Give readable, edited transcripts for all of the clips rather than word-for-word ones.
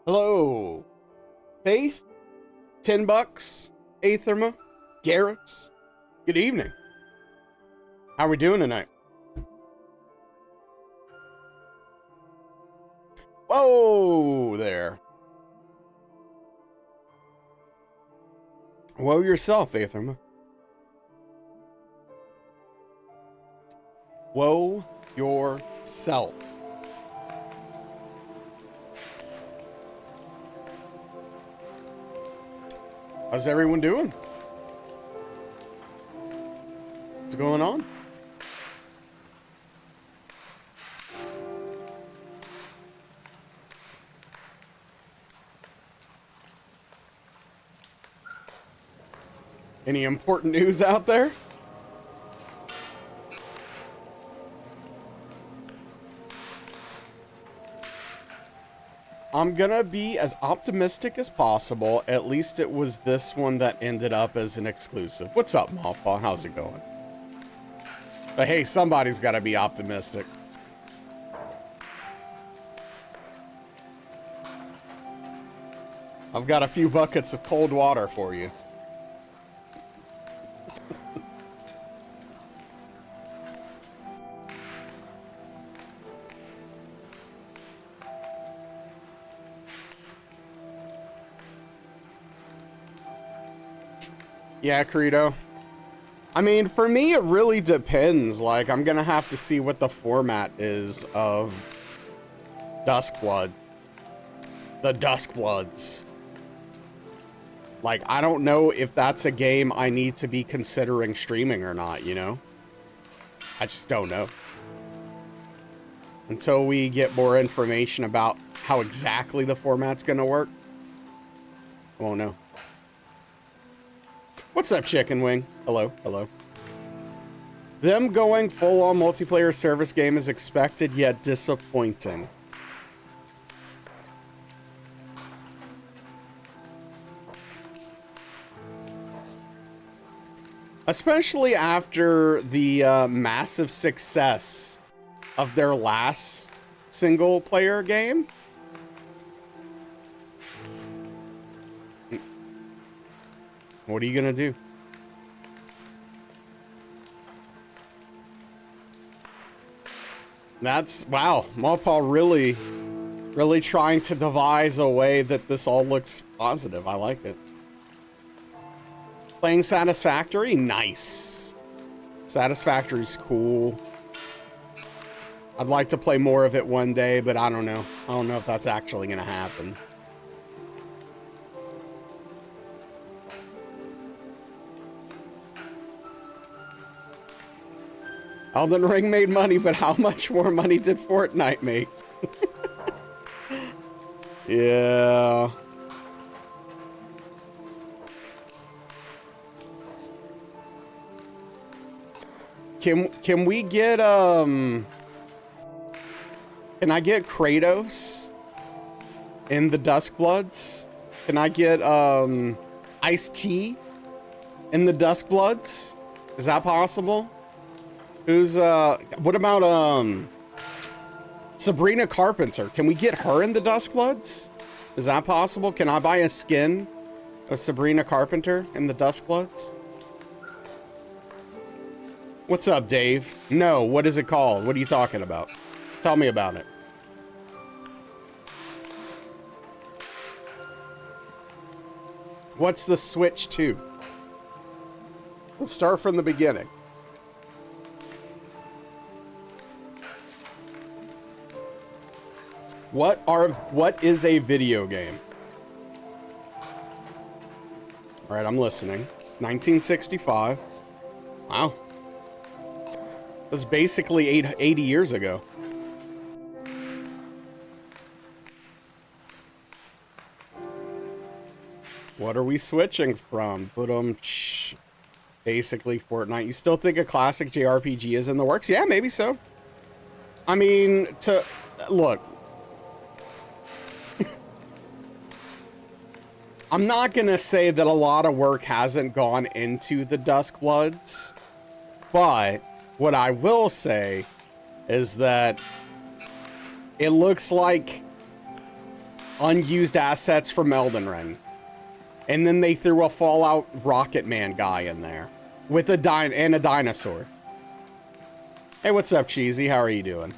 Hello, Faith, 10 bucks, Atherma, Garrett's. Good evening. How are we doing tonight? Whoa there. Whoa yourself, Atherma. Whoa yourself. How's everyone doing? What's going on? Any important news out there? I'm gonna be as optimistic as possible. At least it was this one that ended up as an exclusive. What's up, Mawpaw? How's it going? But hey, somebody's gotta be optimistic. I've got a few buckets of cold water for you. Yeah, Credo. I mean, for me, it really depends. Like, I'm gonna have to see what the format is of Duskblood. The Duskbloods. Like, I don't know if that's a game I need to be considering streaming or not, you know? I just don't know. Until we get more information about how exactly the format's gonna work, I won't know. What's up, Chicken Wing? Hello, hello. Them going full-on multiplayer service game is expected yet disappointing. Especially after the massive success of their last single-player game. What are you gonna do? That's, wow, Mawpaw really trying to devise a way that this all looks positive. I like it. Playing Satisfactory? Nice. Satisfactory's cool. I'd like to play more of it one day, but I don't know. I don't know if that's actually gonna happen. Elden Ring made money, but how much more money did Fortnite make? Yeah. Can we get can I get Kratos in the Duskbloods? Can I get Ice-T in the Duskbloods? Is that possible? Who's what about Sabrina Carpenter? Can we get her in the Duskbloods? Is that possible? Can I buy a skin of Sabrina Carpenter in the Duskbloods? What's up, Dave? No, what is it called? What are you talking about? Tell me about it. What's the Switch 2? Let's start from the beginning. What is a video game? All right, I'm listening. 1965. Wow. That's basically 80 years ago. What are we switching from? Basically Fortnite. You still think a classic JRPG is in the works? Yeah, maybe so. I mean, look. I'm not gonna say that a lot of work hasn't gone into the Duskbloods, but what I will say is that it looks like unused assets from Elden Ring. And then they threw a Fallout Rocket Man guy in there with a dinosaur. Hey, what's up, Cheesy? How are you doing?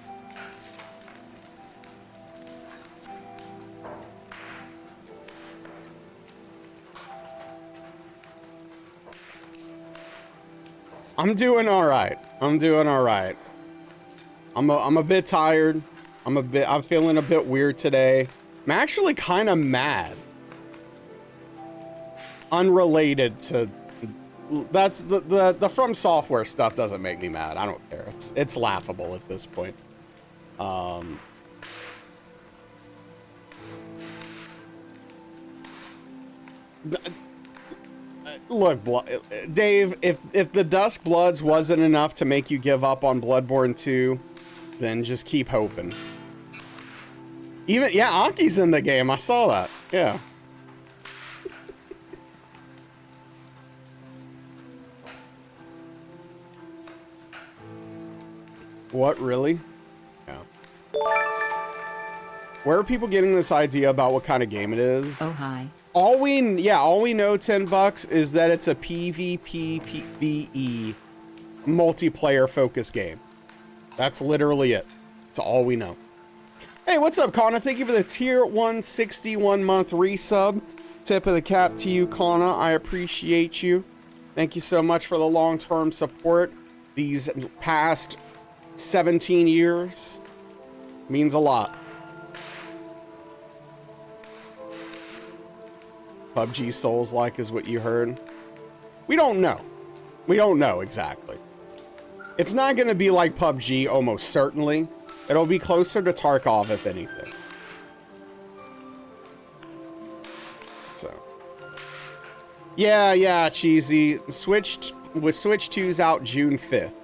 I'm doing all right. I'm doing all right. I'm a bit tired. I'm feeling a bit weird today. I'm actually kind of mad. Unrelated to, that's the From Software stuff doesn't make me mad. I don't care. It's laughable at this point. Look, Dave, if the Dusk Bloods wasn't enough to make you give up on Bloodborne 2, then just keep hoping. Even, yeah, Aki's in the game. I saw that. Yeah. What, really? Yeah. Where are people getting this idea about what kind of game it is? Oh, hi. All we know, $10 is that it's a PvP multiplayer focused game. That's literally it. That's all we know. Hey, what's up, Connor? Thank you for the tier 161 month resub. Tip of the cap to you, Connor. I appreciate you. Thank you so much for the long-term support. These past 17 years means a lot. PUBG Souls-like is what you heard. We don't know. We don't know exactly. It's not going to be like PUBG, almost certainly. It'll be closer to Tarkov, if anything. So. Yeah, Cheesy. Switch 2's out June 5th.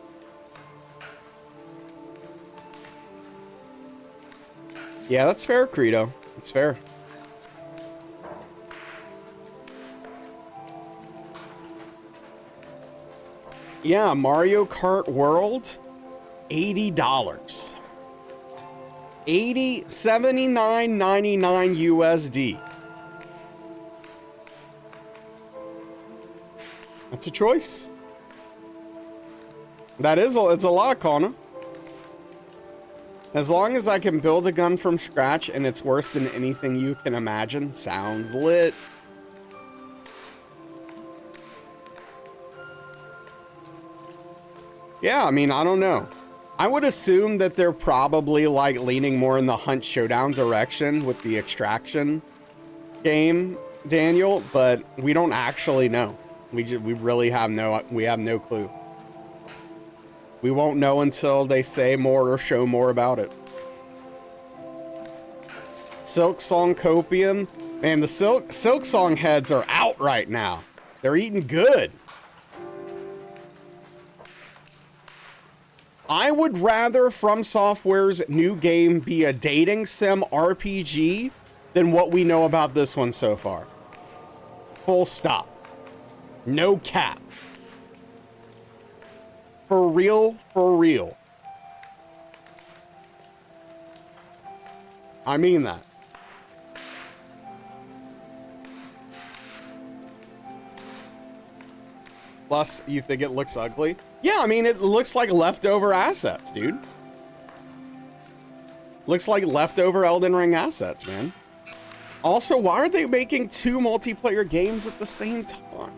Yeah, that's fair, Credo. It's fair. Yeah, Mario Kart World, $80. $79.99 USD. That's a choice. It's a lot, Connor. As long as I can build a gun from scratch and it's worse than anything you can imagine, sounds lit. Yeah, I mean, I don't know. I would assume that they're probably like leaning more in the Hunt Showdown direction with the Extraction game, Daniel, but we don't actually know. We really have no clue. We won't know until they say more or show more about it. Silk Song Copium. Man, the Silk Song heads are out right now. They're eating good. I would rather From Software's new game be a dating sim RPG than what we know about this one so far. Full stop. No cap. For real, for real. I mean that. Plus, you think it looks ugly? Yeah, I mean, it looks like leftover assets, dude. Looks like leftover Elden Ring assets, man. Also, why are they making two multiplayer games at the same time?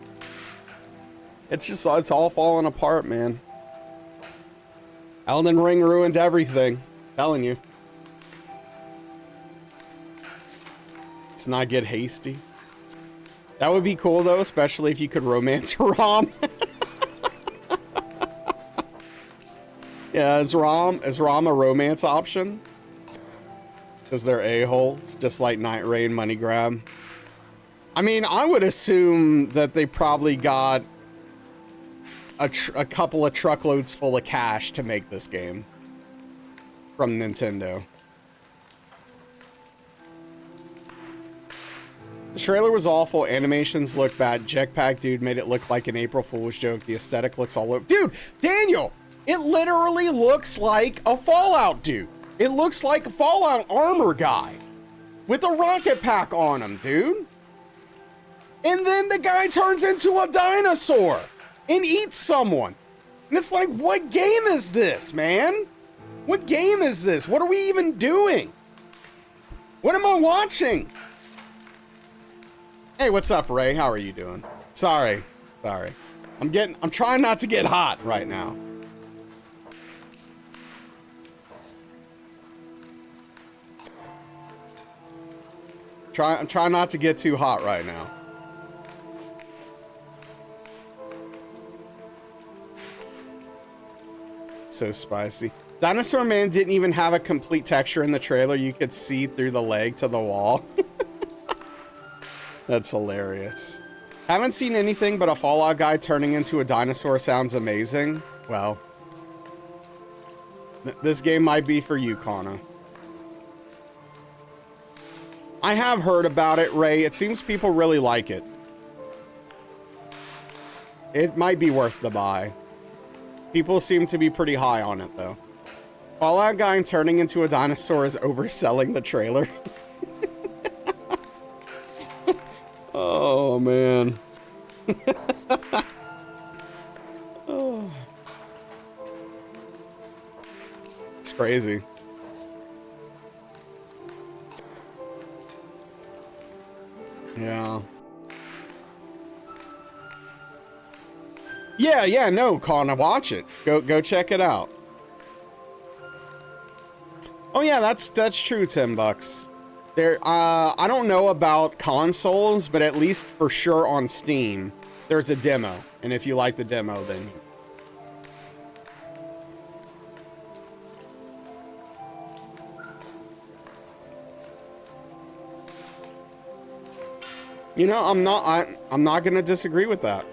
It's all falling apart, man. Elden Ring ruined everything. Telling you. Let's not get hasty. That would be cool, though, especially if you could romance Rom. Yeah, is Rom a romance option? Because they're a-holes, just like Night Rain Money Grab. I mean, I would assume that they probably got a couple of truckloads full of cash to make this game from Nintendo. The trailer was awful. Animations look bad. Jetpack dude made it look like an April Fool's joke. The aesthetic looks all over. Dude, Daniel, it literally looks like a Fallout dude. It looks like a Fallout armor guy. with a rocket pack on him, dude. And then the guy turns into a dinosaur and eats someone. And it's like, what game is this, man? What game is this? What are we even doing? What am I watching? Hey, what's up, Ray? How are you doing? Sorry. I'm trying not to get hot right now. I'm trying not to get too hot right now. So spicy. Dinosaur Man didn't even have a complete texture in the trailer. You could see through the leg to the wall. That's hilarious. Haven't seen anything, but a Fallout guy turning into a dinosaur sounds amazing. Well, this game might be for you, Kana. I have heard about it, Ray. It seems people really like it. It might be worth the buy. People seem to be pretty high on it, though. Fallout guy turning into a dinosaur is overselling the trailer. Oh, man. Oh. It's crazy. Yeah. Yeah, no, Connor, watch it. Go check it out. Oh yeah, that's true, $10. There, I don't know about consoles, but at least for sure on Steam, there's a demo. And if you like the demo, then... You know, I'm not gonna disagree with that,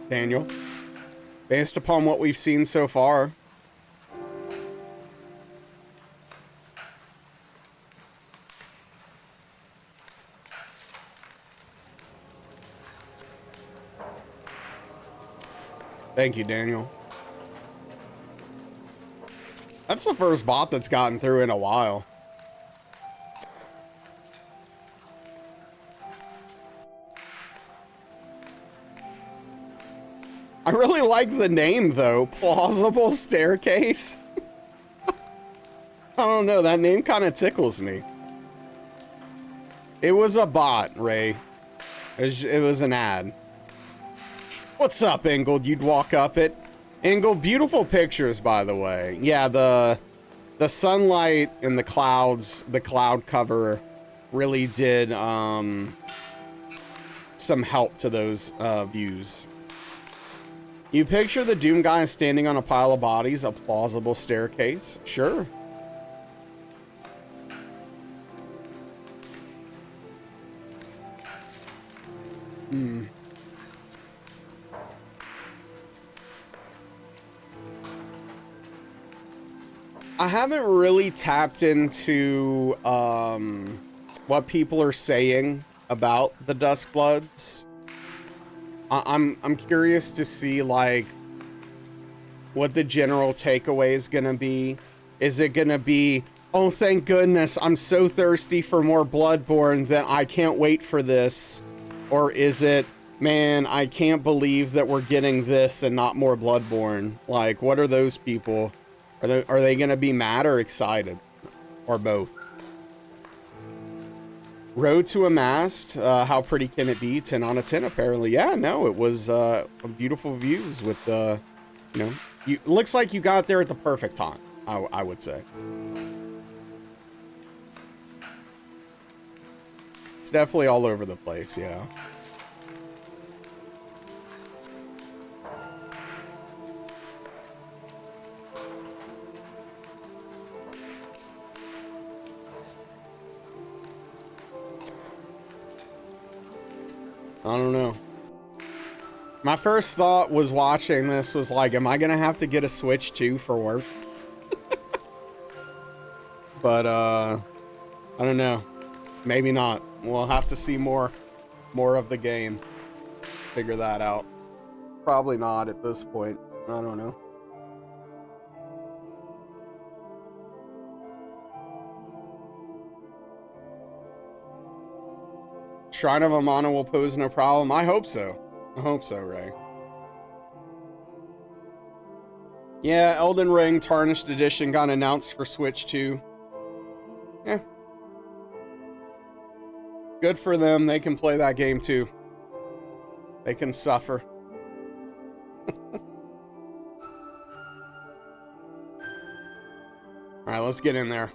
Daniel. Based upon what we've seen so far. Thank you, Daniel. That's the first bot that's gotten through in a while. I really like the name, though. Plausible Staircase. I don't know. That name kind of tickles me. It was a bot, Ray. It was an ad. What's up, Engel? You'd walk up it. Engel, beautiful pictures, by the way. Yeah, the sunlight and the clouds, the cloud cover really did some help to those views. You picture the Doom guy standing on a pile of bodies, a plausible staircase? Sure. I haven't really tapped into what people are saying about the Duskbloods. I'm curious to see like what the general takeaway is gonna be. Is it gonna be, oh thank goodness, I'm so thirsty for more Bloodborne that I can't wait for this? Or is it, man, I can't believe that we're getting this and not more Bloodborne? Like, what are those people? Are they gonna be mad or excited? Or both? Road to a Mast, how pretty can it be? 10 out of 10 apparently. Yeah, no, it was beautiful views with the, you know, looks like you got there at the perfect time, I would say. It's definitely all over the place, yeah. I don't know. My first thought was watching this was like, am I gonna have to get a Switch 2 for work? But I don't know. Maybe not. We'll have to see more of the game. Figure that out. Probably not at this point. I don't know. Shrine of Amana will pose no problem. I hope so. I hope so, Ray. Yeah, Elden Ring Tarnished Edition got announced for Switch 2. Yeah. Good for them. They can play that game too. They can suffer. Alright, let's get in there.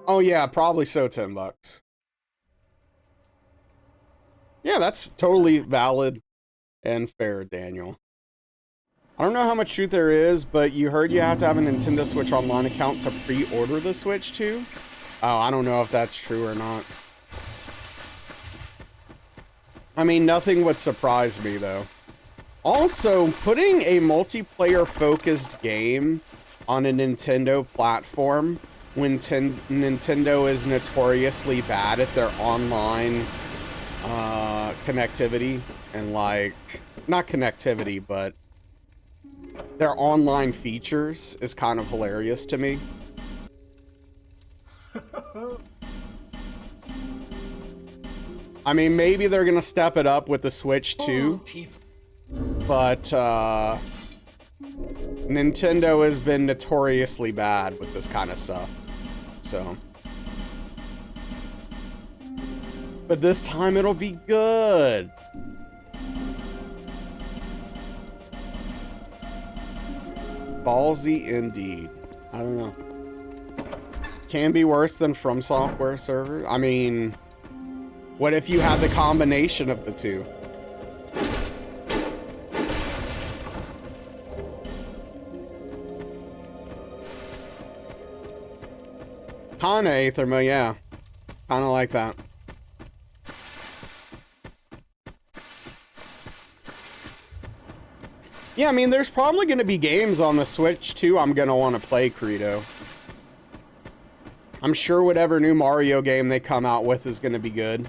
Oh yeah, probably so, $10. Yeah, that's totally valid and fair, Daniel. I don't know how much truth there is, but you heard you have to have a Nintendo Switch Online account to pre-order the Switch 2? Oh, I don't know if that's true or not. I mean, nothing would surprise me, though. Also, putting a multiplayer-focused game on a Nintendo platform when Nintendo is notoriously bad at their online connectivity and, like, not connectivity, but their online features is kind of hilarious to me. I mean, maybe they're gonna step it up with the Switch 2, but Nintendo has been notoriously bad with this kind of stuff, so. But this time it'll be good. Ballsy indeed. I don't know. Can be worse than From Software server. I mean, what if you had the combination of the two? Kinda Aetherma, yeah. Kinda like that. Yeah, I mean, there's probably going to be games on the Switch, too, I'm going to want to play, Credo. I'm sure whatever new Mario game they come out with is going to be good.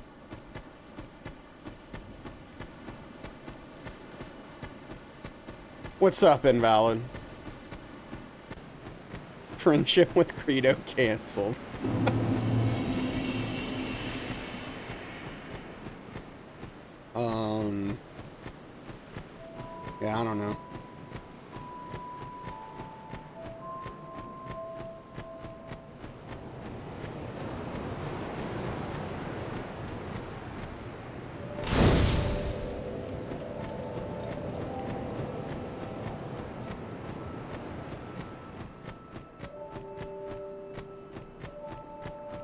What's up, Invalid? Friendship with Credo canceled. Yeah, I don't know.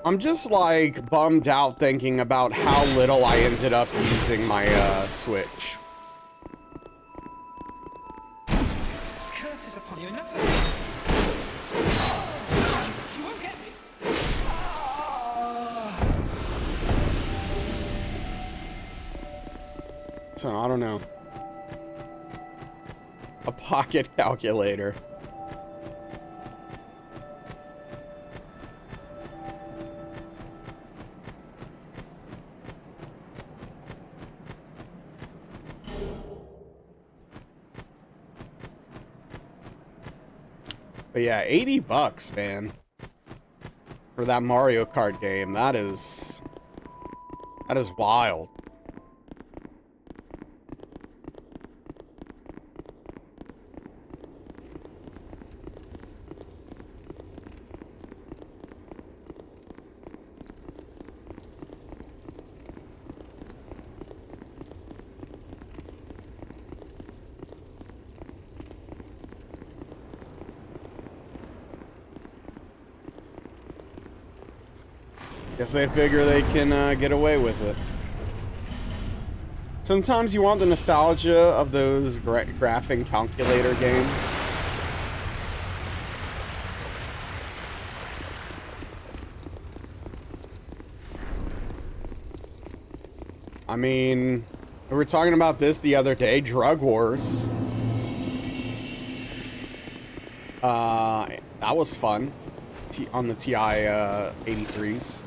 I'm just like bummed out thinking about how little I ended up using my Switch. So I don't know. A pocket calculator. But yeah, $80, man. For that Mario Kart game. That is wild. Guess they figure they can get away with it. Sometimes you want the nostalgia of those graphing calculator games. I mean, we were talking about this the other day, Drug Wars. That was fun. On the TI 83s.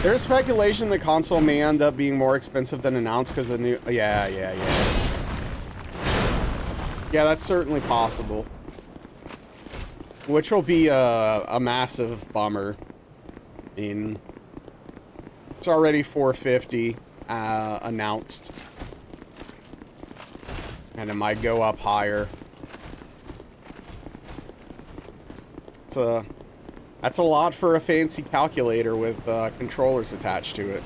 There's speculation the console may end up being more expensive than announced because the new... Yeah, that's certainly possible. which will be a massive bummer. I mean, it's already 450 announced, and it might go up higher. That's a lot for a fancy calculator with controllers attached to it.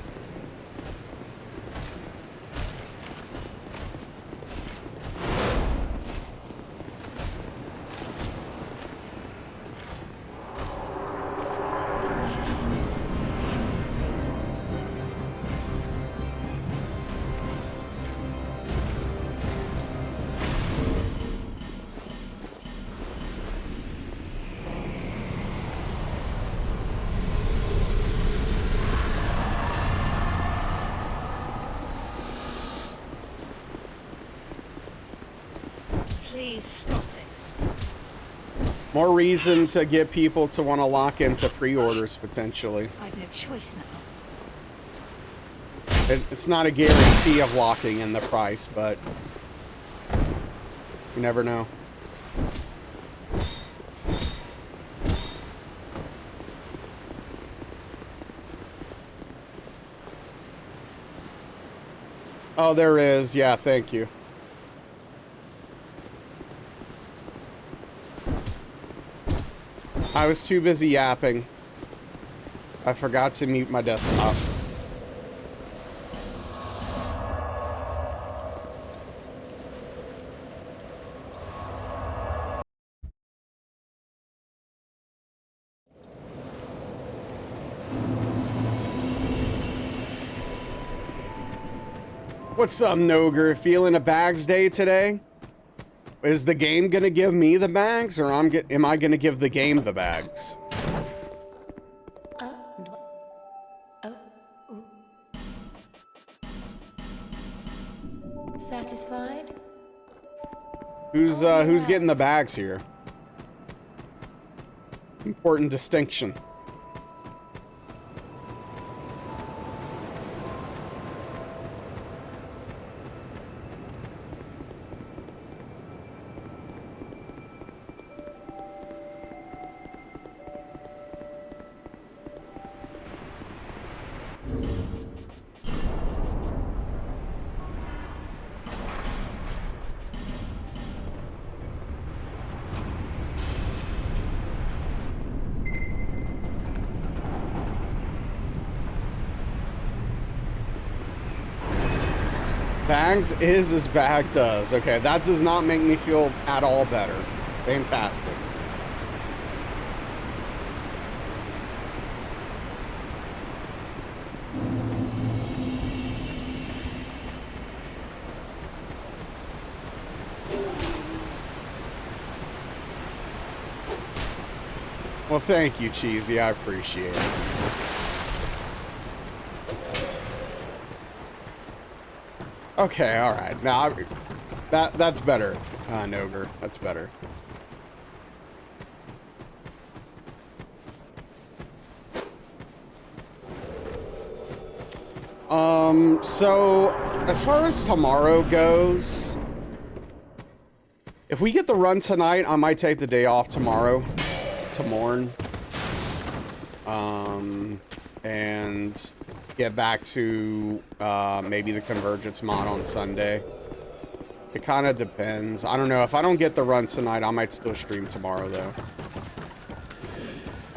Please stop this. More reason to get people to want to lock into pre-orders, potentially. I've no choice now. It's not a guarantee of locking in the price, but you never know. Oh, there is. Yeah, thank you. I was too busy yapping. I forgot to mute my desktop. What's up, Noger? Feeling a bags day today? Is the game gonna give me the bags, or am I gonna give the game the bags? Satisfied? Who's getting the bags here? Important distinction. Bags is as bag does. Okay, that does not make me feel at all better. Fantastic. Well, thank you, Cheesy. I appreciate it. Okay, all right. Now, that's better, Noger. That's better. So as far as tomorrow goes, if we get the run tonight, I might take the day off tomorrow to mourn. And get back to maybe the Convergence mod on Sunday. It kind of depends. I don't know. If I don't get the run tonight, I might still stream tomorrow, though.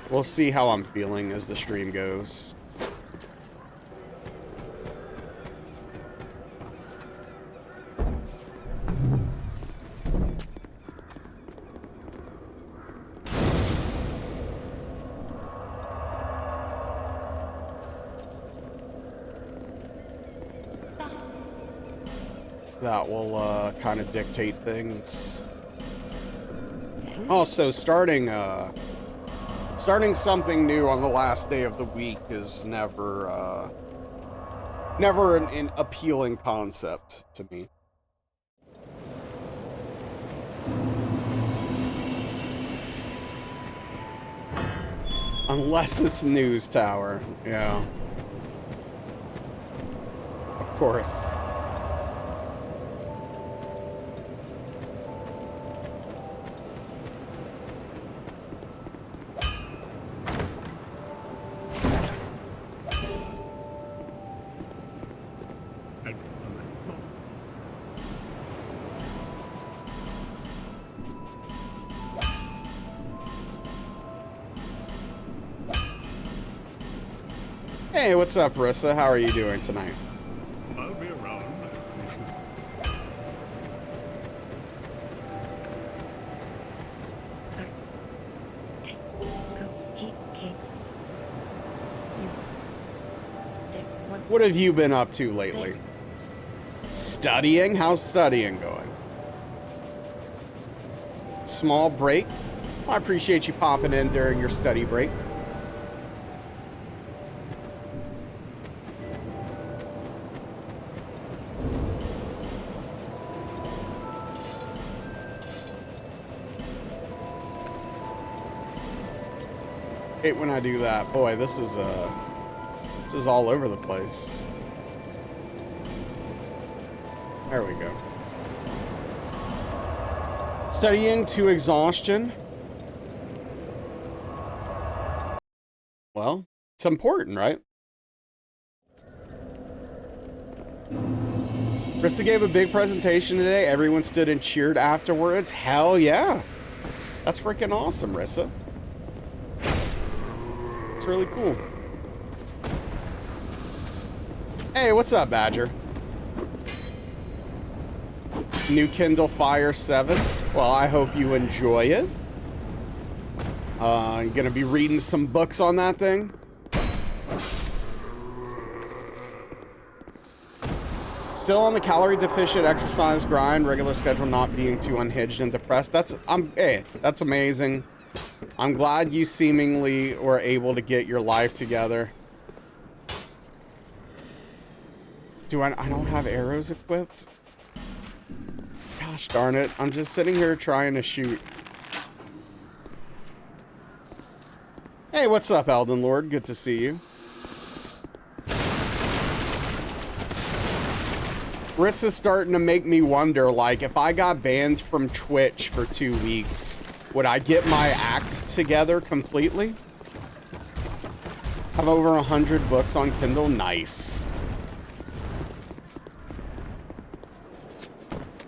We'll see how I'm feeling as the stream goes. That will kind of dictate things. Also, starting something new on the last day of the week is never an appealing concept to me. Unless it's News Tower, yeah. Of course. Hey, what's up, Rissa? How are you doing tonight? I'll be around. What have you been up to lately? Studying? How's studying going? Small break? Well, I appreciate you popping in during your study break. Hate when I do that. Boy, this is all over the place. There we go. Studying to exhaustion. Well, it's important, right? Krista gave a big presentation today. Everyone stood and cheered afterwards. Hell yeah. That's freaking awesome, Rissa. It's really cool. Hey, what's up, Badger? New Kindle Fire 7. Well, I hope you enjoy it. You gonna be reading some books on that thing? Still on the calorie deficient exercise grind, regular schedule not being too unhinged and depressed. Hey, that's amazing. I'm glad you seemingly were able to get your life together. I don't have arrows equipped? Gosh darn it. I'm just sitting here trying to shoot. Hey, what's up, Elden Lord? Good to see you. Riss is starting to make me wonder, like, if I got banned from Twitch for 2 weeks, would I get my act together completely? Have over 100 books on Kindle. Nice.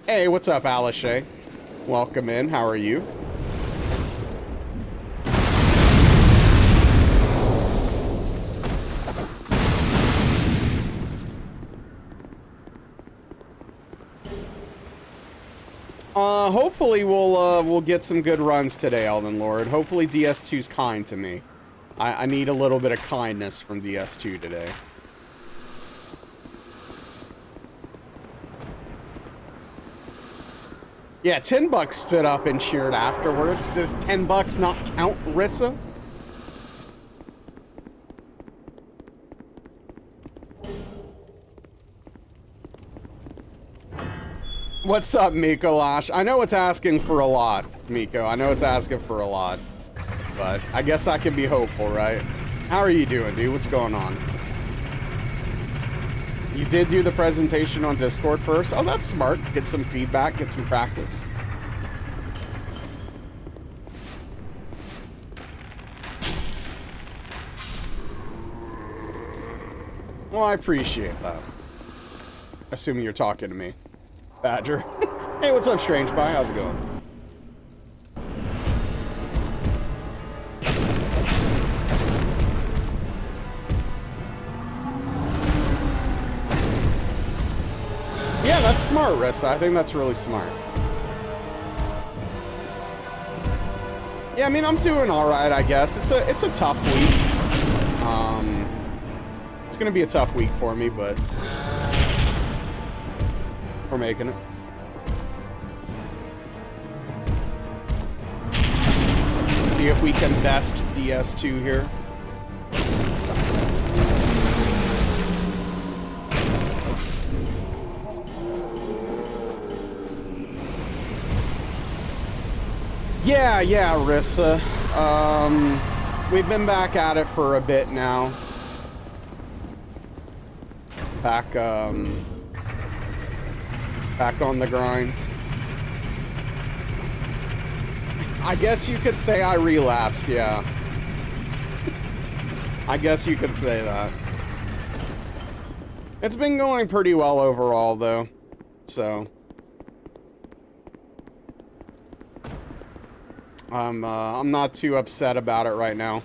Hey, what's up, Alishay? Welcome in. How are you? Hopefully we'll get some good runs today, Elden Lord. Hopefully DS2's kind to me. I need a little bit of kindness from DS2 today. Yeah, 10 bucks stood up and cheered afterwards. Does 10 bucks not count, Rissa? What's up, Mikolash? I know it's asking for a lot, Miko. I know it's asking for a lot. But I guess I can be hopeful, right? How are you doing, dude? What's going on? You did do the presentation on Discord first? Oh, that's smart. Get some feedback, get some practice. Well, I appreciate that. Assuming you're talking to me. Badger. Hey, what's up, Strange Pie? How's it going? Yeah, that's smart, Rissa. I think that's really smart. Yeah, I mean, I'm doing all right, I guess. It's a tough week. It's gonna be a tough week for me, but we're making it. See if we can best DS2 here. Yeah, Rissa. We've been back at it for a bit now. Back on the grind. I guess you could say I relapsed, yeah. I guess you could say that. It's been going pretty well overall, though. So I'm not too upset about it right now.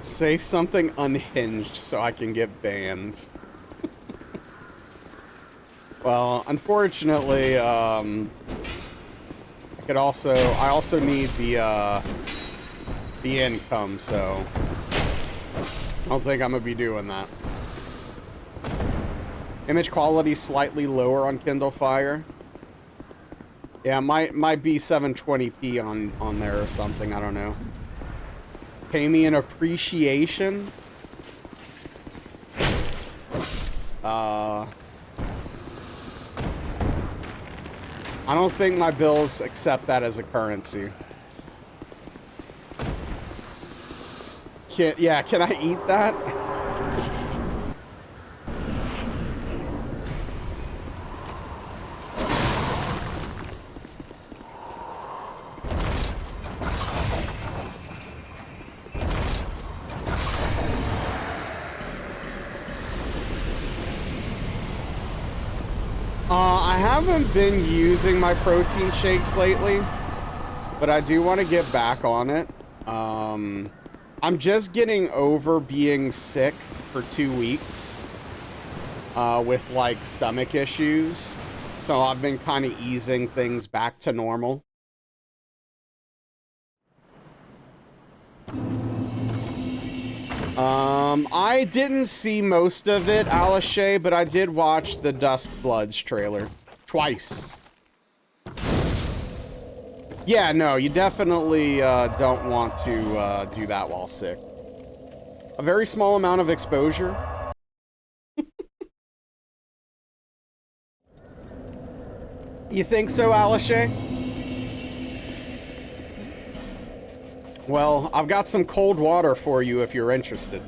Say something unhinged so I can get banned. Well, unfortunately, I also need the income, so I don't think I'm gonna be doing that. Image quality slightly lower on Kindle Fire. Yeah, might be 720p on there or something, I don't know. Pay me an appreciation. I don't think my bills accept that as a currency. Can I eat that? I haven't been using my protein shakes lately, but I do want to get back on it. I'm just getting over being sick for 2 weeks with like stomach issues. So I've been kind of easing things back to normal. I didn't see most of it, Alice, but I did watch the Dusk Bloods trailer twice. Yeah, no, you definitely don't want to do that while sick. A very small amount of exposure. You think so, Alice? Well, I've got some cold water for you if you're interested.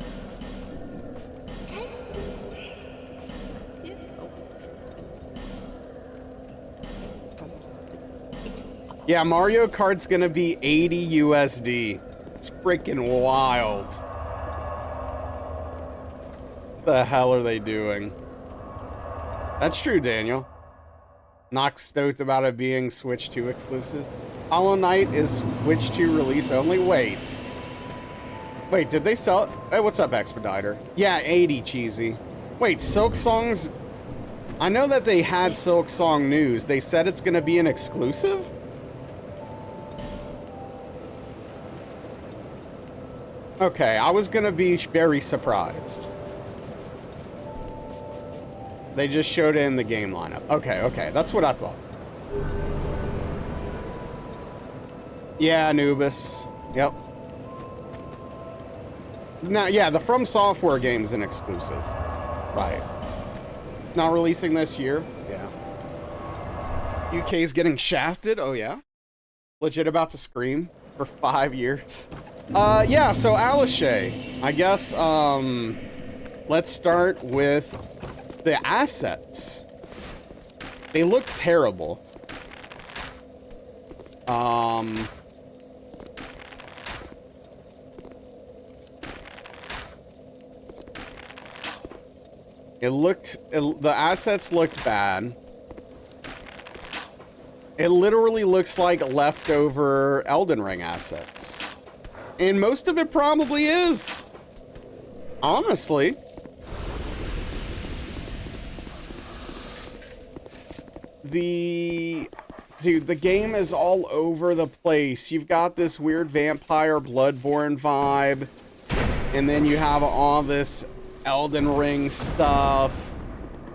Yeah, Mario Kart's gonna be 80 USD. It's freaking wild. What the hell are they doing? That's true, Daniel. Not stoked about it being Switch 2 exclusive. Hollow Knight is Switch 2 release only? Wait, did they sell it? Hey, what's up, Expediter? Yeah, 80, cheesy. Wait, Silk Song's... I know that they had Silk Song news. They said it's gonna be an exclusive? Okay, I was gonna be very surprised. They just showed it in the game lineup. Okay, that's what I thought. Yeah, Anubis. Yep. Now, yeah, the From Software game's an exclusive. Right. Not releasing this year? Yeah. UK's getting shafted? Oh, yeah? Legit about to scream for 5 years. Yeah, so Alice, I guess, let's start with the assets. They look terrible. The assets looked bad. It literally looks like leftover Elden Ring assets. And most of it probably is. Honestly. Dude, the game is all over the place. You've got this weird vampire Bloodborne vibe. And then you have all this Elden Ring stuff.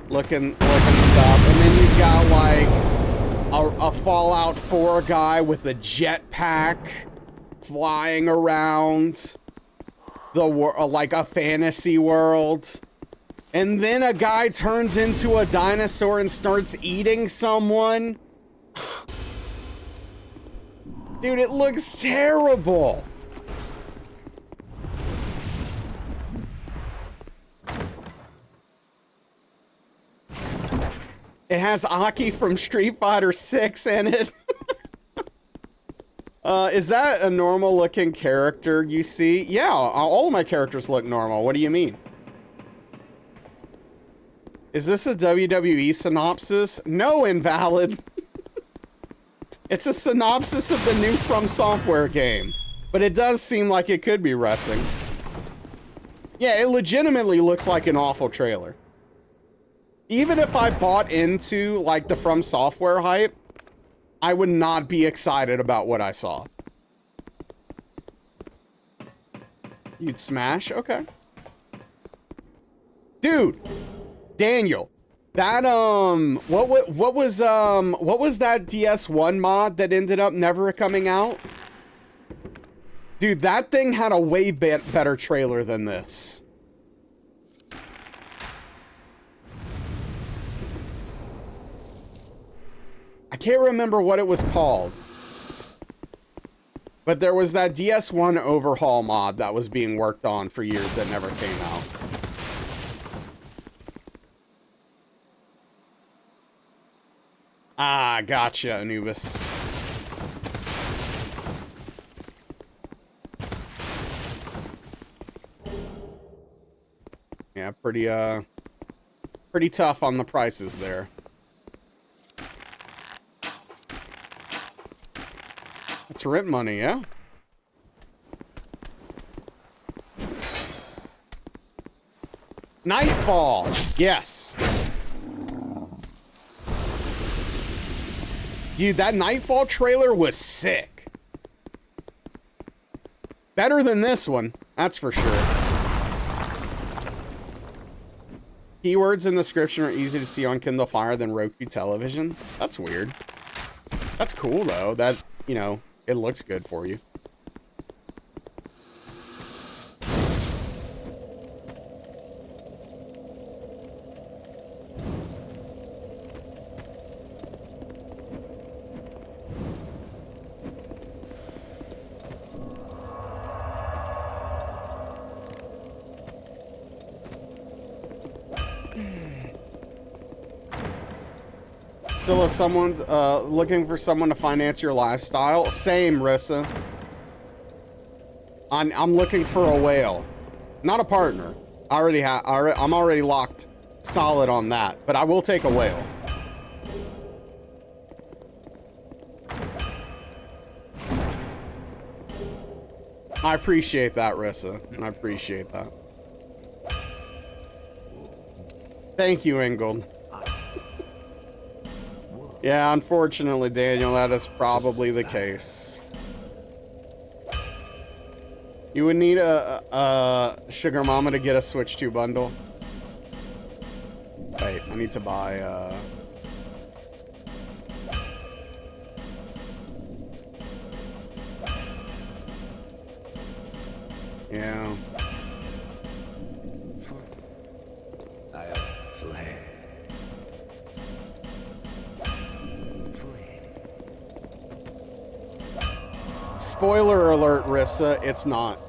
Looking stuff. And then you've got like a Fallout 4 guy with a jetpack flying around like a fantasy world. And then a guy turns into a dinosaur and starts eating someone. Dude, it looks terrible. It has Aki from Street Fighter 6 in it. Is that a normal looking character you see? Yeah, all of my characters look normal. What do you mean? Is this a WWE synopsis? No, invalid. It's a synopsis of the new From Software game, but it does seem like it could be wrestling. Yeah, it legitimately looks like an awful trailer. Even if I bought into, like, the From Software hype, I would not be excited about what I saw. You'd smash? Okay. Dude, Daniel, that, what was that DS1 mod that ended up never coming out? Dude, that thing had a way better trailer than this. I can't remember what it was called. But there was that DS1 overhaul mod that was being worked on for years that never came out. Ah, gotcha, Anubis. Yeah, pretty tough on the prices there. It's rent money, yeah? Nightfall! Yes! Dude, that Nightfall trailer was sick. Better than this one, that's for sure. Keywords in the description are easy to see on Kindle Fire than Roku television. That's weird. That's cool, though. That, you know, it looks good for you. Still, if someone looking for someone to finance your lifestyle, same, Rissa. I'm looking for a whale, not a partner. I'm already locked solid on that, but I will take a whale. I appreciate that, Rissa. I appreciate that. Thank you, Ingold. Yeah, unfortunately, Daniel, that is probably the case. You would need a Sugar Mama to get a Switch 2 bundle. Wait, I need to buy, yeah. Spoiler alert, Rissa, it's not.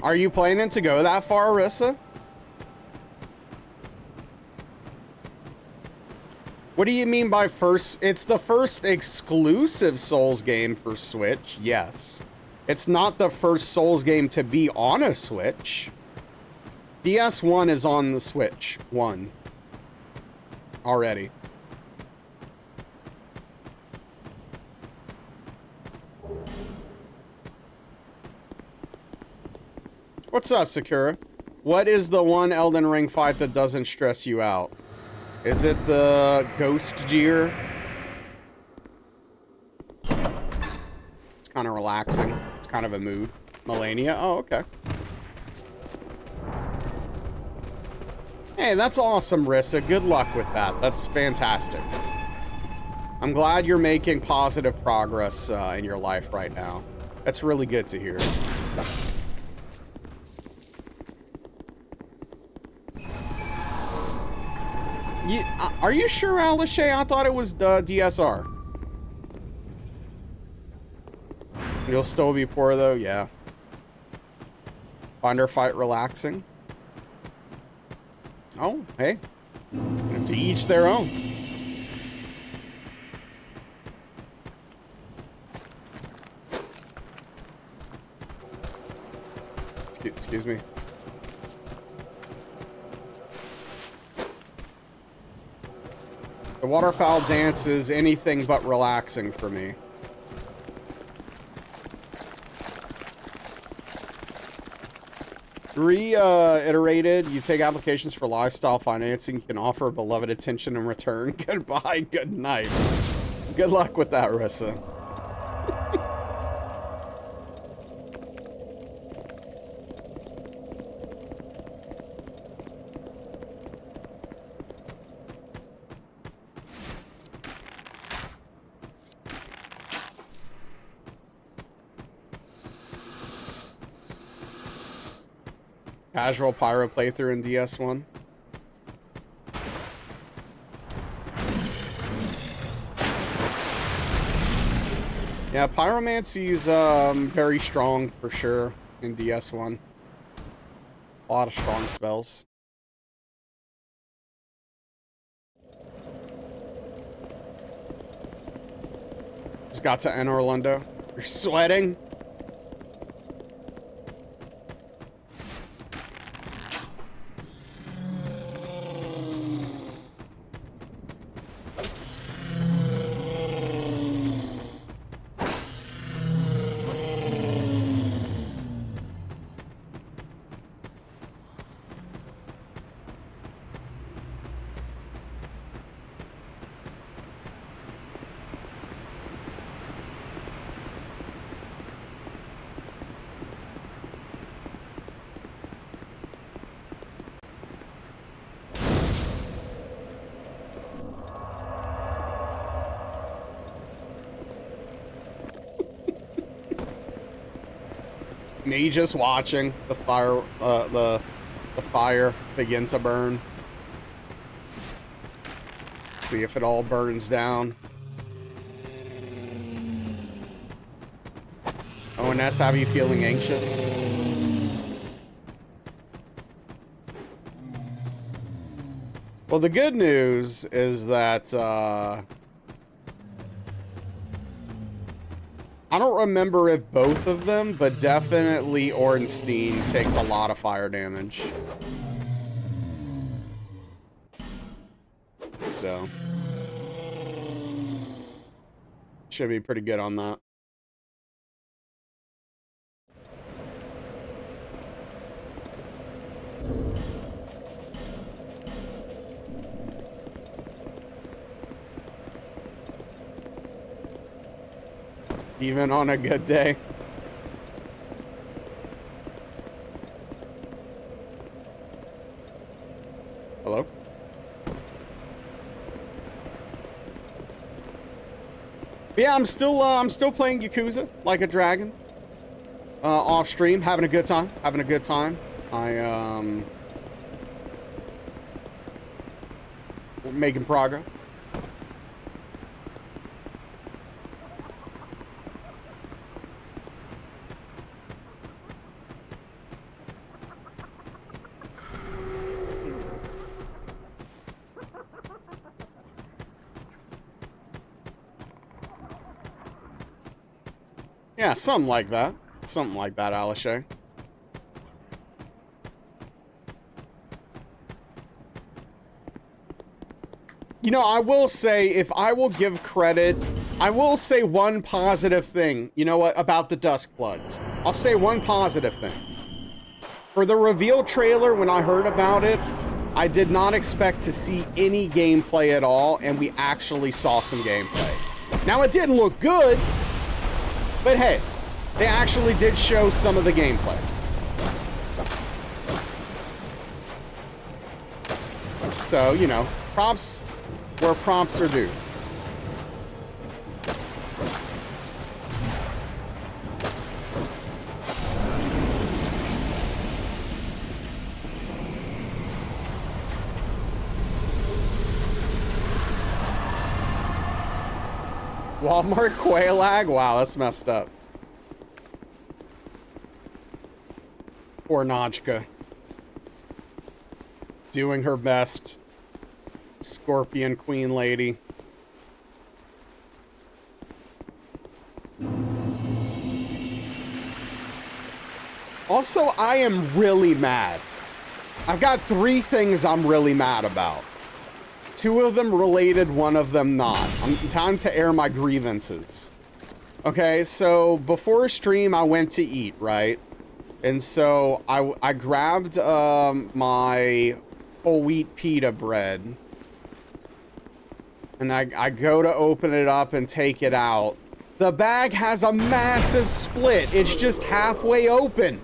Are you planning to go that far, Rissa? What do you mean by first? It's the first exclusive Souls game for Switch, yes. It's not the first Souls game to be on a Switch. DS1 is on the Switch 1 already. What's up, Sakura? What is the one Elden Ring fight that doesn't stress you out? Is it the Ghost Gear? It's kind of relaxing. It's kind of a mood. Melania? Oh, okay. Hey, that's awesome, Rissa. Good luck with that. That's fantastic. I'm glad you're making positive progress in your life right now. That's really good to hear. Are you sure, Alice? I thought it was DSR. You'll still be poor, though? Yeah. Find our fight relaxing? Oh, hey. To each their own. Excuse me. The waterfowl dance is anything but relaxing for me. Reiterated, you take applications for lifestyle financing. You can offer beloved attention in return. Goodbye, good night. Good luck with that, Rissa. Casual pyro playthrough in DS1. Yeah, pyromancy's very strong for sure in DS1. A lot of strong spells. Just got to Anne Orlando. You're sweating? Me just watching the fire, the fire begin to burn. See if it all burns down. ONS, have you feeling anxious? Well, the good news is that, I don't remember if both of them, but definitely Ornstein takes a lot of fire damage. So, should be pretty good on that. Even on a good day. Hello? But yeah, I'm still playing Yakuza Like a Dragon. Off stream, having a good time. Having a good time. We're making progress. Yeah, something like that. Something like that, Alishay. You know, I will say, if I will give credit, I will say one positive thing, you know what, about the Duskbloods. I'll say one positive thing. For the reveal trailer, when I heard about it, I did not expect to see any gameplay at all, and we actually saw some gameplay. Now, it didn't look good, but hey, they actually did show some of the gameplay. So, you know, props where props are due. Walmart Quaalag? Wow, that's messed up. Poor Najka. Doing her best. Scorpion Queen Lady. Also, I am really mad. I've got 3 things I'm really mad about. 2 of them related, 1 of them not. Time to air my grievances. Okay, so before stream, I went to eat, right? And so I grabbed my whole wheat pita bread. And I go to open it up and take it out. The bag has a massive split. It's just halfway open.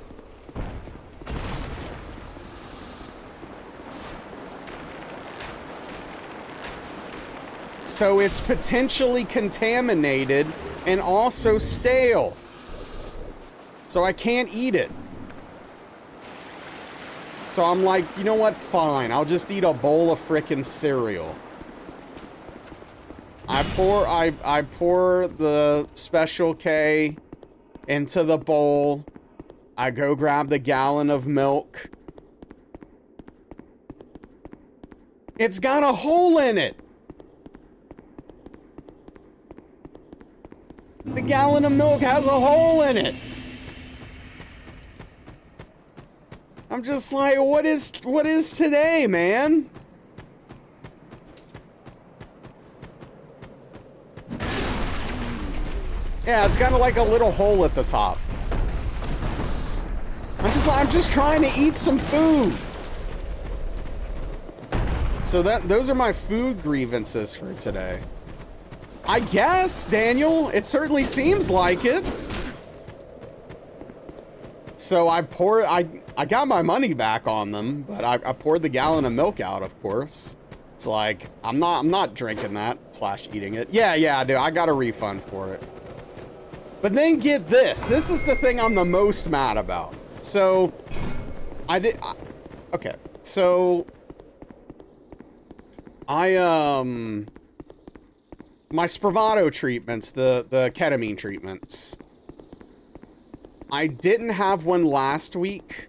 So it's potentially contaminated and also stale. So I can't eat it. So I'm like, you know what? Fine. I'll just eat a bowl of frickin' cereal. I pour the Special K into the bowl. I go grab the gallon of milk. It's got a hole in it. The gallon of milk has a hole in it. I'm just like, what is today, man? Yeah, it's got like a little hole at the top. I'm just trying to eat some food. So those are my food grievances for today. I guess, Daniel, it certainly seems like it. So I got my money back on them, but I poured the gallon of milk out, of course. It's like, I'm not drinking that / eating it. Yeah, dude, I got a refund for it. But then get this. This is the thing I'm the most mad about. So, okay. So, my Spravato treatments, the ketamine treatments. I didn't have one last week.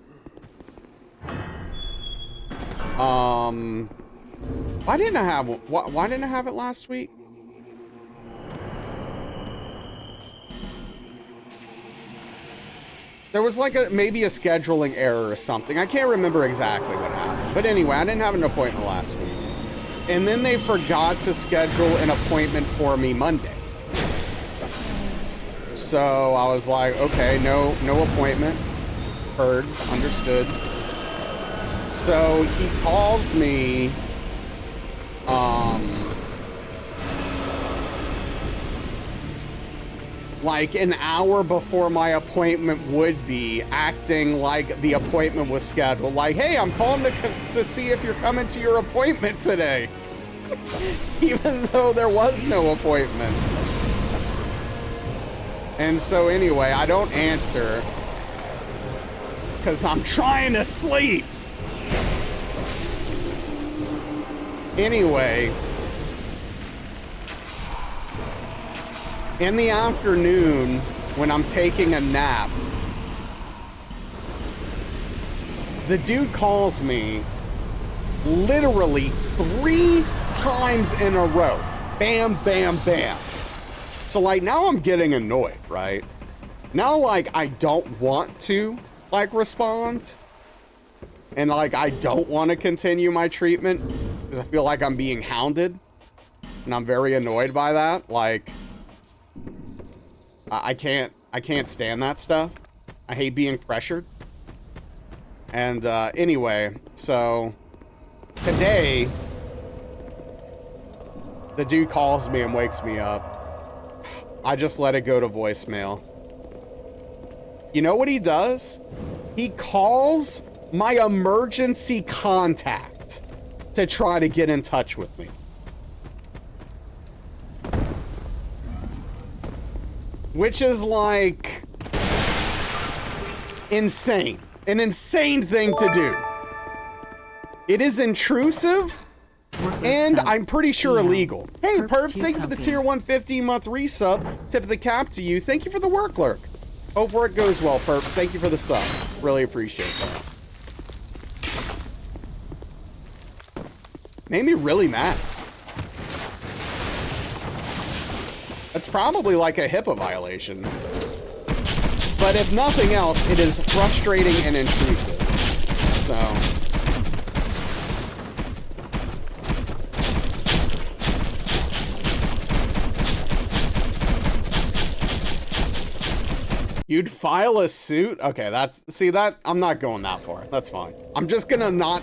Why didn't I have one? Why didn't I have it last week? There was like maybe a scheduling error or something. I can't remember exactly what happened. But anyway, I didn't have an appointment last week. And then they forgot to schedule an appointment for me Monday. So I was like, okay, no appointment. Heard, understood. So he calls me, like an hour before my appointment would be, acting like the appointment was scheduled. Like, hey, I'm calling to see if you're coming to your appointment today. Even though there was no appointment. And so anyway, I don't answer because I'm trying to sleep. Anyway, in the afternoon, when I'm taking a nap, the dude calls me literally 3 times in a row. Bam, bam, bam. So like now I'm getting annoyed, right? Now like I don't want to like respond. And like I don't want to continue my treatment because I feel like I'm being hounded. And I'm very annoyed by that. Like I can't stand that stuff. I hate being pressured. And anyway, so today the dude calls me and wakes me up. I just let it go to voicemail. You know what he does? He calls my emergency contact to try to get in touch with me. Which is like insane. An insane thing to do. It is intrusive. And I'm pretty sure illegal. Hey, Perps, thank you for the tier 1 15-month resub. Tip of the cap to you. Thank you for the work lurk. Hope work goes well, Perps. Thank you for the sub. Really appreciate that. Made me really mad. That's probably like a HIPAA violation. But if nothing else, it is frustrating and intrusive. So... You'd file a suit? Okay, that's... See, that... I'm not going that far. That's fine. I'm just gonna not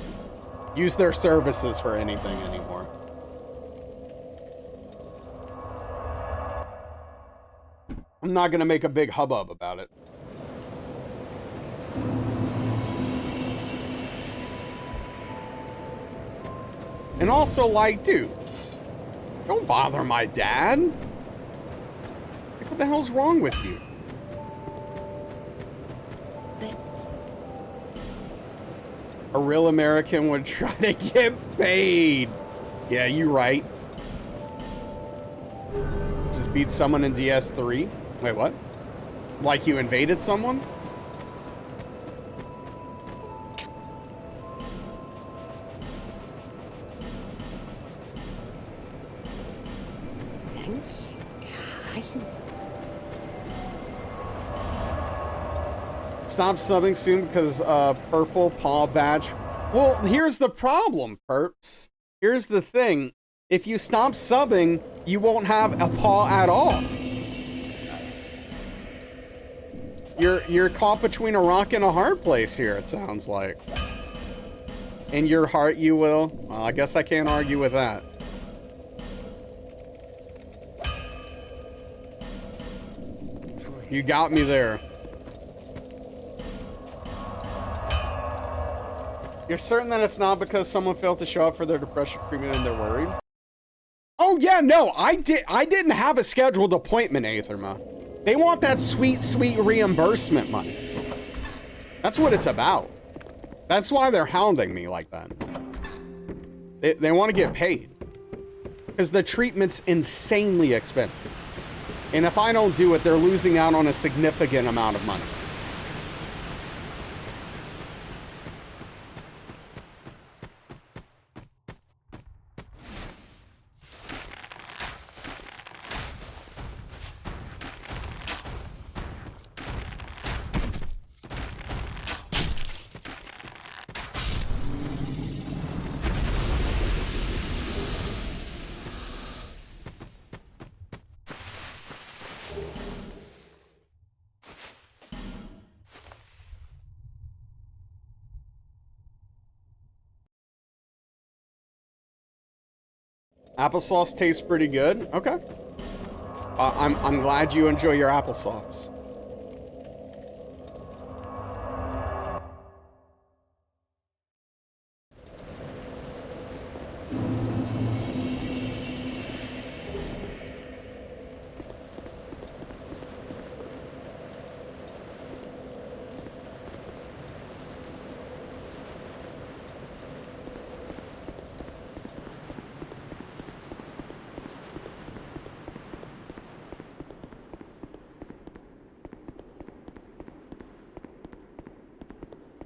use their services for anything anymore. I'm not gonna make a big hubbub about it. And also, like, dude, don't bother my dad. Like, what the hell's wrong with you? A real American would try to get paid. Yeah, you right. Just beat someone in DS3. Wait, what? Like you invaded someone? Stop subbing soon because purple paw badge. Well, here's the problem, perps. Here's the thing. If you stop subbing, you won't have a paw at all. You're caught between a rock and a hard place here, it sounds like. In your heart, you will. Well, I guess I can't argue with that. You got me there. You're certain that it's not because someone failed to show up for their depression treatment and they're worried? Oh yeah, no, I didn't have a scheduled appointment, Aetherma. They want that sweet, sweet reimbursement money. That's what it's about. That's why they're hounding me like that. They want to get paid. Because the treatment's insanely expensive. And if I don't do it, they're losing out on a significant amount of money. Applesauce tastes pretty good. Okay. I'm glad you enjoy your applesauce.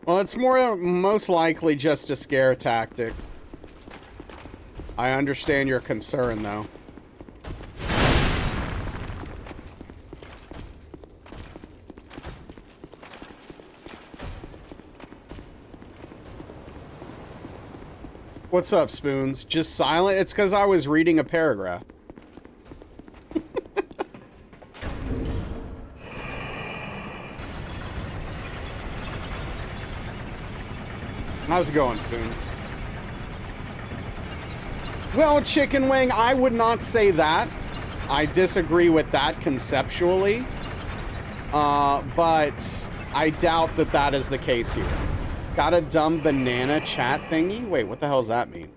Well, it's most likely just a scare tactic. I understand your concern, though. What's up, Spoons? Just silent? It's because I was reading a paragraph. How's it going, Spoons? Well, Chicken Wing, I would not say that. I disagree with that conceptually. But I doubt that that is the case here. Got a dumb banana chat thingy? Wait, what the hell does that mean?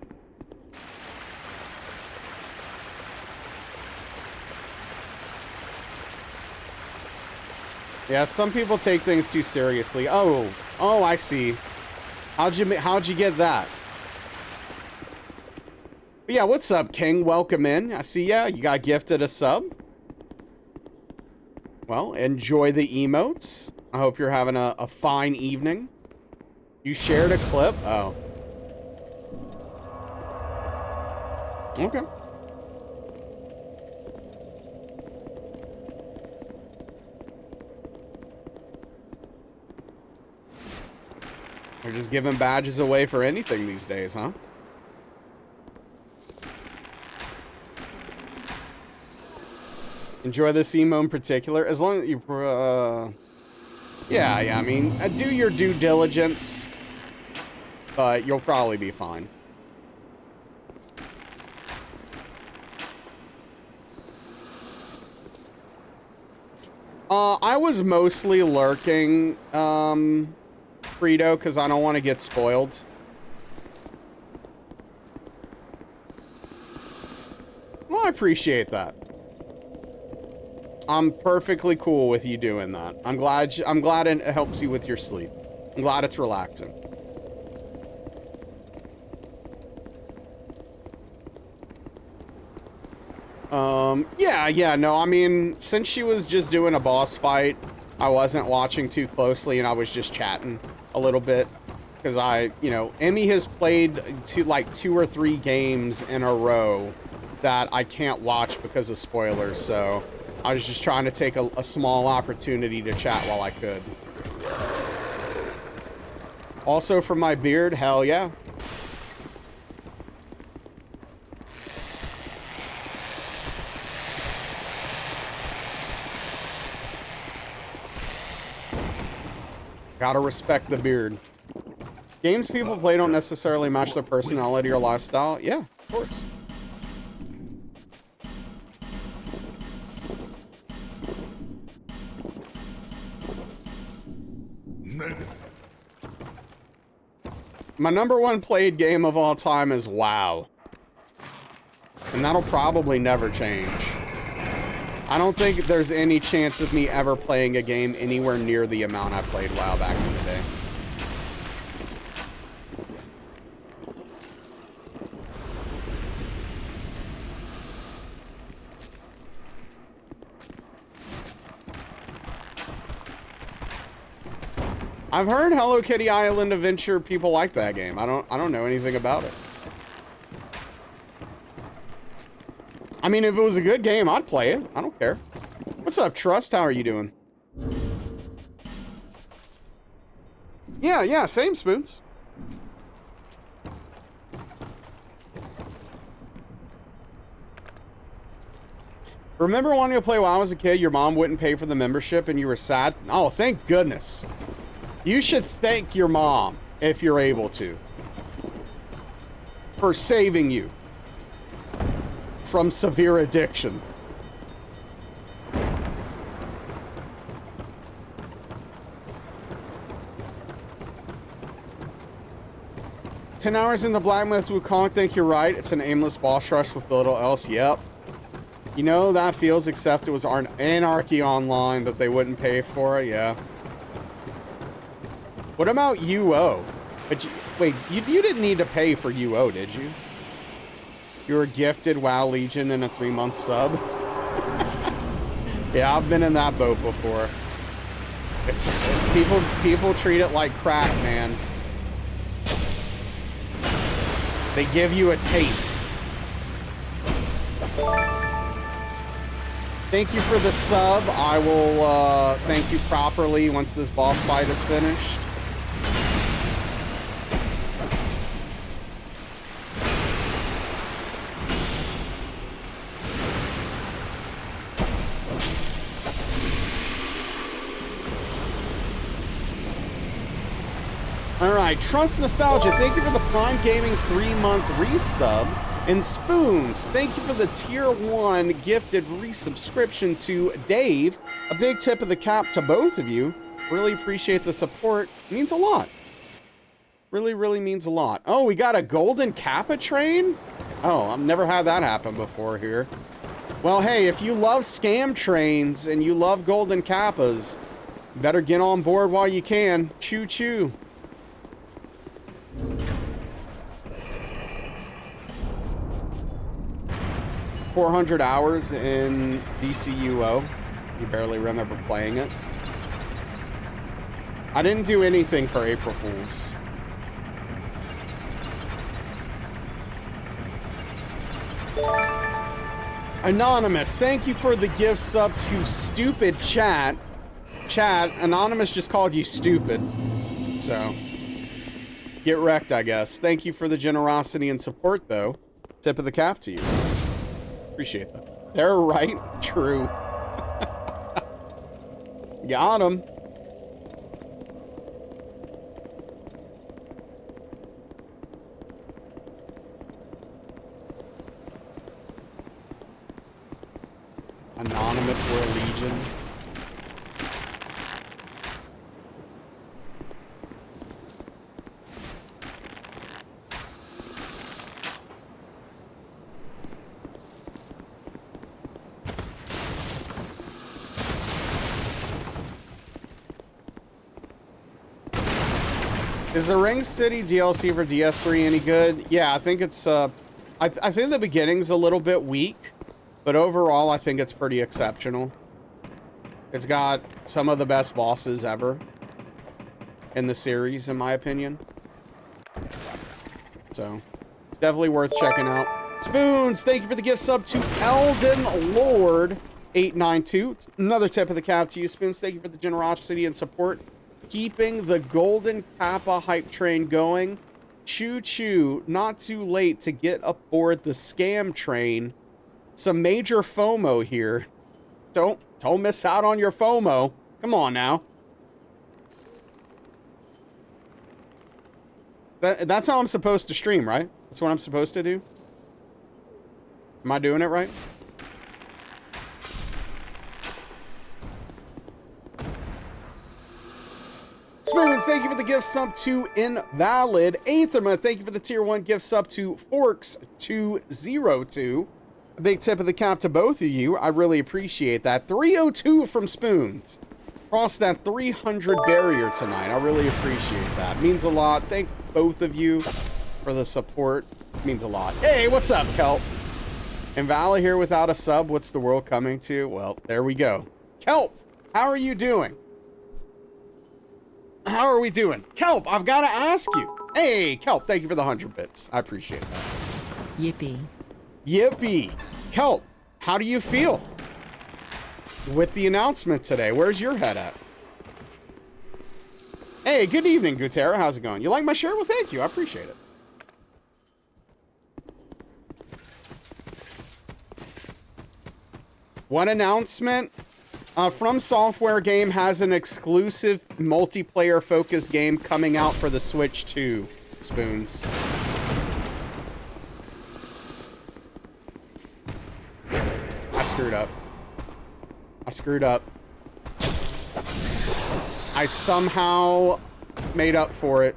Yeah, some people take things too seriously. Oh, I see. How'd you get that? But yeah, what's up, King? Welcome in. I see ya. You got gifted a sub. Well, enjoy the emotes. I hope you're having a fine evening. You shared a clip? Oh. Okay. They're just giving badges away for anything these days, huh? Enjoy this emo in particular, as long as you, yeah, I mean, do your due diligence, but you'll probably be fine. I was mostly lurking, Frito, because I don't want to get spoiled. Well, I appreciate that. I'm perfectly cool with you doing that. I'm glad it helps you with your sleep. I'm glad it's relaxing. Yeah, no, I mean, since she was just doing a boss fight, I wasn't watching too closely and I was just chatting a little bit. Because Emmy has played two or three games in a row that I can't watch because of spoilers, so I was just trying to take a small opportunity to chat while I could. Also for my beard, hell yeah. Gotta respect the beard. Games people play don't necessarily match their personality or lifestyle. Yeah, of course. My #1 played game of all time is WoW. And that'll probably never change. I don't think there's any chance of me ever playing a game anywhere near the amount I played WoW back in the day. I've heard Hello Kitty Island Adventure people like that game. I don't know anything about it. I mean, if it was a good game, I'd play it. I don't care. What's up, Trust? How are you doing? Yeah, same, Spoons. Remember wanting to play WoW as a kid, your mom wouldn't pay for the membership and you were sad? Oh, thank goodness. You should thank your mom, if you're able to, for saving you from severe addiction. "10 hours in the Black Myth Wukong, think you're right. It's an aimless boss rush with little else." Yep. You know, that feels, except it was Anarchy Online that they wouldn't pay for it. Yeah. What about UO? But wait, you didn't need to pay for UO, did you? You were gifted WoW Legion and a 3-month sub. Yeah, I've been in that boat before. It's people treat it like crack, man. They give you a taste. Thank you for the sub. I will thank you properly once this boss fight is finished. Alright, Trust Nostalgia, thank you for the Prime Gaming 3-month restub. And Spoons, thank you for the Tier 1 gifted resubscription to Dave. A big tip of the cap to both of you. Really appreciate the support. It means a lot. Really, really means a lot. Oh, we got a Golden Kappa train? Oh, I've never had that happen before here. Well, hey, if you love scam trains and you love Golden Kappas, you better get on board while you can. Choo choo. $400 hours in DCUO. You barely remember playing it. I didn't do anything for April Fools. Anonymous, thank you for the gift sub to Stupid Chat. Chat, Anonymous just called you stupid. So, Get wrecked, I guess. Thank you for the generosity and support, though. Tip of the cap to you. Appreciate that. They're right. True. Got him. Anonymous were a legion. Is the Ring City DLC for DS3 any good? Yeah, I think it's, I think the beginning's a little bit weak, but overall I think it's pretty exceptional. It's got some of the best bosses ever in the series, in my opinion. So, it's definitely worth checking out. Spoons, thank you for the gift sub to Elden Lord 892. It's another tip of the cap to you, Spoons. Thank you for the generosity and support. Keeping the Golden Kappa hype train going. Choo choo, not too late to get aboard the scam train. Some major FOMO here. Don't miss out on your FOMO. Come on now. That's how I'm supposed to stream, right? That's what I'm supposed to do. Am I doing it right? Spoons, thank you for the gift sub to Invalid. Aetherma, thank you for the tier 1 gift sub to Forks202. A big tip of the cap to both of you. I really appreciate that. 302 from Spoons. Crossed that 300 barrier tonight. I really appreciate that. Means a lot. Thank both of you for the support. Means a lot. Hey, what's up, Kelp? Invalid here without a sub. What's the world coming to? Well, there we go. Kelp, how are you doing? How are we doing? Kelp, I've got to ask you. Hey, Kelp, thank you for the 100 bits. I appreciate that. Yippee. Yippee. Kelp, how do you feel with the announcement today? Where's your head at? Hey, good evening, Gutera. How's it going? You like my shirt? Well, thank you. I appreciate it. One announcement. From Software Game has an exclusive multiplayer-focused game coming out for the Switch 2, Spoons. I screwed up. I screwed up. I somehow made up for it.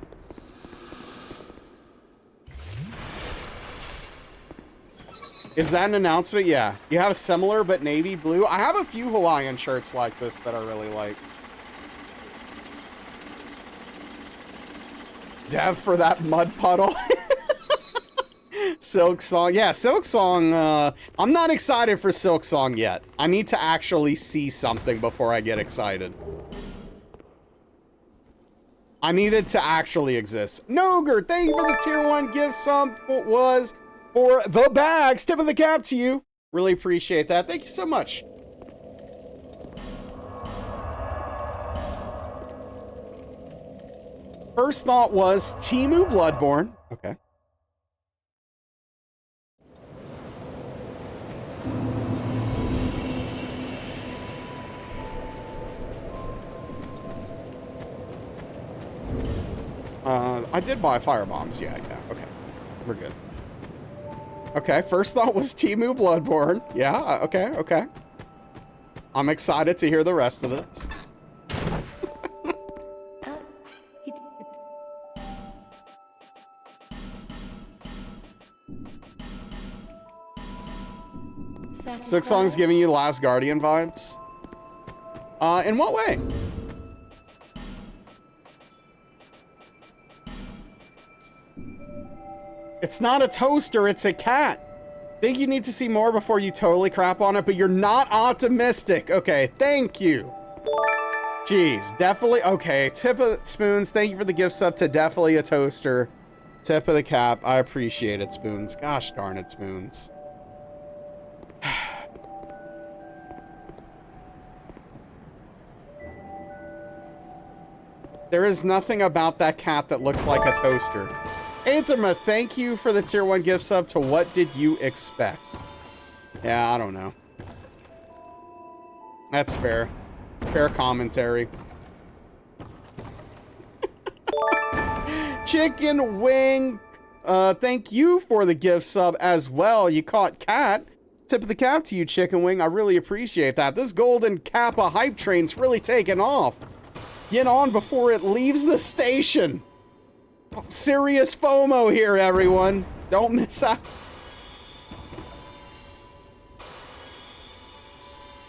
Is that an announcement? Yeah. You have a similar but navy blue. I have a few Hawaiian shirts like this that I really like. Dev for that mud puddle. Silk Song. Yeah, Silk Song. I'm not excited for Silk Song yet. I need to actually see something before I get excited. I need it to actually exist. Noger, thank you for the tier 1 gift sub. What was for the bags. Tip of the cap to you. Really appreciate that. Thank you so much. First thought was Temu Bloodborne. Okay. I did buy firebombs. Yeah. Okay. We're good. Okay, first thought was Temu Bloodborne. Yeah, okay. I'm excited to hear the rest of this. He did. Silk Song's giving you Last Guardian vibes. In what way? It's not a toaster, it's a cat. Think you need to see more before you totally crap on it, but you're not optimistic. Okay, thank you. Jeez, definitely. Okay, tip of Spoons, thank you for the gift sub to definitely a toaster. Tip of the cap, I appreciate it, Spoons. Gosh darn it, Spoons. There is nothing about that cat that looks like a toaster. Aetherma, thank you for the tier 1 gift sub to What Did You Expect? Yeah, I don't know. That's fair. Fair commentary. Chicken Wing, thank you for the gift sub as well. You caught cat. Tip of the cap to you, Chicken Wing. I really appreciate that. This golden Kappa hype train's really taking off. Get on before it leaves the station. Serious FOMO here, everyone. Don't miss out.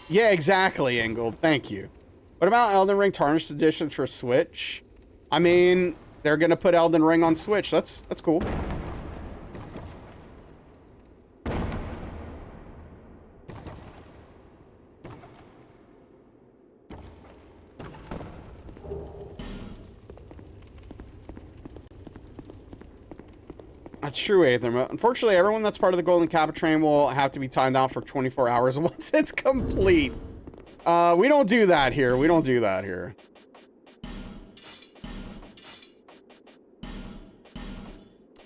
Yeah, exactly, Ingold. Thank you. What about Elden Ring Tarnished Editions for Switch? I mean, they're gonna put Elden Ring on Switch. That's cool. That's true, Aether. Unfortunately, everyone that's part of the Golden Kappa train will have to be timed out for 24 hours once it's complete. We don't do that here. We don't do that here.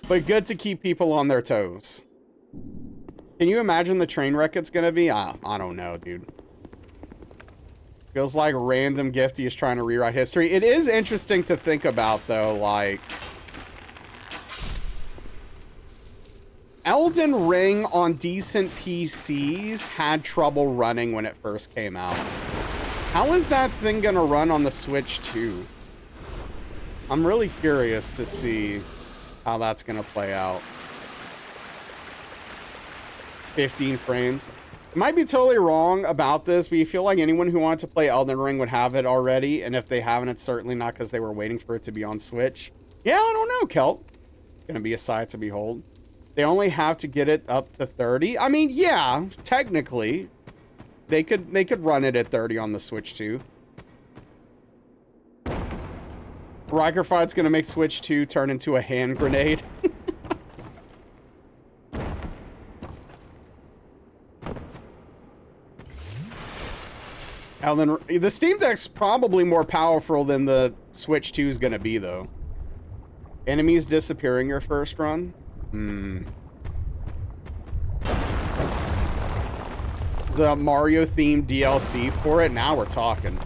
But good to keep people on their toes. Can you imagine the train wreck it's gonna be? I don't know, dude. Feels like random Gifty is trying to rewrite history. It is interesting to think about, though, like... Elden Ring on decent PCs had trouble running when it first came out. How is that thing gonna run on the Switch 2? I'm really curious to see how that's gonna play out. 15 frames. I might be totally wrong about this, but you feel like anyone who wanted to play Elden Ring would have it already, and if they haven't, it's certainly not because they were waiting for it to be on Switch. Yeah, I don't know, Kelt. Gonna be a sight to behold. They only have to get it up to 30. I mean, yeah, technically, they could run it at 30 on the Switch 2. Riker Fight's gonna make Switch 2 turn into a hand grenade. The Steam Deck's probably more powerful than the Switch 2 is gonna be, though. Enemies disappearing your first run? The Mario-themed DLC for it? Now we're talking.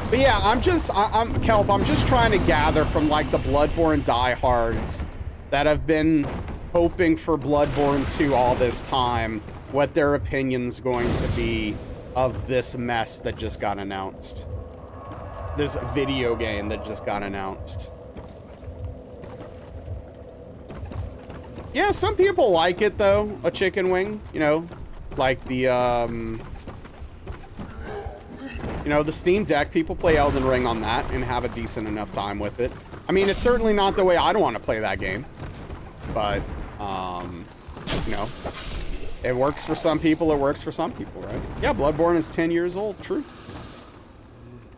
But yeah, I'm Kelp, I'm just trying to gather from, like, the Bloodborne diehards that have been hoping for Bloodborne 2 all this time, what their opinion's going to be of this mess that just got announced. This video game that just got announced. Yeah, some people like it, though, a chicken wing, you know, like the, you know, the Steam Deck, people play Elden Ring on that and have a decent enough time with it. I mean, it's certainly not the way I'd want to play that game, but, you know, it works for some people, it works for some people, right? Yeah, Bloodborne is 10 years old, true.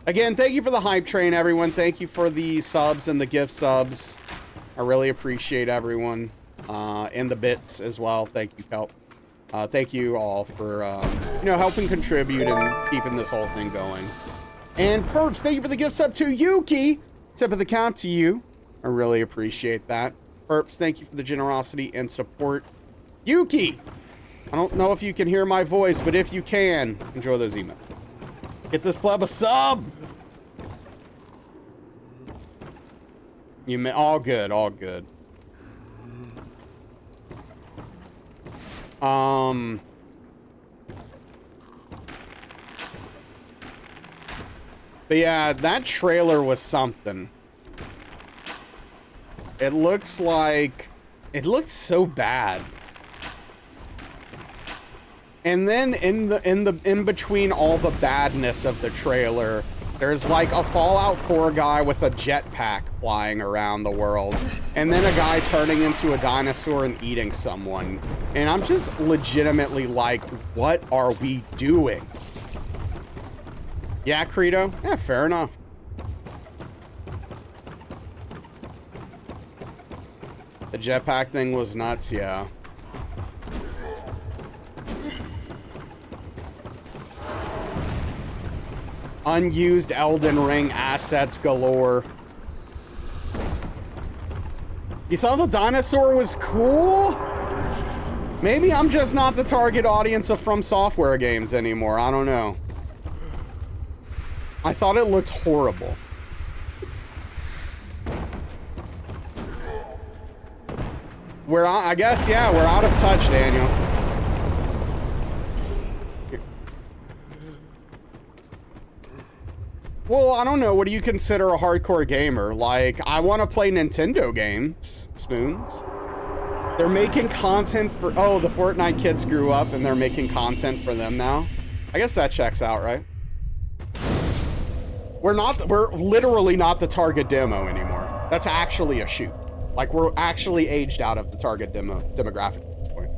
Again, thank you for the hype train, everyone. Thank you for the subs and the gift subs. I really appreciate everyone. And the bits as well. Thank you, Kelp. Thank you all for, you know, helping contribute and keeping this whole thing going. And Perps, thank you for the gift sub to Yuki. Tip of the cap to you. I really appreciate that. Perps, thank you for the generosity and support. Yuki! I don't know if you can hear my voice, but if you can, enjoy those emails. Get this pleb a sub! All good, all good. But yeah, that trailer was something. It looks so bad. And then in between all the badness of the trailer, there's like a Fallout 4 guy with a jetpack flying around the world, and then a guy turning into a dinosaur and eating someone. And I'm just legitimately like, what are we doing? Yeah, Credo? Yeah, fair enough. The jetpack thing was nuts, yeah. Unused Elden Ring assets galore. You thought the dinosaur was cool? Maybe I'm just not the target audience of From Software games anymore. I don't know. I thought it looked horrible. I guess, yeah, we're out of touch, Daniel. Well, I don't know. What do you consider a hardcore gamer? Like, I want to play Nintendo games, Spoons. They're making content for... Oh, the Fortnite kids grew up and they're making content for them now. I guess that checks out, right? We're literally not the target demo anymore. That's actually a shoot. Like, we're actually aged out of the target demographic at this point.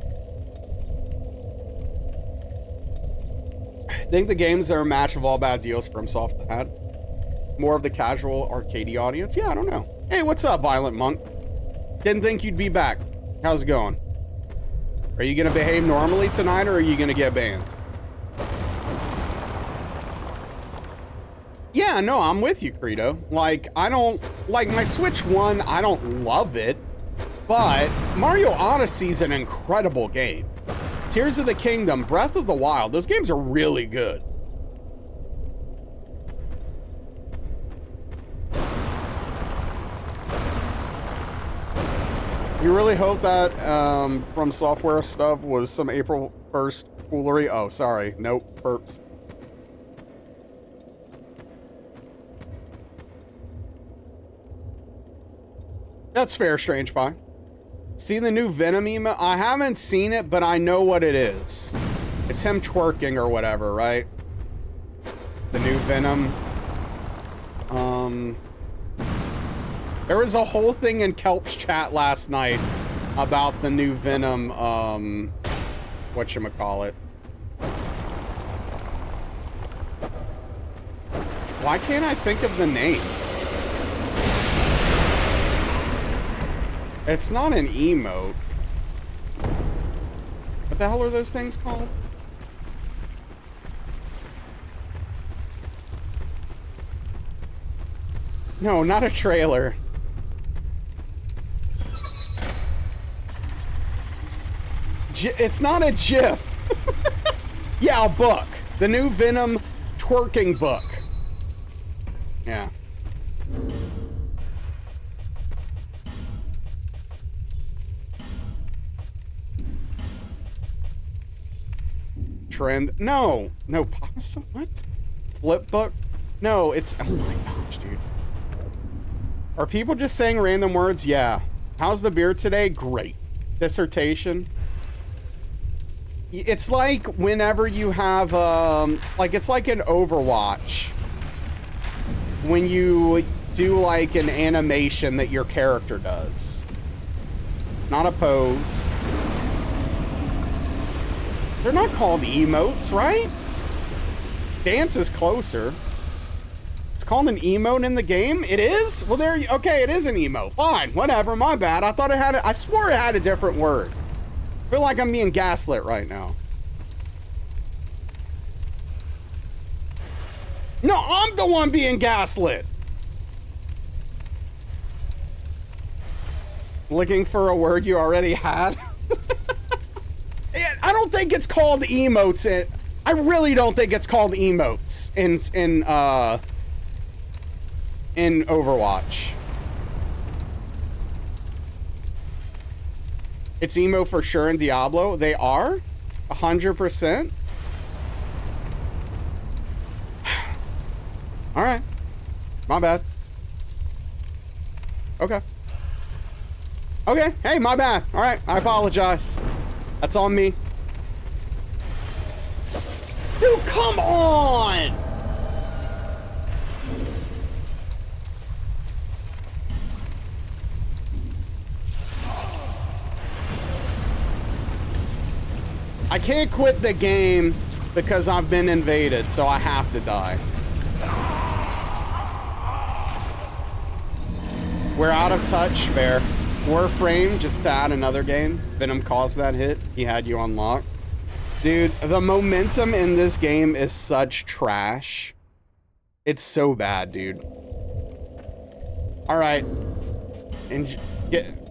I think the games are a match of all bad deals from Soft had. More of the casual arcade audience. Yeah, I don't know. Hey, what's up, Violent Monk? Didn't think you'd be back. How's it going? Are you gonna behave normally tonight, or are you gonna get banned? Yeah, no, I'm with you, Credo. Like, I don't... Like, my Switch 1, I don't love it, but Mario Odyssey's an incredible game. Tears of the Kingdom, Breath of the Wild, those games are really good. You really hope that From Software stuff was some April 1st foolery? Oh, sorry. Nope. Burps. That's fair, Strange Pie. See the new Venom emo? I haven't seen it, but I know what it is. It's him twerking or whatever, right? The new Venom. There was a whole thing in Kelp's chat last night about the new Venom, whatchamacallit. Why can't I think of the name? It's not an emote. What the hell are those things called? No, not a trailer. It's not a GIF. Yeah, a book. The new Venom twerking book. Yeah. Trend. No, pasta. What? Flip book? No, it's. Oh my gosh, dude. Are people just saying random words? Yeah. How's the beer today? Great. Dissertation. It's like whenever you have, like, it's like an Overwatch. When you do, like, an animation that your character does. Not a pose. They're not called emotes, right? Dance is closer. It's called an emote in the game? It is? Well, there you... Okay, it is an emote. Fine, whatever, my bad. I thought it had... I swore it had a different word. I feel like I'm being gaslit right now. No, I'm the one being gaslit. Looking for a word you already had? I don't think it's called emotes. I really don't think it's called emotes in Overwatch. It's emo for sure in Diablo. They are 100%. All right, my bad. Okay. Okay, hey, my bad. All right, I apologize. That's on me. Dude, come on! I can't quit the game because I've been invaded, so I have to die. We're out of touch, fair. Warframe, just to add another game. Venom caused that hit. He had you on lock. Dude, the momentum in this game is such trash. It's so bad, dude. All right.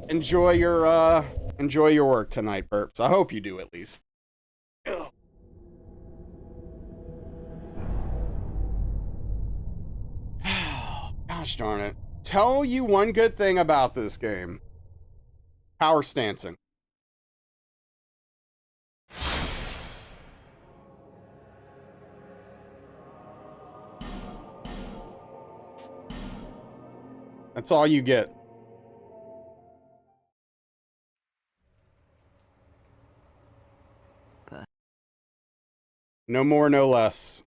Enjoy your work tonight, Burps. I hope you do at least. Gosh darn it. Tell you one good thing about this game. Power stancing. That's all you get. No more, no less.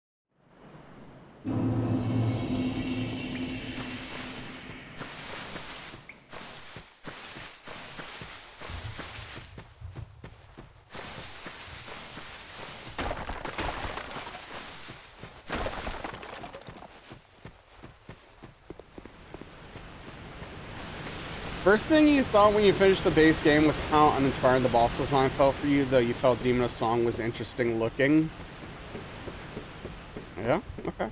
First thing you thought when you finished the base game was how uninspired the boss design felt for you, though you felt Demon of Song was interesting looking. Yeah, okay.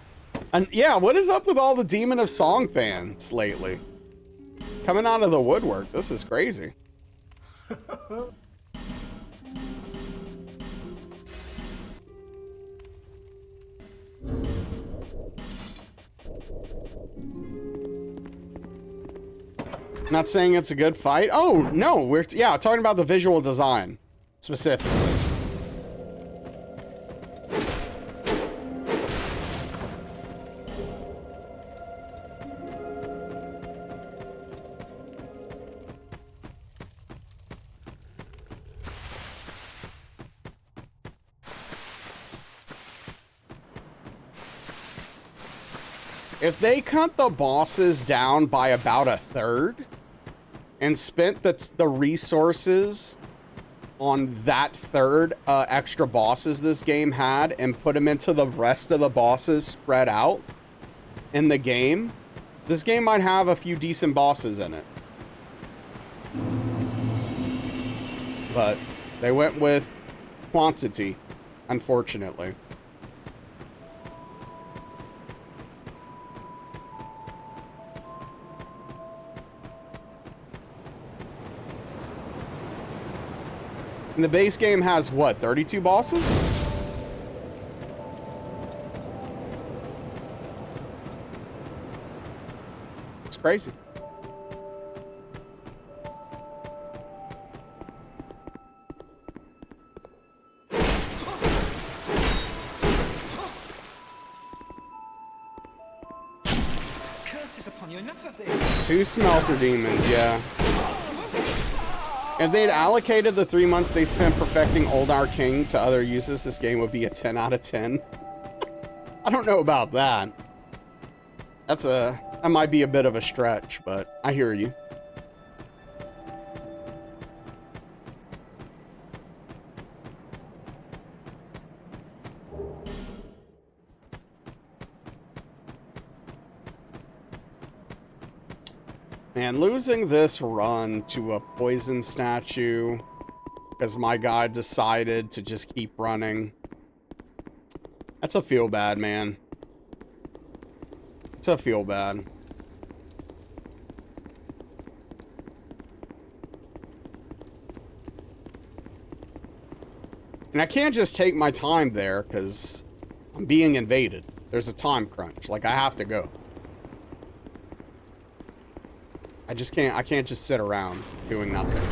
And yeah, what is up with all the Demon of Song fans lately? Coming out of the woodwork, this is crazy. Not saying it's a good fight. Oh, no, we're talking about the visual design specifically. If they cut the bosses down by about a third and spent the resources on that third extra bosses this game had and put them into the rest of the bosses spread out in the game, this game might have a few decent bosses in it. But they went with quantity, unfortunately. And the base game has, what, 32 bosses? It's crazy. Curses upon you, enough of this. 2 smelter demons, yeah. If they'd allocated the 3 months they spent perfecting Old Our King to other uses, this game would be a 10 out of 10. I don't know about that. That might be a bit of a stretch, but I hear you. Man, losing this run to a poison statue because my guy decided to just keep running. That's a feel bad, man. It's a feel bad. And I can't just take my time there because I'm being invaded. There's a time crunch. Like, I have to go. I can't just sit around doing nothing.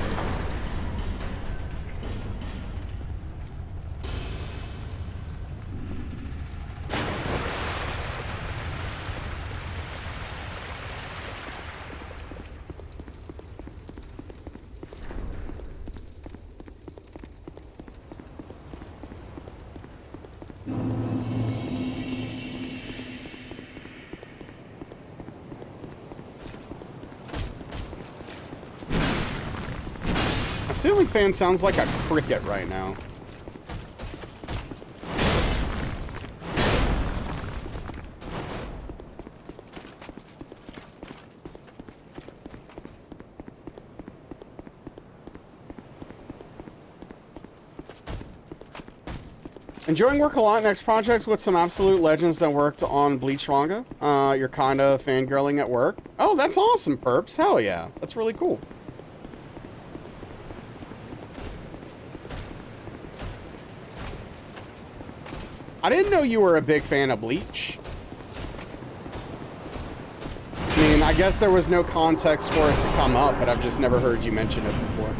A ceiling fan sounds like a cricket right now. Enjoying work a lot. Next projects with some absolute legends that worked on Bleach manga. You're kind of fangirling at work. Oh, that's awesome, Perps. Hell yeah. That's really cool. I didn't know you were a big fan of Bleach. I mean, I guess there was no context for it to come up, but I've just never heard you mention it before.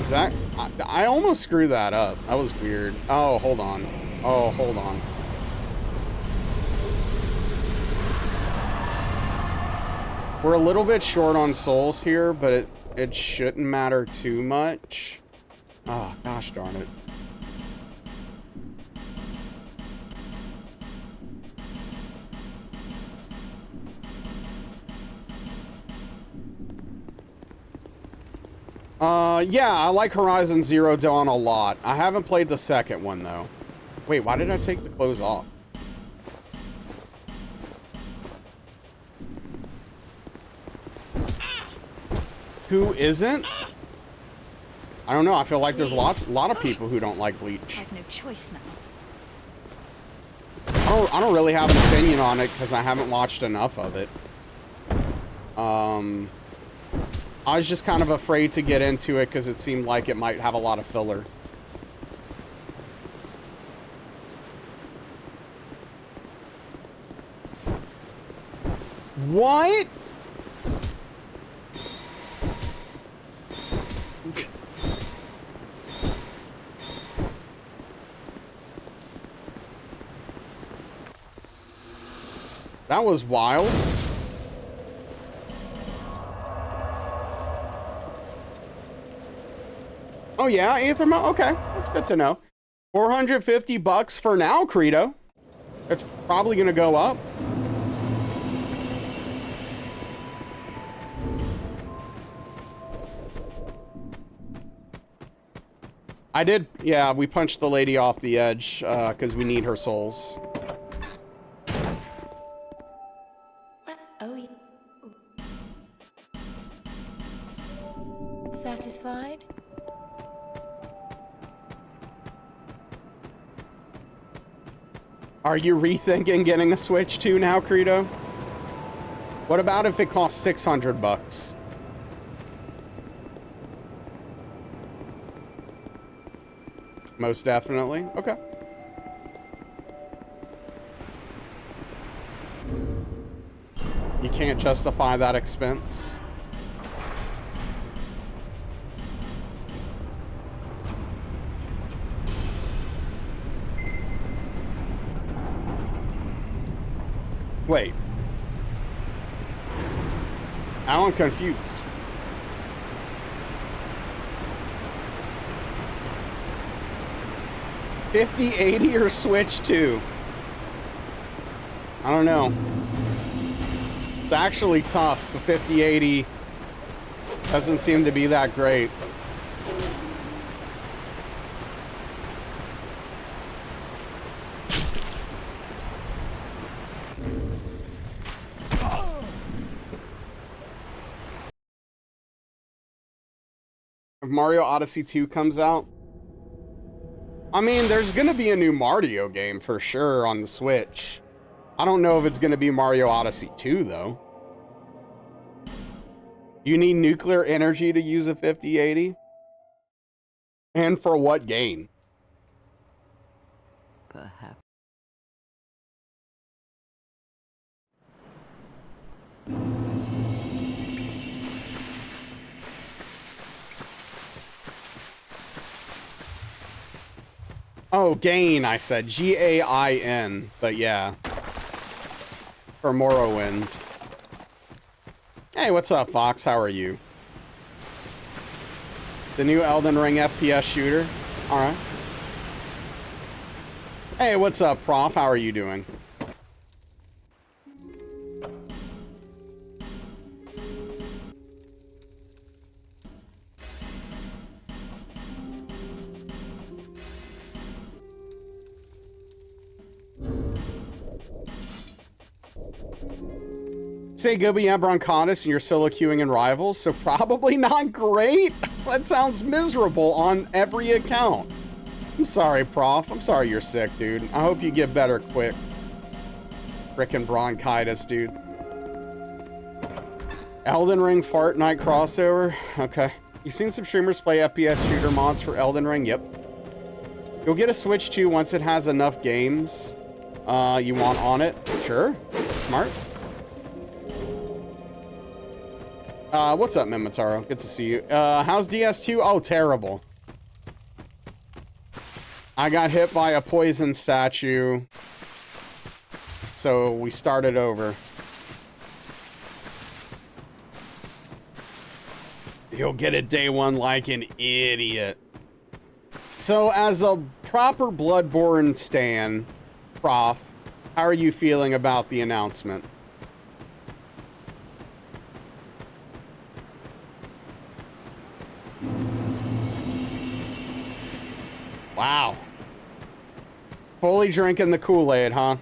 Is that... I almost screwed that up. That was weird. Oh, hold on. Oh, hold on. We're a little bit short on souls here, but it shouldn't matter too much. Oh, gosh darn it. Yeah, I like Horizon Zero Dawn a lot. I haven't played the second one, though. Wait, why did I take the clothes off? Who isn't? I don't know. I feel like there's a lot of people who don't like Bleach. I have no choice now. I don't really have an opinion on it because I haven't watched enough of it. I was just kind of afraid to get into it because it seemed like it might have a lot of filler. What? That was wild. Oh yeah, Aether Mode? Okay, that's good to know. 450 bucks for now, Credo. It's probably gonna go up. I did, yeah, we punched the lady off the edge, because we need her souls. Oh, yeah. Satisfied? Are you rethinking getting a Switch 2 now, Credo? What about if it costs 600 bucks? Most definitely. Okay. You can't justify that expense. Wait. Now I'm confused. $50, $80 or Switch 2? I don't know. It's actually tough. The $50, $80 doesn't seem to be that great. If Mario Odyssey 2 comes out, I mean, there's gonna be a new Mario game for sure on the Switch. I don't know if it's gonna be Mario Odyssey 2 though. You need nuclear energy to use a 5080? And for what gain? Perhaps. Oh, gain, I said. G-A-I-N. But yeah. For Morrowind. Hey, what's up, Fox? How are you? The new Elden Ring FPS shooter? Alright. Hey, what's up, Prof? How are you doing? Say good, but you have bronchitis and you're solo queuing in Rivals, so probably not great. That sounds miserable on every account. I'm sorry, Prof. I'm sorry you're sick, dude. I hope you get better quick. Frickin' bronchitis, dude. Elden Ring Fart Night crossover? Okay. You've seen some streamers play FPS shooter mods for Elden Ring? Yep. You'll get a Switch too once it has enough games you want on it. Sure. Smart. What's up, Mimitaro? Good to see you. How's DS2? Oh, terrible. I got hit by a poison statue, so we started over. You'll get it day one like an idiot. So, as a proper Bloodborne stan, Prof, how are you feeling about the announcement? Wow. Fully drinking the Kool-Aid, huh?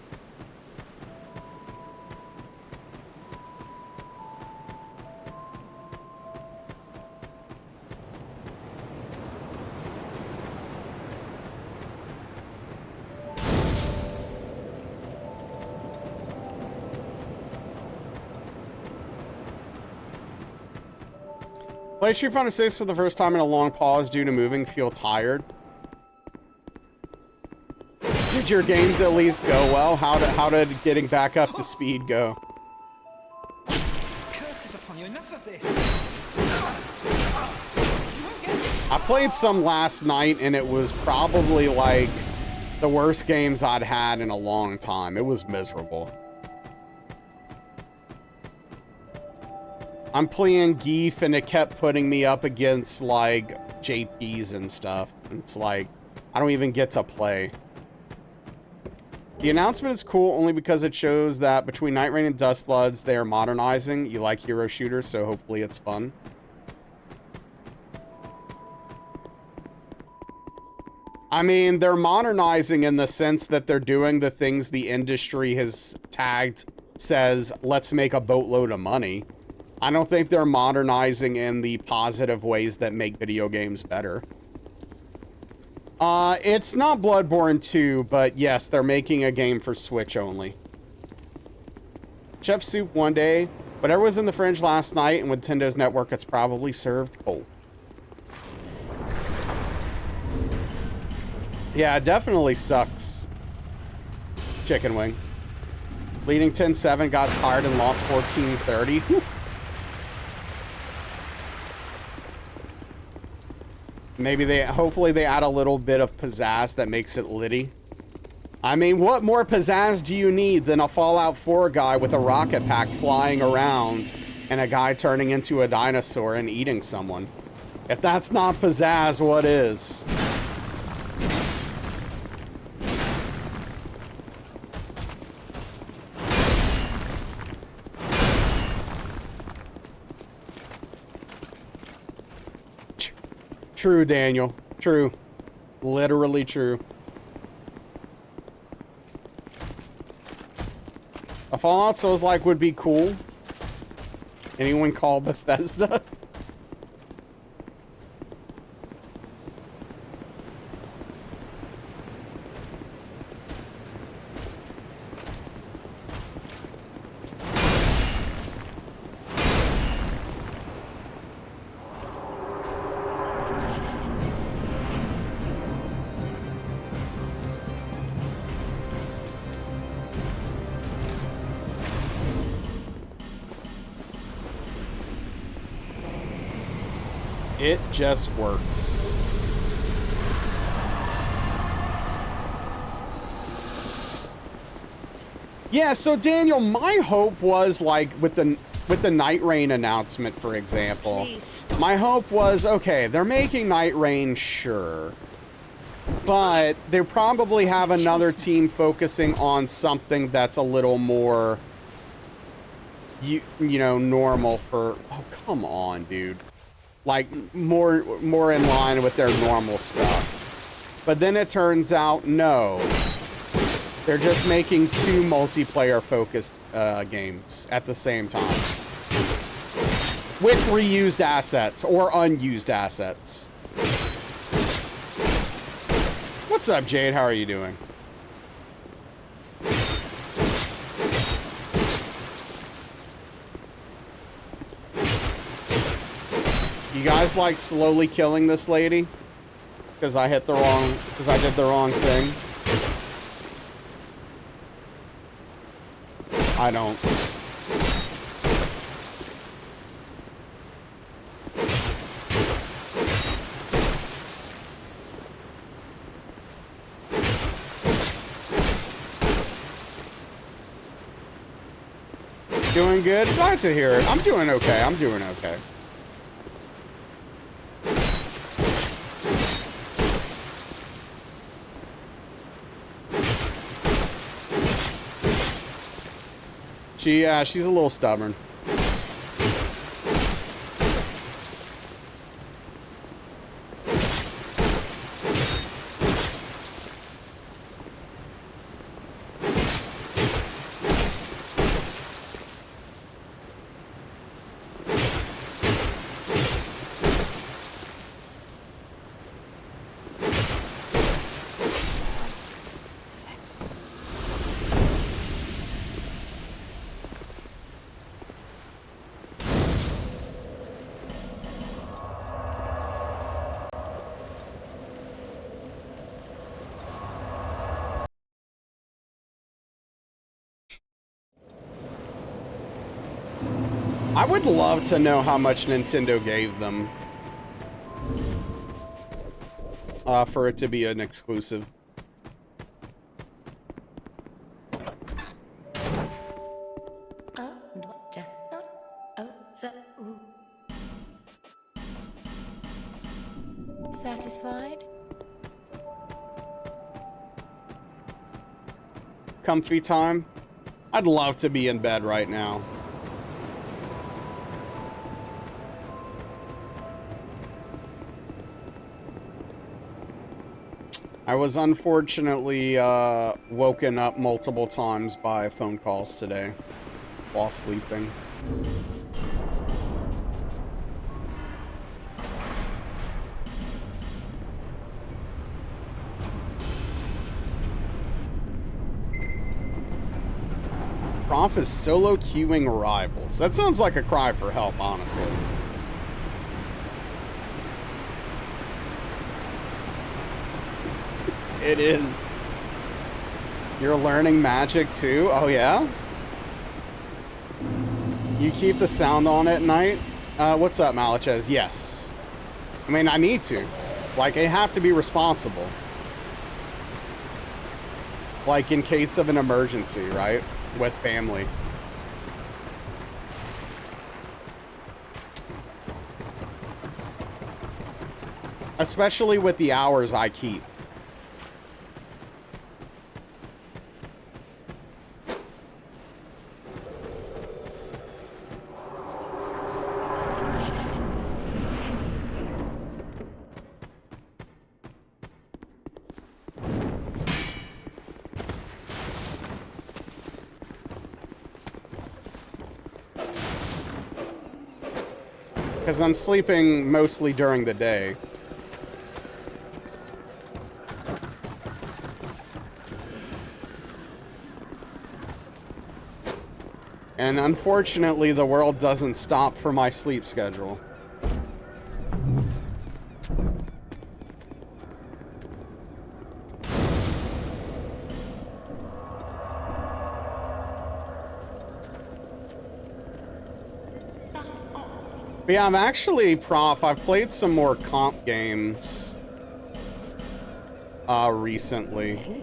Play Street Fighter 6 for the first time in a long pause due to moving, feel tired. Did your games at least go well? How did getting back up to speed go? Curses upon you, enough of this. I played some last night and it was probably like the worst games I'd had in a long time. It was miserable. I'm playing Geef and it kept putting me up against like JPs and stuff. It's like, I don't even get to play. The announcement is cool only because it shows that between Night Rain and Dustbloods, they are modernizing. You like hero shooters, so hopefully it's fun. I mean, they're modernizing in the sense that they're doing the things the industry has tagged, says, let's make a boatload of money. I don't think they're modernizing in the positive ways that make video games better. It's not Bloodborne 2, but yes, they're making a game for Switch only. Chef Soup one day. Whatever was in the fridge last night and with Nintendo's network, it's probably served cold. Yeah, it definitely sucks. Chicken wing. Leading 10-7, got tired and lost 14-30. Whew. Maybe hopefully they add a little bit of pizzazz that makes it litty. I mean, what more pizzazz do you need than a Fallout 4 guy with a rocket pack flying around and a guy turning into a dinosaur and eating someone? If that's not pizzazz, what is? True, Daniel. True. Literally true. A Fallout Souls-like would be cool. Anyone call Bethesda? It just works. Yeah, so Daniel, my hope was like with the Night Rain announcement, for example. My hope was, okay, they're making Night Rain, sure. But they probably have another team focusing on something that's a little more you know, normal for, oh, come on, dude. Like more in line with their normal stuff. But then it turns out, no. They're just making two multiplayer-focused games at the same time. With reused assets or unused assets. What's up, Jade? How are you doing? You guys like slowly killing this lady? Because I did the wrong thing. I don't. Doing good? Glad to hear it. I'm doing okay. I'm doing okay. She's a little stubborn. I would love to know how much Nintendo gave them for it to be an exclusive. Satisfied? Comfy time? I'd love to be in bed right now. I was unfortunately woken up multiple times by phone calls today while sleeping. Prof is solo queuing rivals. That sounds like a cry for help, honestly. It is. You're learning magic too? Oh yeah? You keep the sound on at night? What's up, Malachez? Yes. I mean, I need to. Like, I have to be responsible. Like, in case of an emergency, right? With family. Especially with the hours I keep. Because I'm sleeping mostly during the day. And unfortunately, the world doesn't stop for my sleep schedule. But yeah, I'm actually, Prof, I've played some more comp games recently.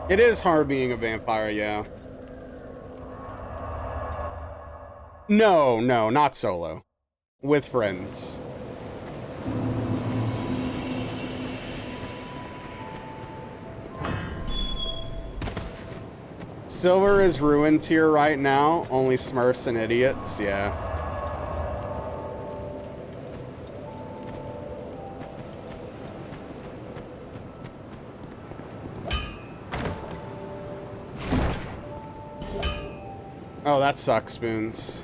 It is hard being a vampire, yeah. No, not solo. With friends. Silver is ruined tier right now. Only Smurfs and idiots, yeah. Oh, that sucks, Spoons.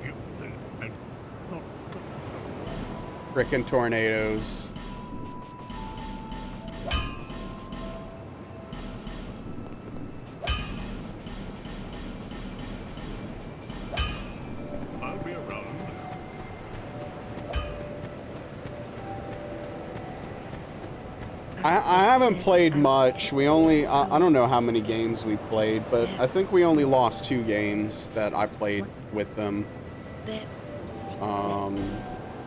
Frickin' tornadoes. I'll be around. I haven't played much. We only, I don't know how many games we played, but I think we only lost 2 games that I played with them.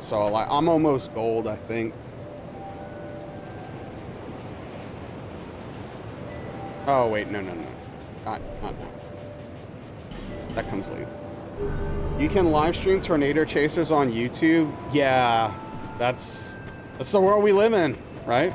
So like, I'm almost gold, I think. Oh, wait, no. Not now. That comes late. You can live stream tornado chasers on YouTube? Yeah, that's the world we live in, right?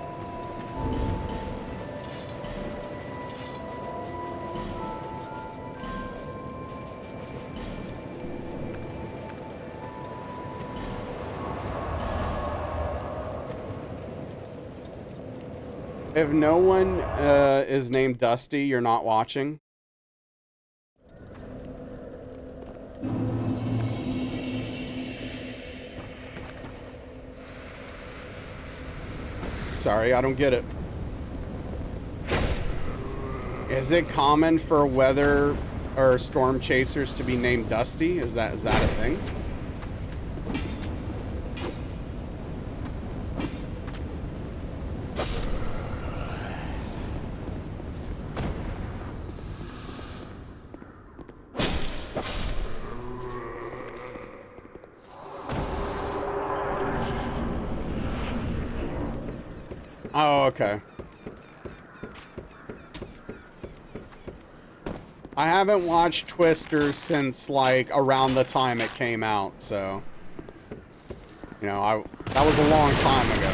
If no one is named Dusty, you're not watching. Sorry, I don't get it. Is it common for weather or storm chasers to be named Dusty? Is that a thing? Oh, okay. I haven't watched Twister since like around the time it came out, so you know, that was a long time ago.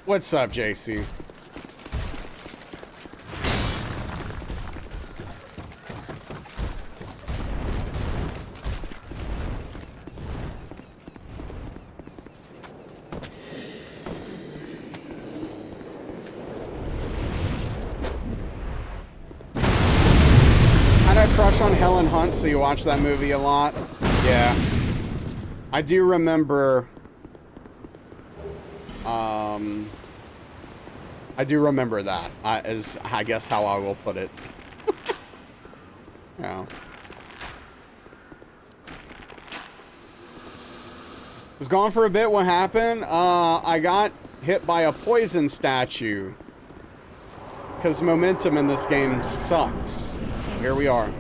What's up, JC? Crush on Helen Hunt, so you watch that movie a lot? Yeah. I do remember... I do remember that, is, I guess, how I will put it. Yeah. Was gone for a bit, what happened? I got hit by a poison statue. Because momentum in this game sucks. So here we are.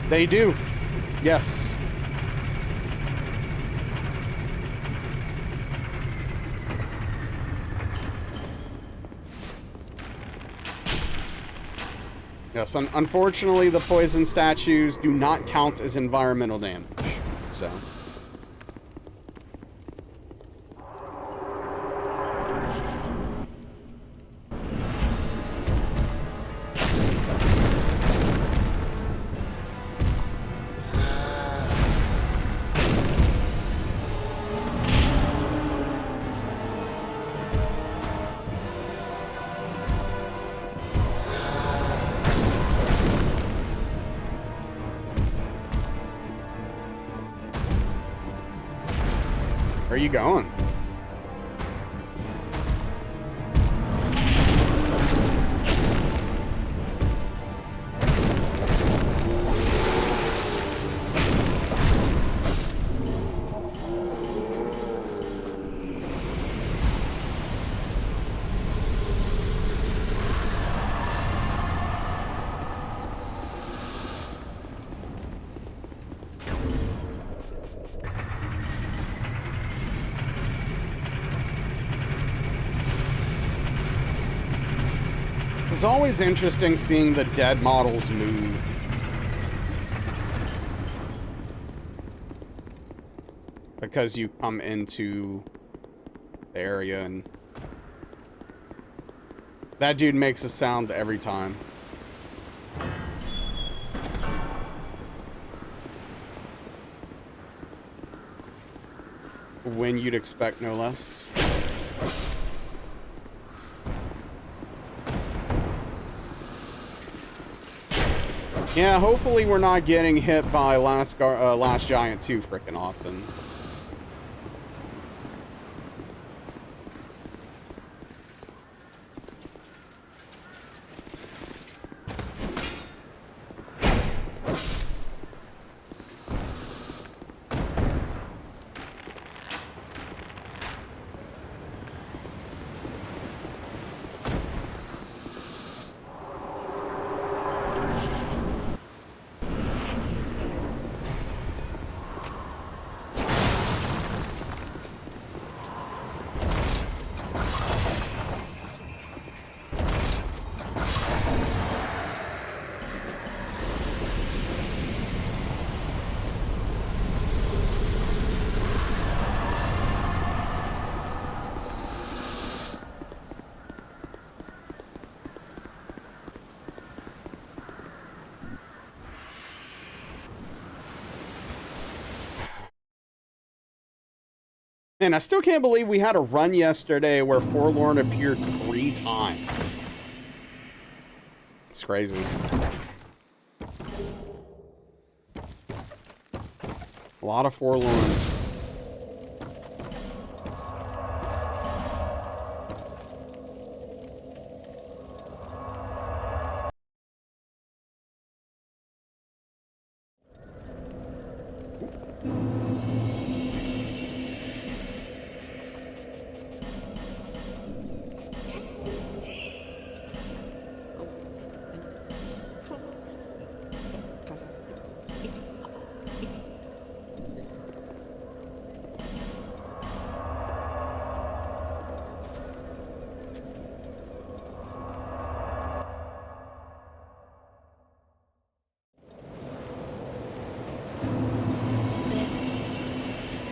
They do. Yes. Yes, unfortunately, the poison statues do not count as environmental damage, so... Where are you going? It's always interesting seeing the dead models move. Because you come into the area and That dude makes a sound every time. When you'd expect, no less. Yeah, hopefully we're not getting hit by Last Giant too frickin' often. Man, I still can't believe we had a run yesterday where Forlorn appeared 3 times. It's crazy. A lot of Forlorn.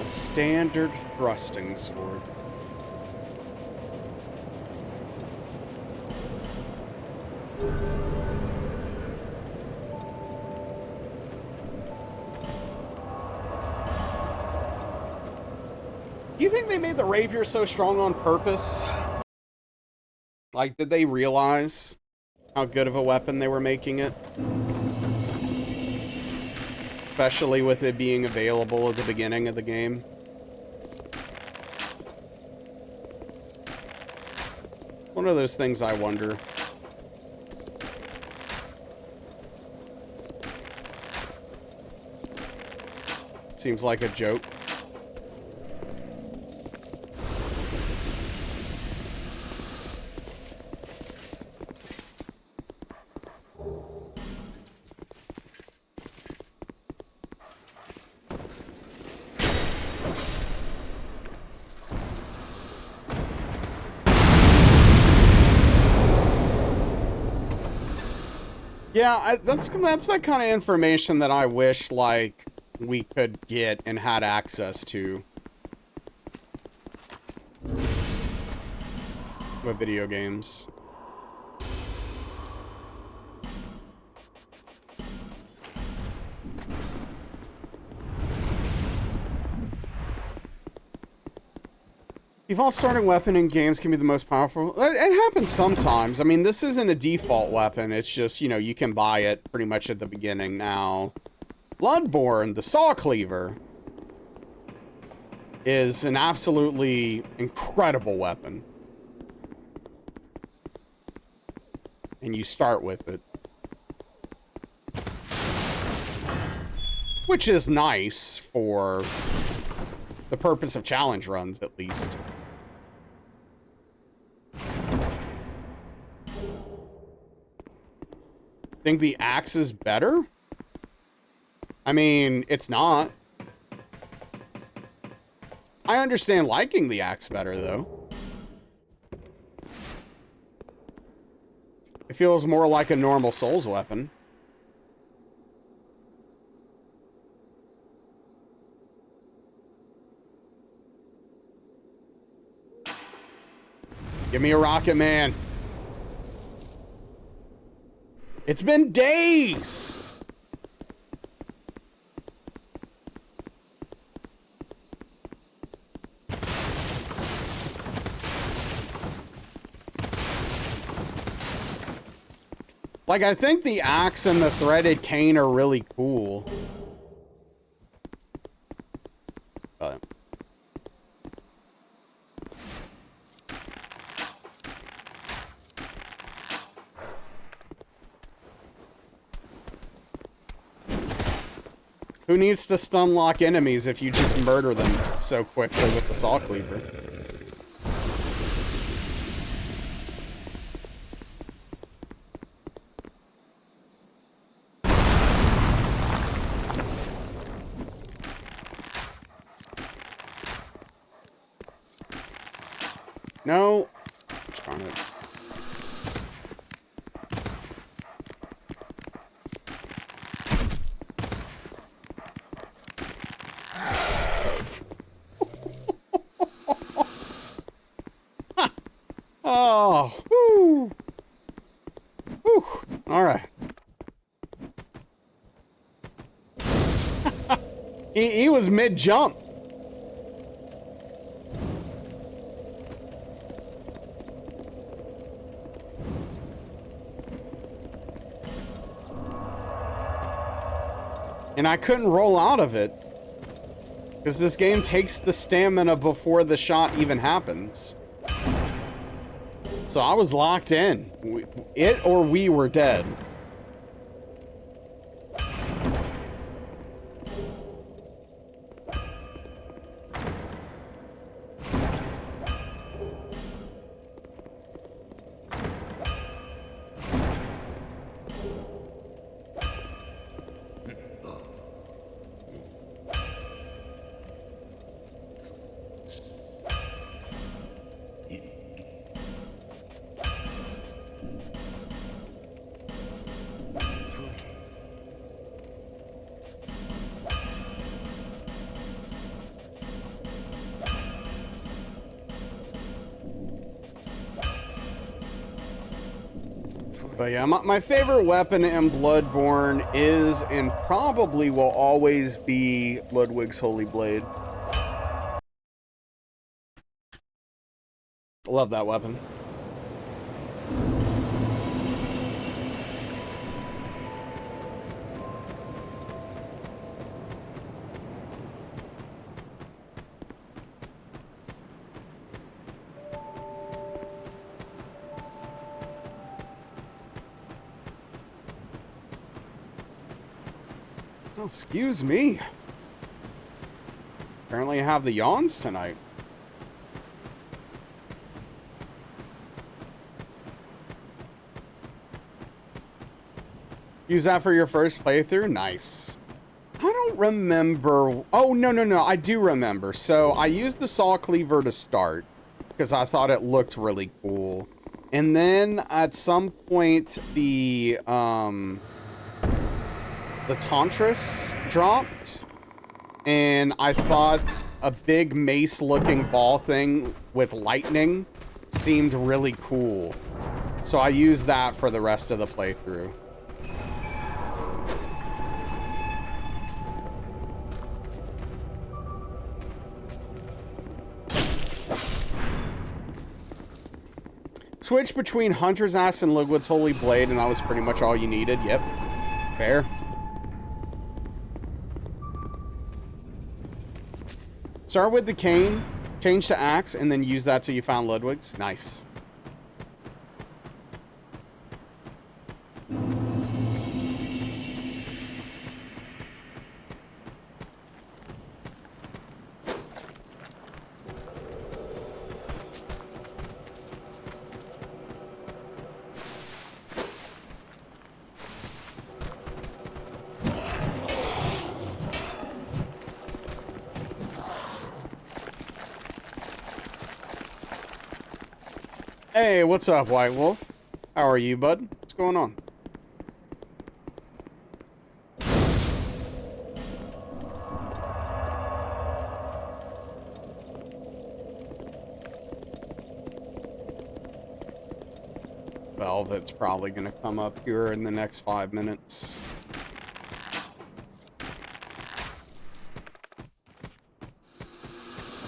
Standard thrusting sword. Do you think they made the rapier so strong on purpose? Like, did they realize how good of a weapon they were making it? Especially with it being available at the beginning of the game. One of those things I wonder. Seems like a joke. Yeah, that's that kind of information that I wish, like, we could get and had access to with video games. Default starting weapon in games can be the most powerful. It happens sometimes. I mean, this isn't a default weapon. It's just, you know, you can buy it pretty much at the beginning now. Bloodborne, the Saw Cleaver, is an absolutely incredible weapon. And you start with it. Which is nice for the purpose of challenge runs, at least. Think the axe is better? I mean, it's not. I understand liking the axe better, though. It feels more like a normal Souls weapon. Give me a rocket, man. It's been days! Like, I think the axe and the threaded cane are really cool. But... who needs to stun lock enemies if you just murder them so quickly with the saw cleaver? No. Darn it. Oh, whew. Whew. All right. he was mid-jump. And I couldn't roll out of it. Because this game takes the stamina before the shot even happens. So I was locked in. It or we were dead. But yeah, my favorite weapon in Bloodborne is and probably will always be Ludwig's Holy Blade. Love that weapon. Oh, excuse me. Apparently I have the yawns tonight. Use that for your first playthrough? Nice. I don't remember. Oh, no. I do remember. So I used the saw cleaver to start because I thought it looked really cool. And then at some point the Tantris dropped, and I thought a big mace-looking ball thing with lightning seemed really cool. So I used that for the rest of the playthrough. Switch between Hunter's Axe and Ludwig's Holy Blade, and that was pretty much all you needed. Yep. Fair. Start with the cane, change to axe, and then use that till you found Ludwig's. Nice. Hey, what's up, White Wolf? How are you, bud? What's going on? Velvet's probably gonna come up here in the next 5 minutes.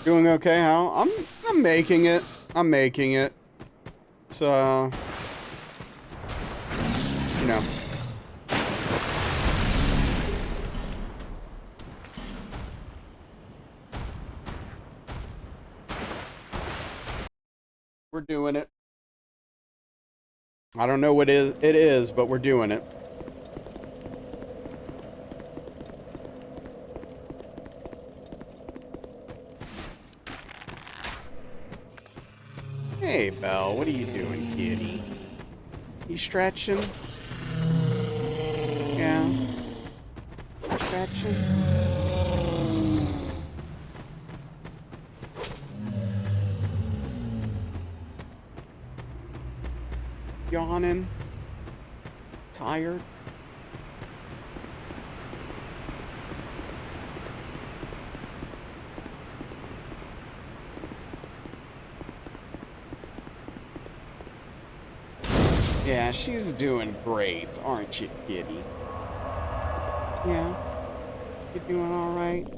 Doing okay, Hal? I'm making it. I'm making it. So, you know. We're doing it. I don't know what it is, but we're doing it. Hey, Belle, what are you doing, kitty? You stretching? Yeah. Stretching? Yawning? Tired? Yeah, she's doing great, aren't you, kitty? Yeah? You doing alright?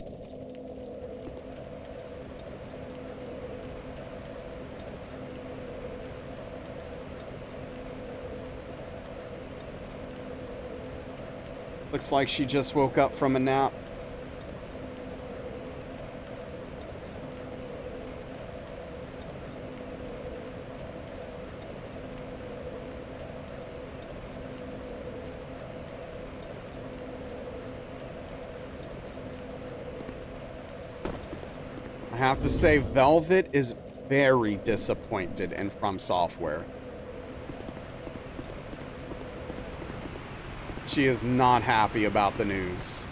Looks like she just woke up from a nap. I have to say, Velvet is very disappointed in From Software. She is not happy about the news.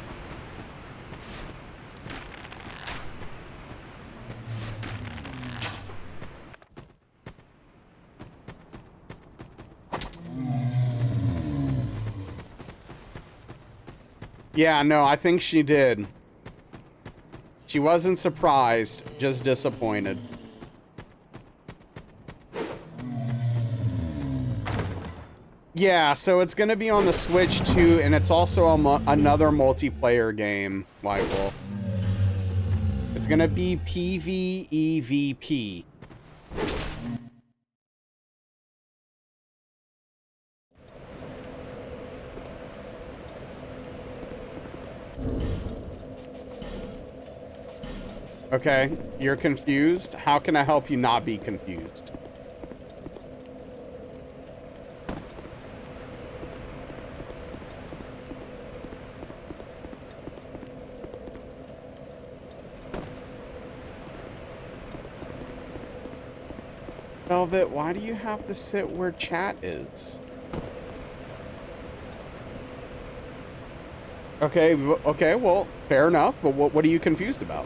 Yeah, no, I think she did. She wasn't surprised, just disappointed. Yeah, so it's gonna be on the Switch too, and it's also another multiplayer game, White Wolf. It's gonna be PvEVP. Okay, you're confused? How can I help you not be confused? Velvet, why do you have to sit where chat is? Okay, okay, well, fair enough, but what are you confused about?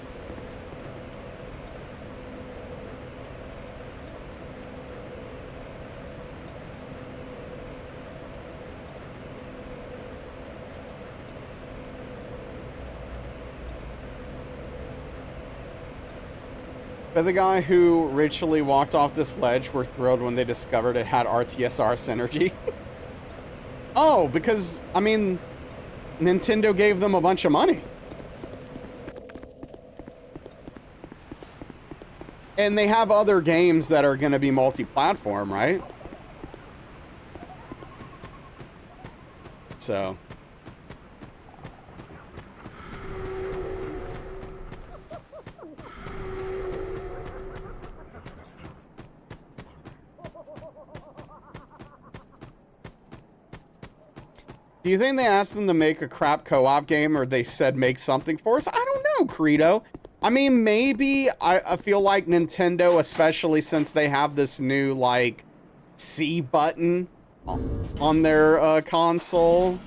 But the guy who ritually walked off this ledge were thrilled when they discovered it had RTSR synergy. Oh, because, I mean, Nintendo gave them a bunch of money. And they have other games that are going to be multi-platform, right? So... Do you think they asked them to make a crap co-op game, or they said make something for us? I don't know, Credo. I mean, maybe. I feel like Nintendo, especially since they have this new, like, C button on their console,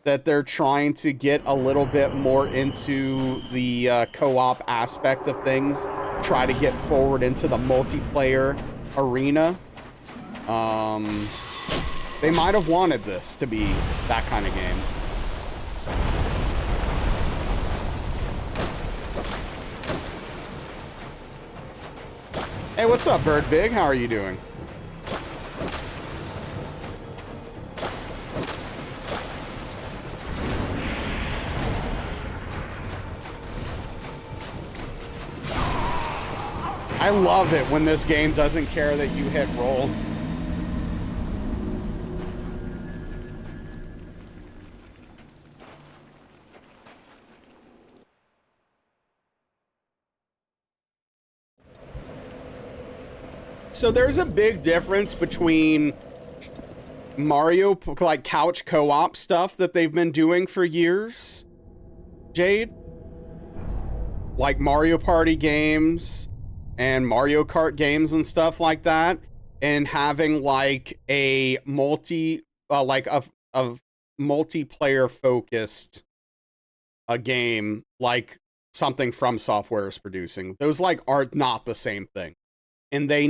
that they're trying to get a little bit more into the co-op aspect of things, try to get forward into the multiplayer arena. They might have wanted this to be that kind of game. Hey, what's up, Bird Big? How are you doing? I love it when this game doesn't care that you hit roll. So there's a big difference between Mario, like couch co-op stuff that they've been doing for years, Jade, like Mario Party games and Mario Kart games and stuff like that, and having like a multiplayer focused a game like something From Software is producing. Those like are not the same thing. And they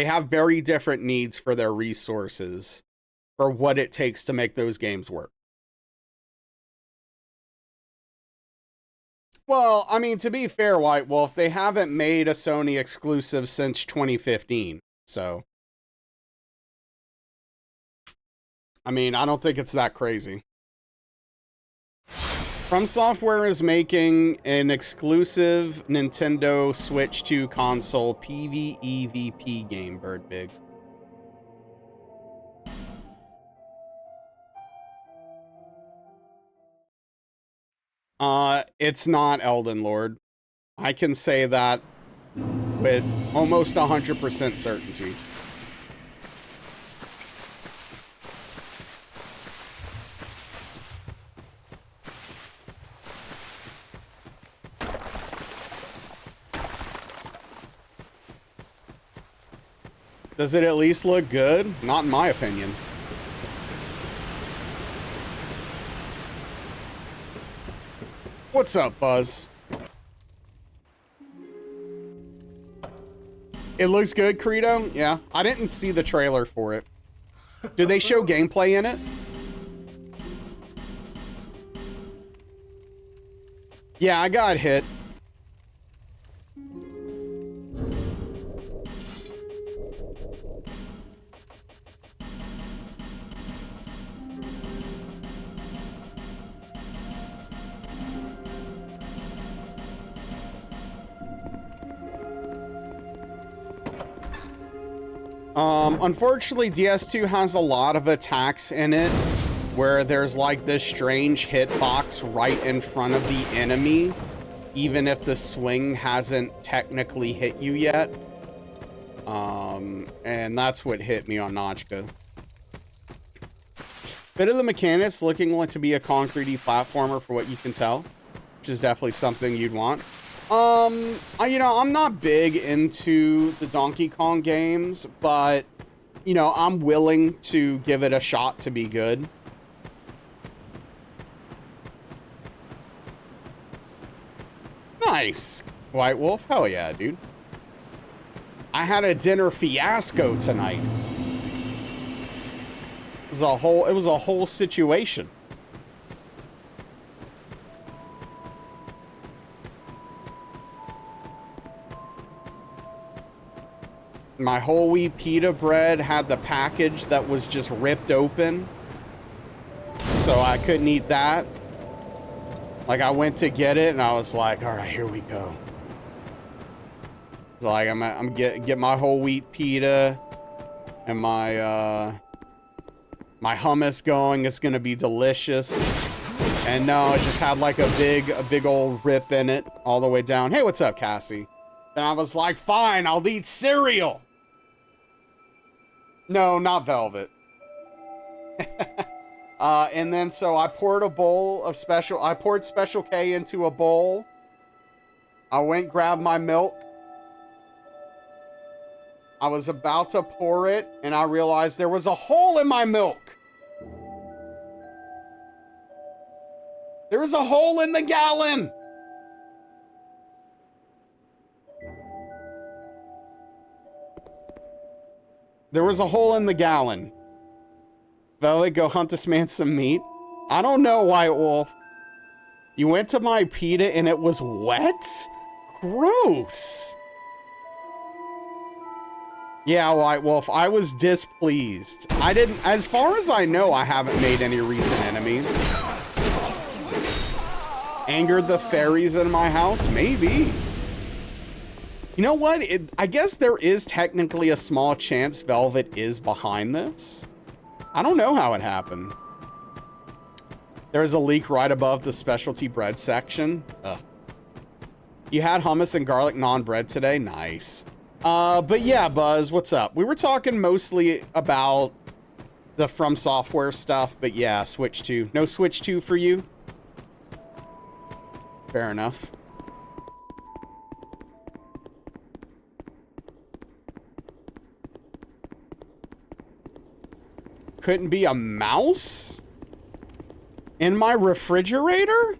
have very different needs for their resources for what it takes to make those games work. Well, I mean, to be fair, White Wolf, they haven't made a Sony exclusive since 2015. So, I mean, I don't think it's that crazy. From Software is making an exclusive Nintendo Switch 2 console PvEVP game, Birdbig. It's not Elden Lord. I can say that with almost 100% certainty. Does it at least look good? Not in my opinion. What's up, Buzz? It looks good, Credo? Yeah, I didn't see the trailer for it. Do they show gameplay in it? Yeah, I got hit. Unfortunately, DS2 has a lot of attacks in it where there's like this strange hitbox right in front of the enemy, even if the swing hasn't technically hit you yet. And that's what hit me on Notchka. Bit of the mechanics looking like to be a concrete-y platformer for what you can tell, which is definitely something you'd want. You know, I'm not big into the Donkey Kong games, but, you know, I'm willing to give it a shot to be good. Nice. White Wolf, hell yeah, dude. I had a dinner fiasco tonight. It was a whole situation. My whole wheat pita bread had the package that was just ripped open, so I couldn't eat that. Like, I went to get it and I was like, all right, here we go. It's like I'm get my whole wheat pita and my my hummus going. It's gonna be delicious. And no, it just had like a big old rip in it all the way down. Hey, what's up, Cassie? And I was like, fine, I'll eat cereal. No, not Velvet. And then so I poured I poured Special K into a bowl. I went, grabbed my milk. I was about to pour it, and I realized there was a hole in my milk. There was a hole in the gallon. There was a hole in the gallon. Velvet, go hunt this man some meat. I don't know, White Wolf. You went to my pita and it was wet? Gross. Yeah, White Wolf, I was displeased. As far as I know, I haven't made any recent enemies. Angered the fairies in my house? Maybe. You know what? I guess there is technically a small chance Velvet is behind this. I don't know how it happened. There's a leak right above the specialty bread section. Ugh. You had hummus and garlic naan bread today? Nice. But yeah, Buzz, what's up? We were talking mostly about the From Software stuff, but yeah, Switch 2. No Switch 2 for you? Fair enough. Couldn't be a mouse in my refrigerator?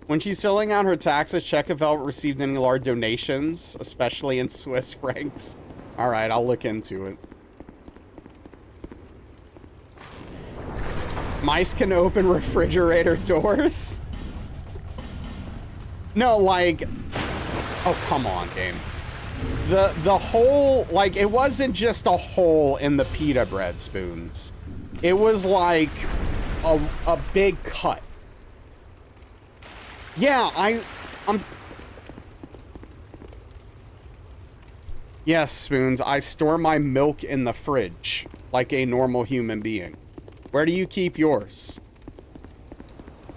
When she's filling out her taxes, check if Velvet received any large donations, especially in Swiss francs. All right, I'll look into it. Mice can open refrigerator doors? No, like, oh, come on, game. The hole, like, it wasn't just a hole in the pita bread spoons. It was like a big cut. Yeah, I'm... Yes, Spoons, I store my milk in the fridge like a normal human being. Where do you keep yours?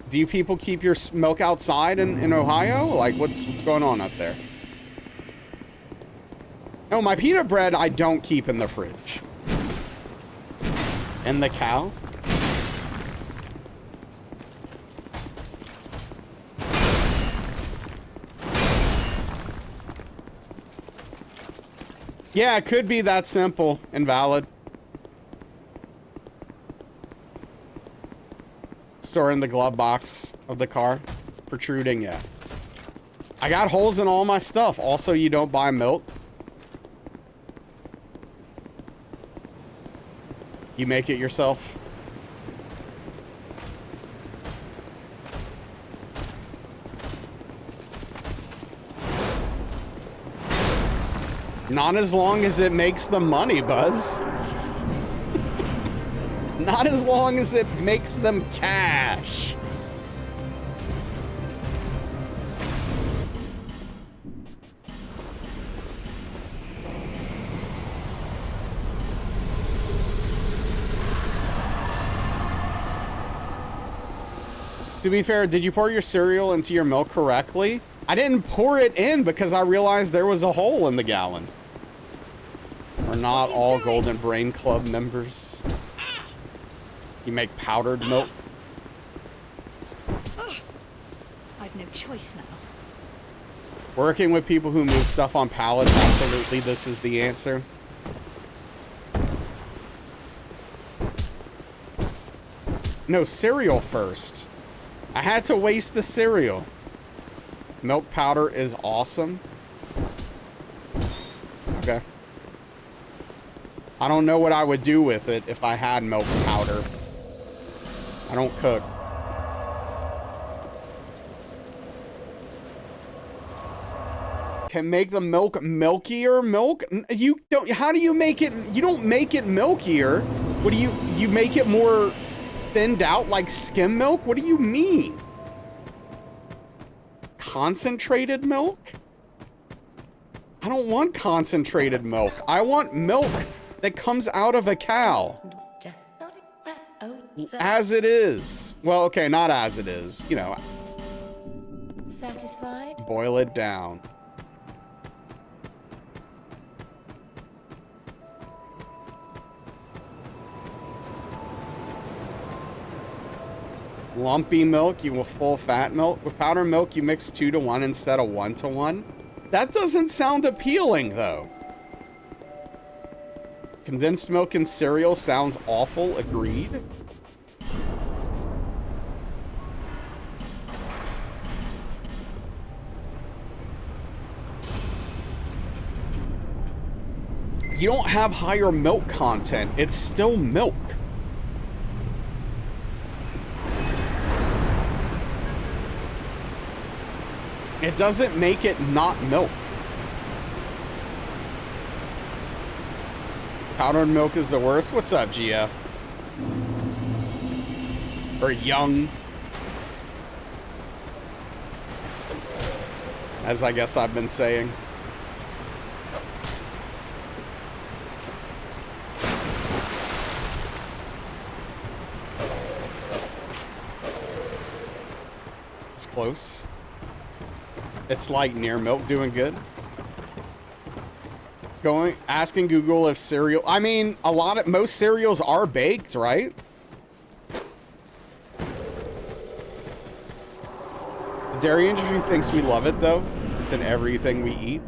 Do you people keep your milk outside in Ohio? Like, what's going on up there? No, my pita bread I don't keep in the fridge. And the cow? Yeah, it could be that simple and valid. Store in the glove box of the car. Protruding, yeah. I got holes in all my stuff. Also, you don't buy milk. You make it yourself. Not as long as it makes the money, Buzz. Not as long as it makes them cash. To be fair, did you pour your cereal into your milk correctly? I didn't pour it in because I realized there was a hole in the gallon. We're not all Golden Brain Club members. You make powdered milk. I've no choice now. Working with people who move stuff on pallets, absolutely, this is the answer. No, cereal first. I had to waste the cereal. Milk powder is awesome. Okay. I don't know what I would do with it if I had milk powder. I don't cook. Can make the milk milkier? Milk? You don't. How do you make it? You don't make it milkier. What do you make it more thinned out like skim milk? What do you mean? Concentrated milk? I don't want concentrated milk. I want milk that comes out of a cow. As it is. Well, okay, not as it is. You know. Satisfied? Boil it down. Lumpy milk, you will full fat milk. With powdered milk, you mix 2 to 1 instead of 1 to 1. That doesn't sound appealing, though. Condensed milk and cereal sounds awful. Agreed. You don't have higher milk content. It's still milk. It doesn't make it not milk. Powdered milk is the worst. What's up, GF? Or young. as I guess I've been saying. It's close. It's like near milk doing good. Asking Google if cereal, I mean, most cereals are baked, right? The dairy industry thinks we love it though. It's in everything we eat.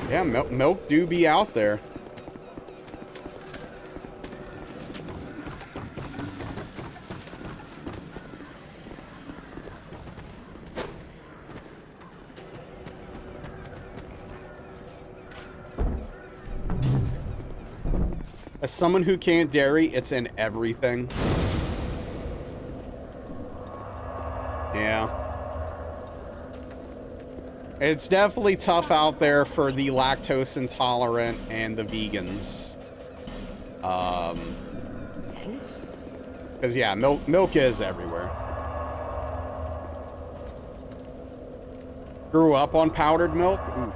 Yeah, milk do be out there. As someone who can't dairy, it's in everything. Yeah. It's definitely tough out there for the lactose intolerant and the vegans. Because yeah, milk is everywhere. Grew up on powdered milk? Oof.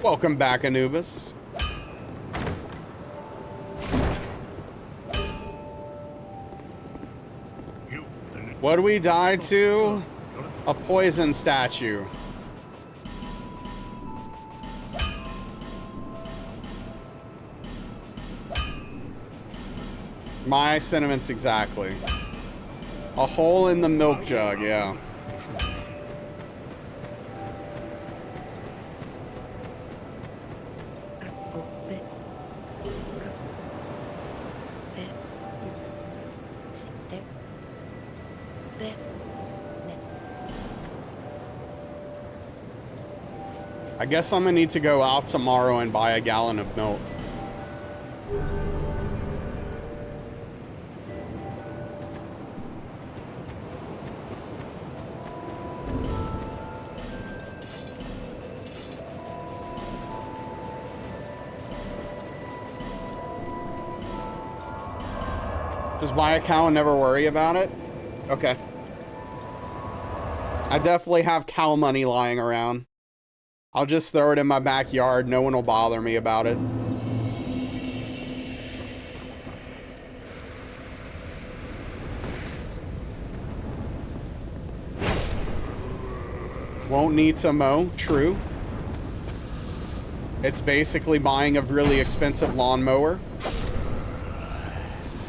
Welcome back, Anubis. What do we die to? A poison statue. My sentiments exactly. A hole in the milk jug, yeah. I guess I'm gonna need to go out tomorrow and buy a gallon of milk. Just buy a cow and never worry about it? Okay. I definitely have cow money lying around. I'll just throw it in my backyard. No one will bother me about it. Won't need to mow. True. It's basically buying a really expensive lawnmower.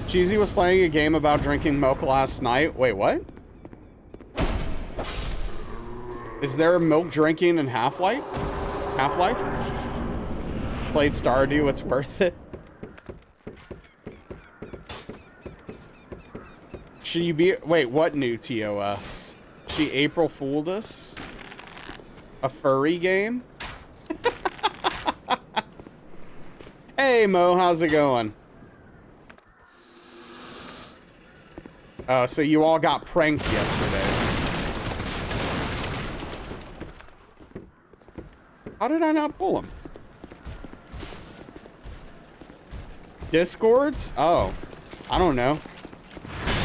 Cheesy was playing a game about drinking milk last night. Wait, what? Is there milk drinking in Half-Life? Half-Life? Played Stardew, it's worth it. She be... Wait, what new TOS? She April Fooled us? A furry game? Hey, Mo, how's it going? Oh, so you all got pranked yesterday. How did I not pull them? Discords? Oh, I don't know.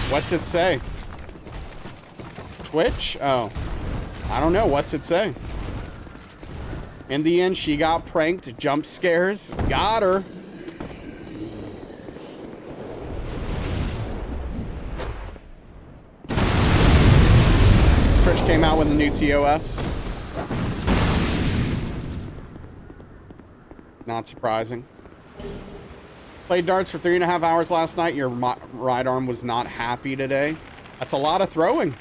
What's it say? Twitch? Oh, I don't know. What's it say? In the end, she got pranked. Jump scares. Got her. Twitch came out with a new TOS. Not surprising. Played darts for 3.5 hours last night. Your right arm was not happy today. That's a lot of throwing.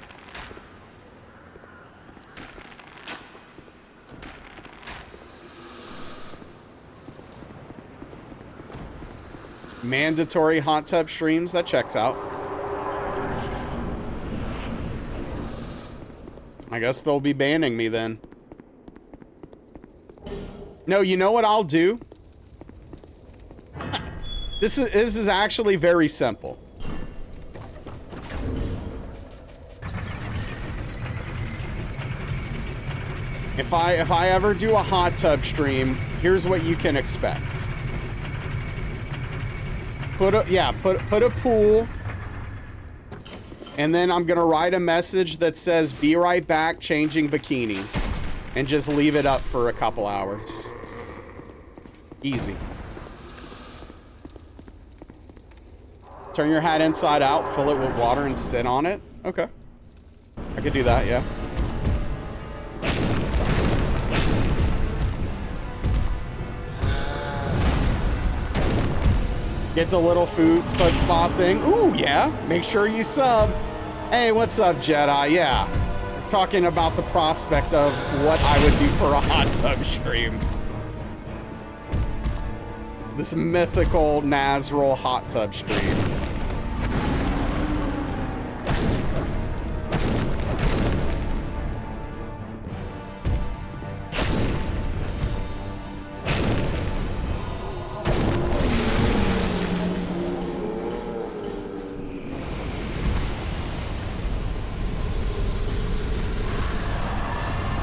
Mandatory hot tub streams. That checks out. I guess they'll be banning me then. No, you know what I'll do? This is actually very simple. If I ever do a hot tub stream, here's what you can expect. Put a pool, and then I'm gonna write a message that says "Be right back, changing bikinis," and just leave it up for a couple hours. Easy. Turn your hat inside out, fill it with water, and sit on it. Okay, I could do that. Yeah. Get the little food spa thing. Ooh, yeah. Make sure you sub. Hey, what's up, Jedi? Yeah. We're talking about the prospect of what I would do for a hot tub stream. This mythical Nazrul hot tub stream.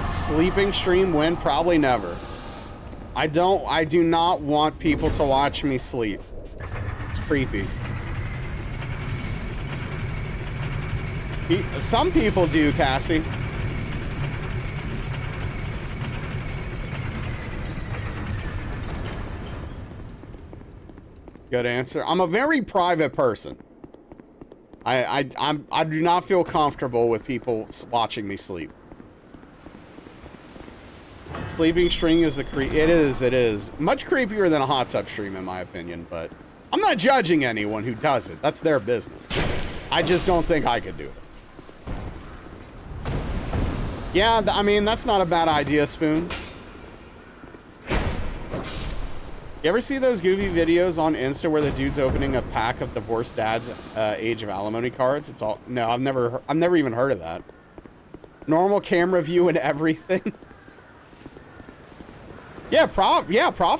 Sleeping stream when? Probably never. I do not want people to watch me sleep. It's creepy. Some people do, Cassie. Good answer. I'm a very private person. I do not feel comfortable with people watching me sleep. Sleeping stream is it is much creepier than a hot tub stream in my opinion, but I'm not judging anyone who does it. That's their business. I just don't think I could do it. Yeah, I mean, that's not a bad idea, Spoons. You ever see those goofy videos on Insta where the dude's opening a pack of divorced dad's age of alimony cards? It's all, no, I've never even heard of that. Normal camera view and everything. Yeah, Prof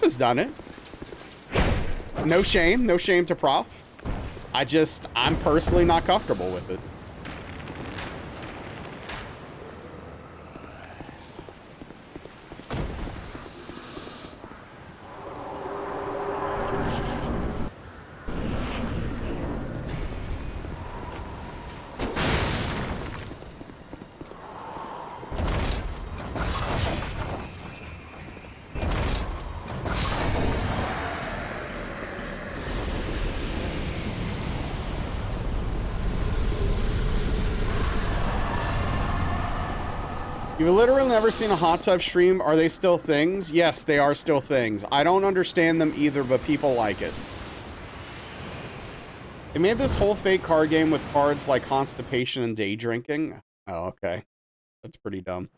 has done it. No shame to Prof. I'm personally not comfortable with it. You've literally never seen a hot tub stream. Are they still things? Yes, they are still things. I don't understand them either, but people like it. They made this whole fake card game with cards like constipation and day drinking. Oh, okay. That's pretty dumb.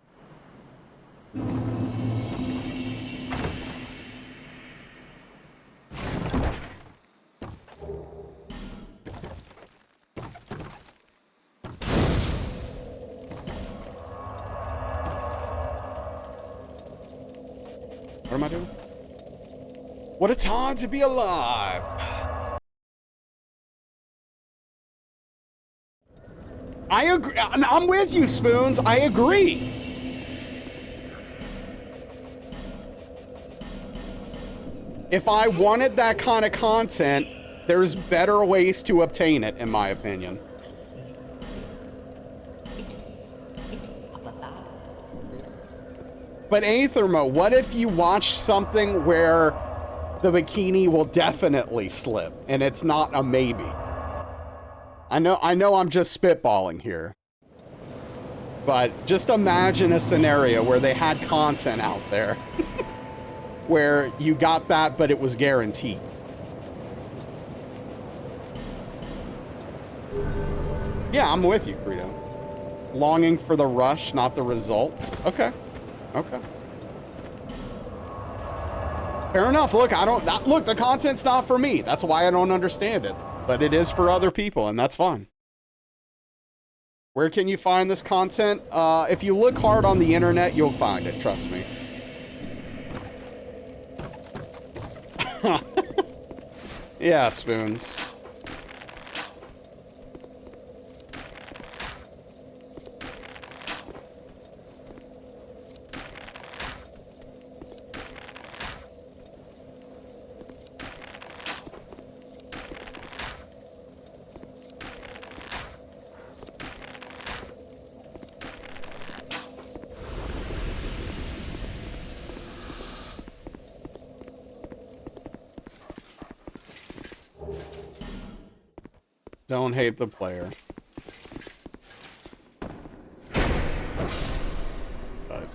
What am I doing? What a time to be alive. I agree. I'm with you, Spoons. I agree. If I wanted that kind of content, there's better ways to obtain it, in my opinion. But Aethermo, what if you watch something where the bikini will definitely slip and it's not a maybe? I know I'm just spitballing here. But just imagine a scenario where they had content out there where you got that, but it was guaranteed. Yeah, I'm with you, Credo. Longing for the rush, not the result. Okay. Okay. Fair enough. Look, look, the content's not for me. That's why I don't understand it. But it is for other people, and that's fine. Where can you find this content? If you look hard on the internet, you'll find it, trust me. Yeah, Spoons. Don't hate the player. But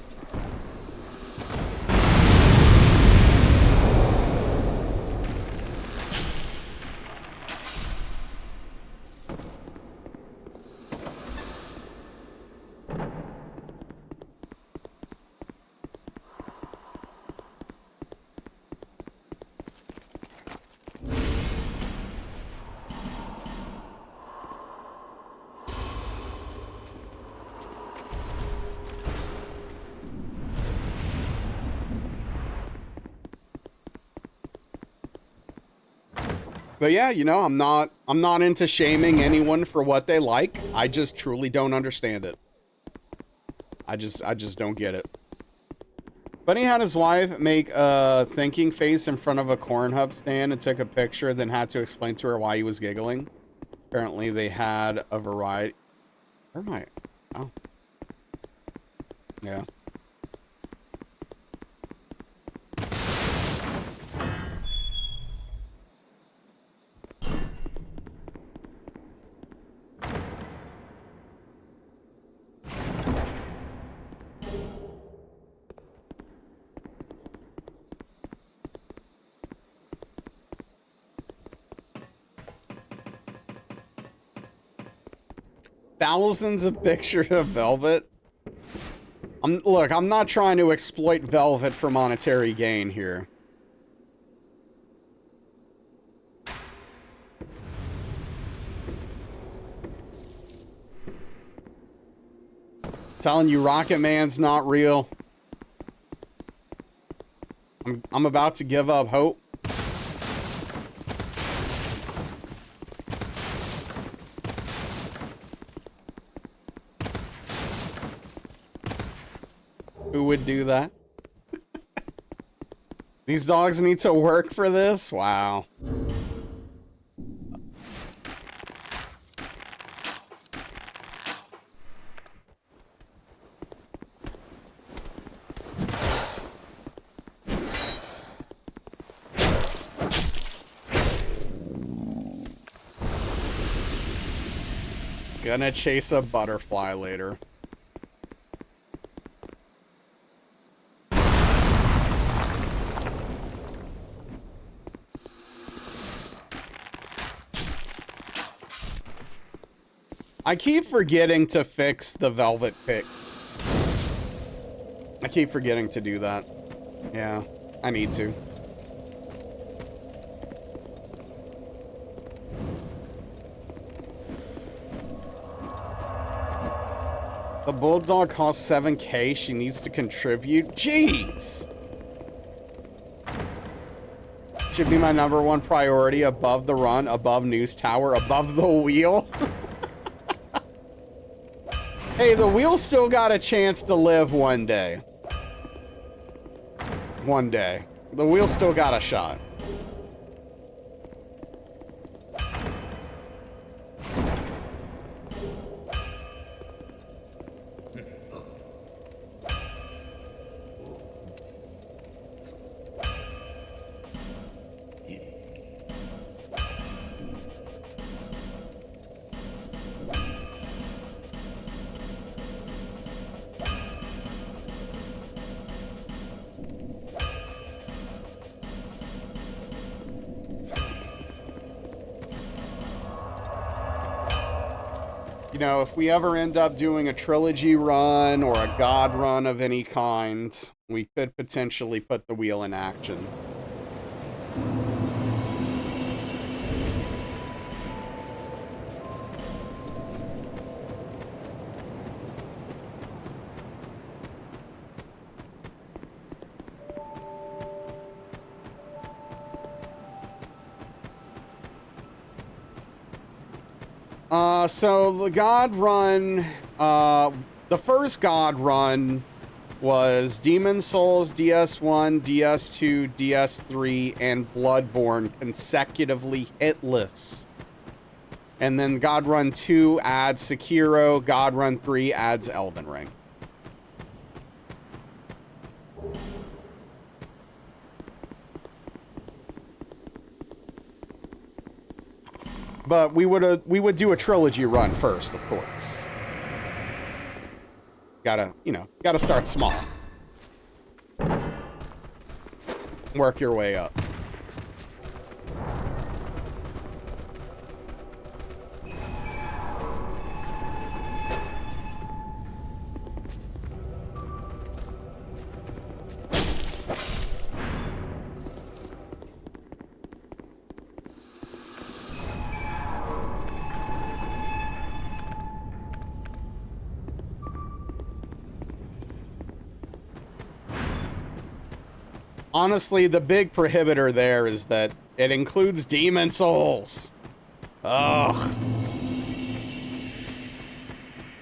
But yeah, you know, I'm not into shaming anyone for what they like. I just truly don't understand it. I just don't get it. But he had his wife make a thinking face in front of a corn hub stand and took a picture, then had to explain to her why he was giggling. Apparently they had a variety. Where am I? Oh. Yeah. Thousands of pictures of Velvet. Look, I'm not trying to exploit Velvet for monetary gain here. Telling you Rocket Man's not real. I'm about to give up hope. Who would do that? These dogs need to work for this? Wow. Gonna chase a butterfly later. I keep forgetting to fix the Velvet pick. I keep forgetting to do that. Yeah, I need to. The Bulldog costs 7K. She needs to contribute. Jeez! Should be my #1 priority above the run, above News Tower, above the wheel. Hey, the wheel still got a chance to live one day. One day. The wheel still got a shot. You know, if we ever end up doing a trilogy run or a god run of any kind, we could potentially put the wheel in action. So the God run, the first God run was Demon Souls, DS1, DS2, DS3, and Bloodborne consecutively hitless. And then God Run 2 adds Sekiro, God Run 3 adds Elden Ring. But we would do a trilogy run first, of course. Gotta start small. Work your way up. Honestly, the big prohibitor there is that it includes Demon Souls. Ugh.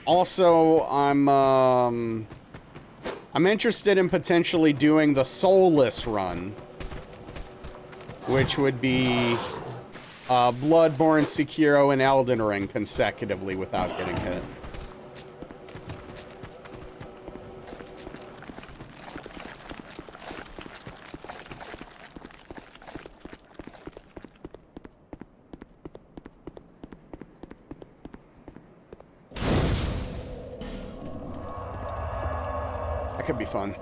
Also, I'm interested in potentially doing the Soulless run, which would be Bloodborne, Sekiro, and Elden Ring consecutively without getting hit. Could be fun.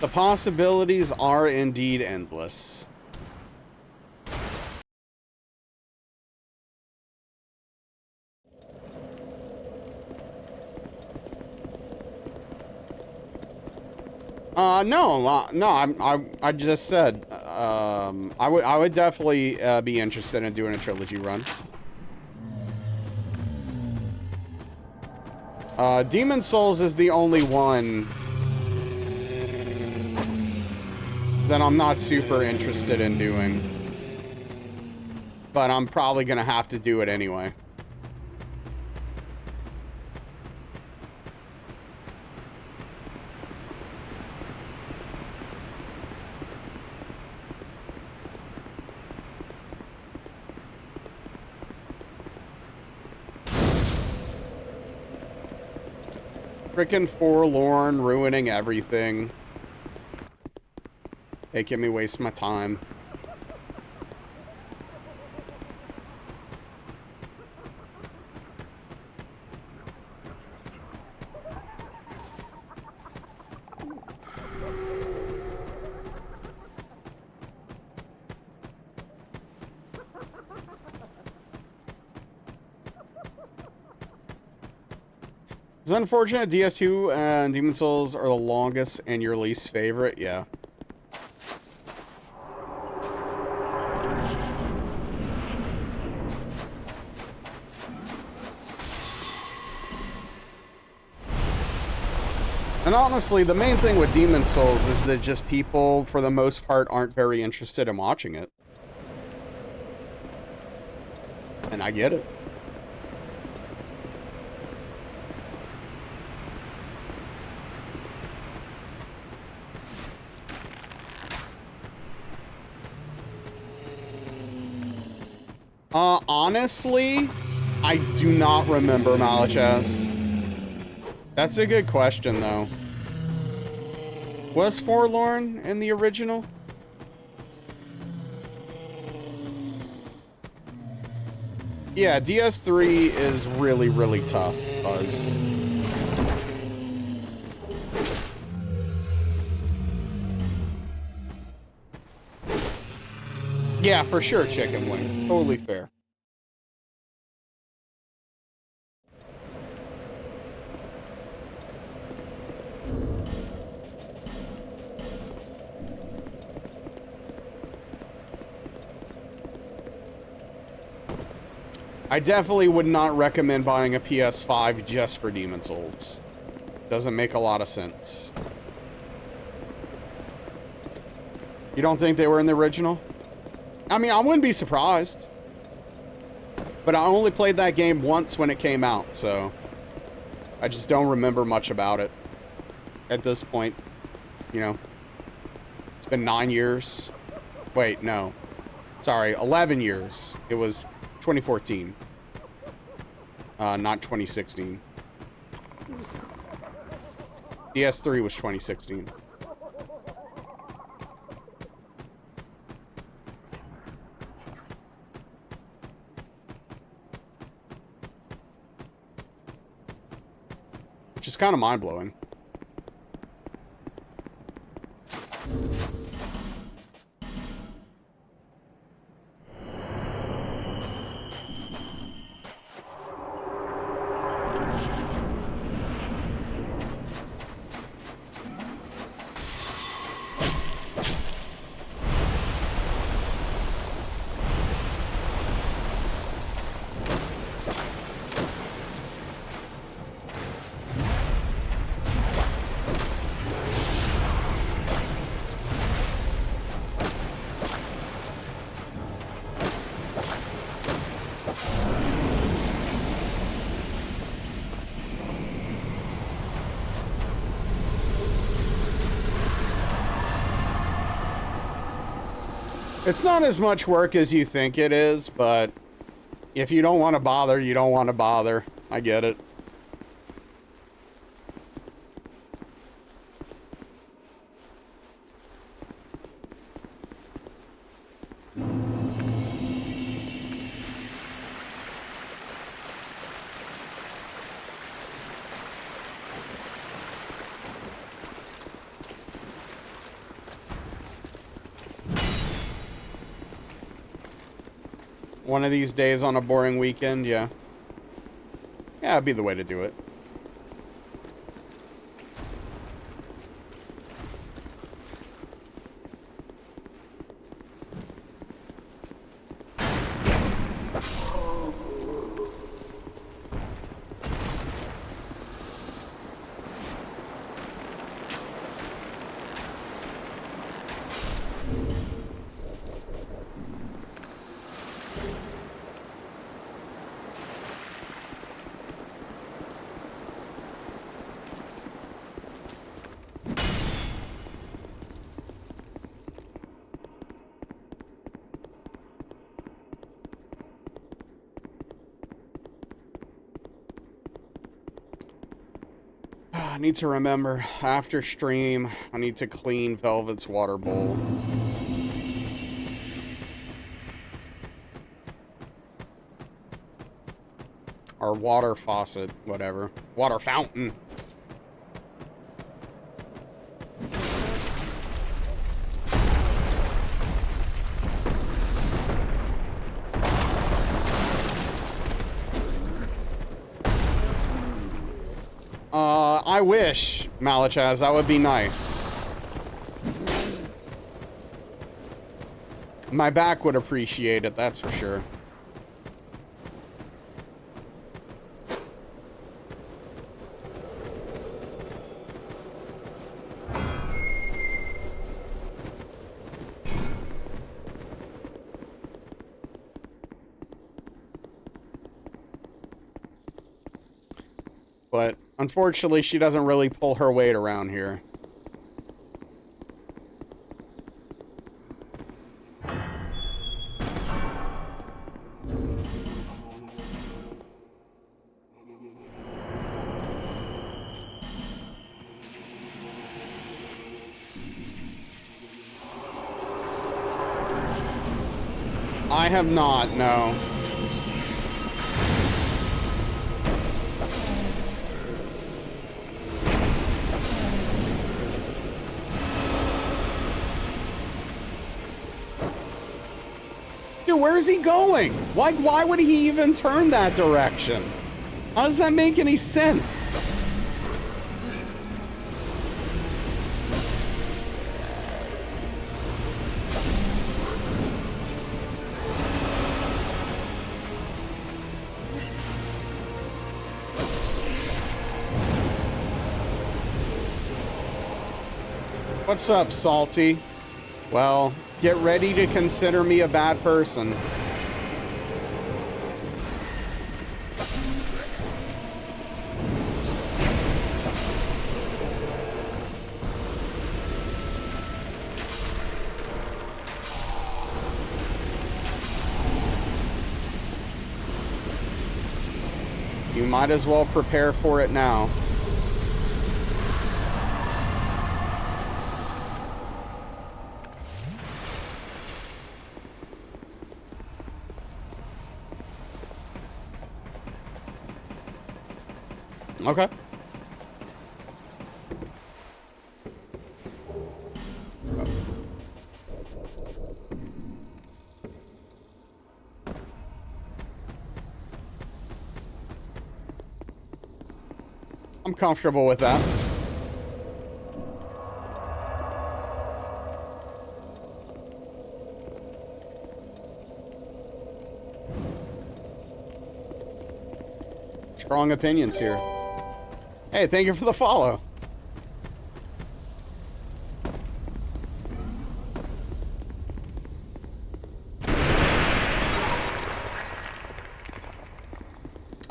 The possibilities are indeed endless. No, I just said, I would definitely be interested in doing a trilogy run. Demon Souls is the only one that I'm not super interested in doing. But I'm probably gonna have to do it anyway. Frickin' Forlorn ruining everything. Making me waste my time. It's unfortunate DS2 and Demon Souls are the longest and your least favorite. Yeah. And honestly, the main thing with Demon Souls is that just people, for the most part, aren't very interested in watching it. And I get it. Honestly, I do not remember Malachas. That's a good question, though. Was Forlorn in the original? Yeah, DS3 is really, really tough, Buzz. Yeah, for sure, Chicken Wing. Totally fair. I definitely would not recommend buying a PS5 just for Demon's Souls. Doesn't make a lot of sense. You don't think they were in the original? I mean, I wouldn't be surprised. But I only played that game once when it came out, so I just don't remember much about it at this point. You know, it's been 9 years. Wait, no. Sorry, 11 years. It was 2014. Not 2016. DS3 was 2016. Which is kind of mind-blowing. It's not as much work as you think it is, but if you don't want to bother, you don't want to bother. I get it. One of these days on a boring weekend, yeah. Yeah, it'd be the way to do it. I need to remember, after stream, I need to clean Velvet's water bowl. Or water faucet, whatever. Water fountain. I wish, Malichaz, that would be nice. My back would appreciate it, that's for sure. But unfortunately, she doesn't really pull her weight around here. I have not, no. Dude, where is he going? Like, why would he even turn that direction? How does that make any sense? What's up, Salty? Well, get ready to consider me a bad person. You might as well prepare for it now. Okay. I'm comfortable with that. Strong opinions here. Hey, thank you for the follow.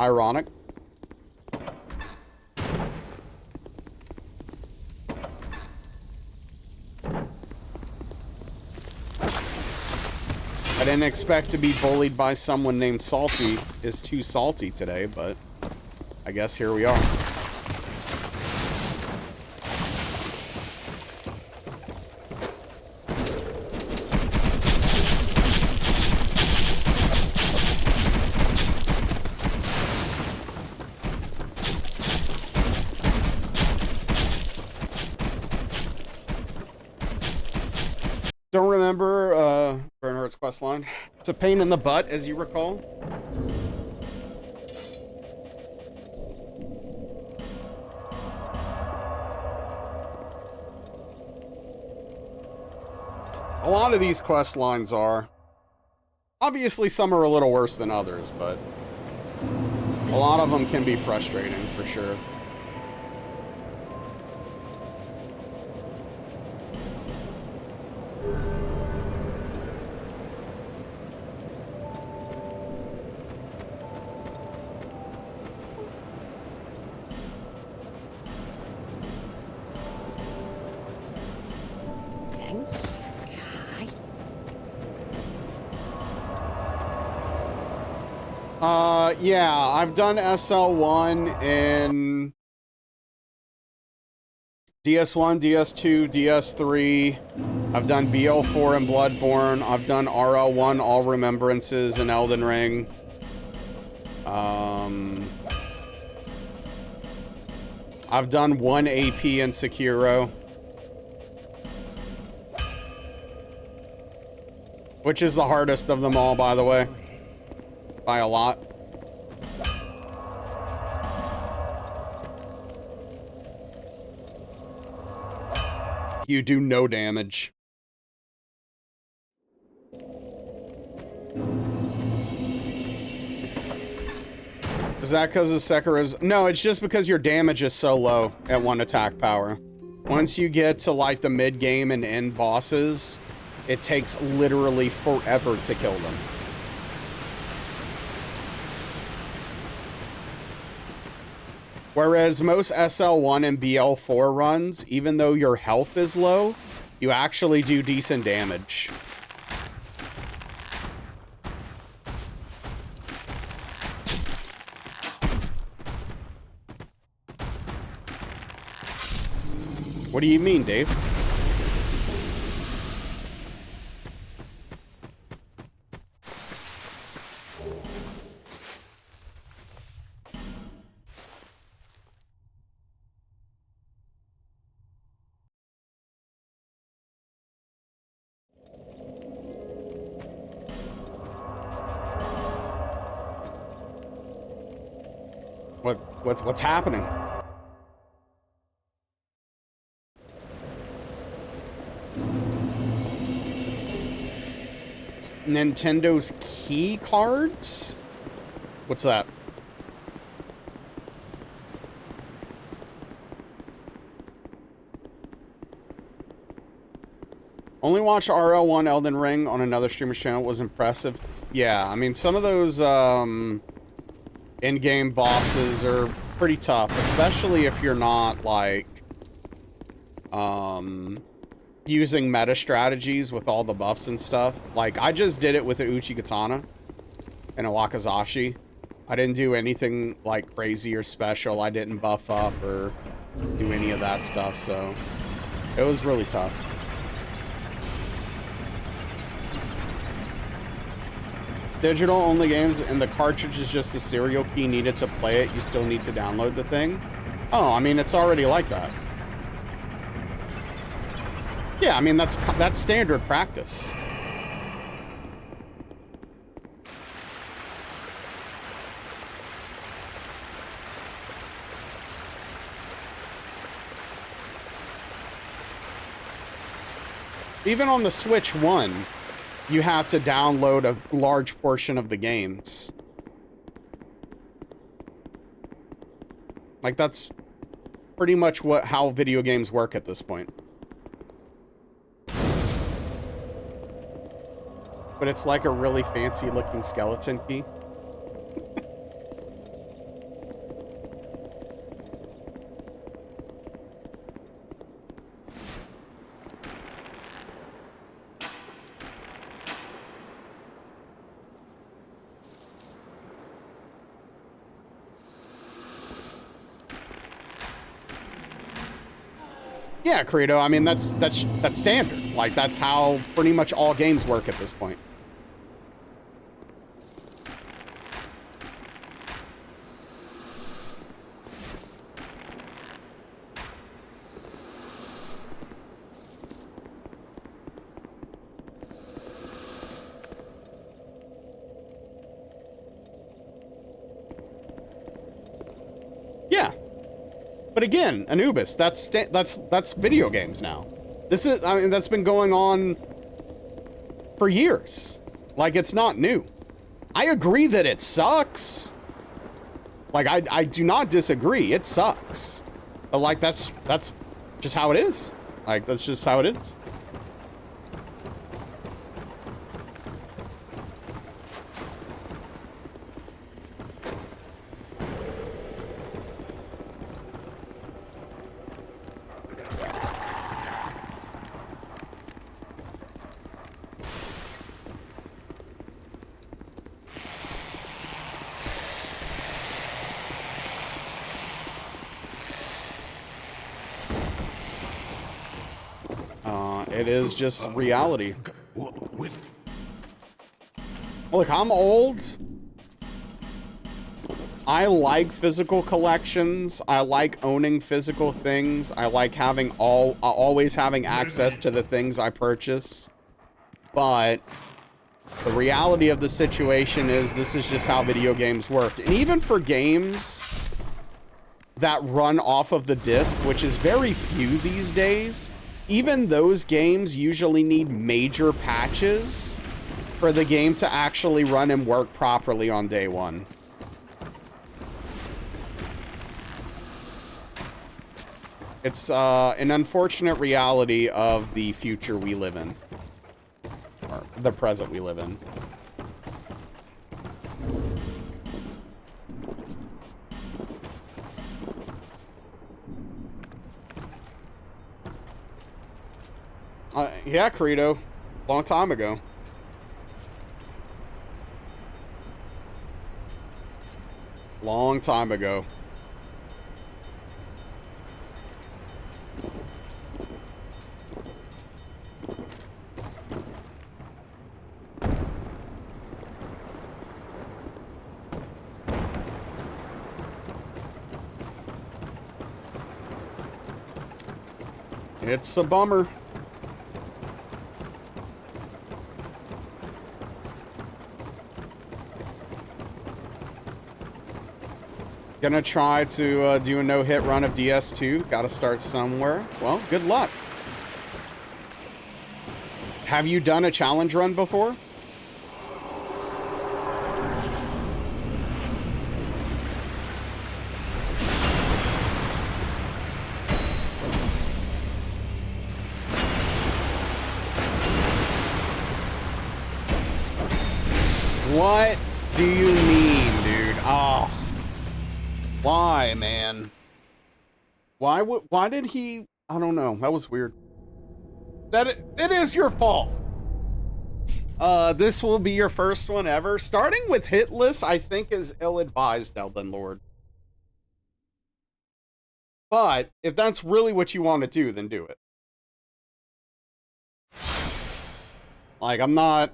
Ironic. I didn't expect to be bullied by someone named Salty is too salty today, but I guess here we are. Don't remember Bernhardt's quest line. It's a pain in the butt, as you recall. A lot of these quest lines are. Obviously, some are a little worse than others, but a lot of them can be frustrating, for sure. Yeah, I've done SL1 in DS1, DS2, DS3. I've done BL4 in Bloodborne. I've done RL1, All Remembrances in Elden Ring. I've done 1 AP in Sekiro. Which is the hardest of them all, by the way. By a lot. You do no damage. Is that because of Sekiro's? No, it's just because your damage is so low at 1 attack power. Once you get to like the mid game and end bosses, it takes literally forever to kill them. Whereas most SL1 and BL4 runs, even though your health is low, you actually do decent damage. What do you mean, Dave? What's happening? Nintendo's key cards? What's that? Only watched RL1 Elden Ring on another streamer's channel. Was impressive. Yeah, I mean, some of those in-game bosses are pretty tough, especially if you're not, like, using meta strategies with all the buffs and stuff. Like, I just did it with the Uchi Katana and a Wakazashi. I didn't do anything, like, crazy or special. I didn't buff up or do any of that stuff, so it was really tough. Digital only games and the cartridge is just the serial key needed to play it. You still need to download the thing. Oh, I mean, it's already like that. Yeah, I mean, that's standard practice. Even on the Switch 1, you have to download a large portion of the games. Like, that's pretty much how video games work at this point. But it's like a really fancy looking skeleton key. Yeah, Credo. I mean, that's standard. Like, that's how pretty much all games work at this point. Yeah. But again, Anubis, that's video games now. This is, I mean, that's been going on for years. Like, it's not new. I agree that it sucks. Like, I do not disagree. It sucks. But, like, that's just how it is. Like, that's just how it is. It is just reality. Look, I'm old. I like physical collections. I like owning physical things. I like having always having access to the things I purchase. But the reality of the situation is this is just how video games work. And even for games that run off of the disc, which is very few these days, even those games usually need major patches for the game to actually run and work properly on day one. It's an unfortunate reality of the future we live in. Or the present we live in. Yeah, Credo. Long time ago. Long time ago. It's a bummer. Gonna try to do a no-hit run of DS2. Gotta start somewhere. Well, good luck. Have you done a challenge run before? What do you mean, dude? Oh. Why, man? Why did he... I don't know. That was weird. It is your fault. This will be your first one ever. Starting with hitless, I think, is ill-advised, Elden Lord. But if that's really what you want to do, then do it. Like, I'm not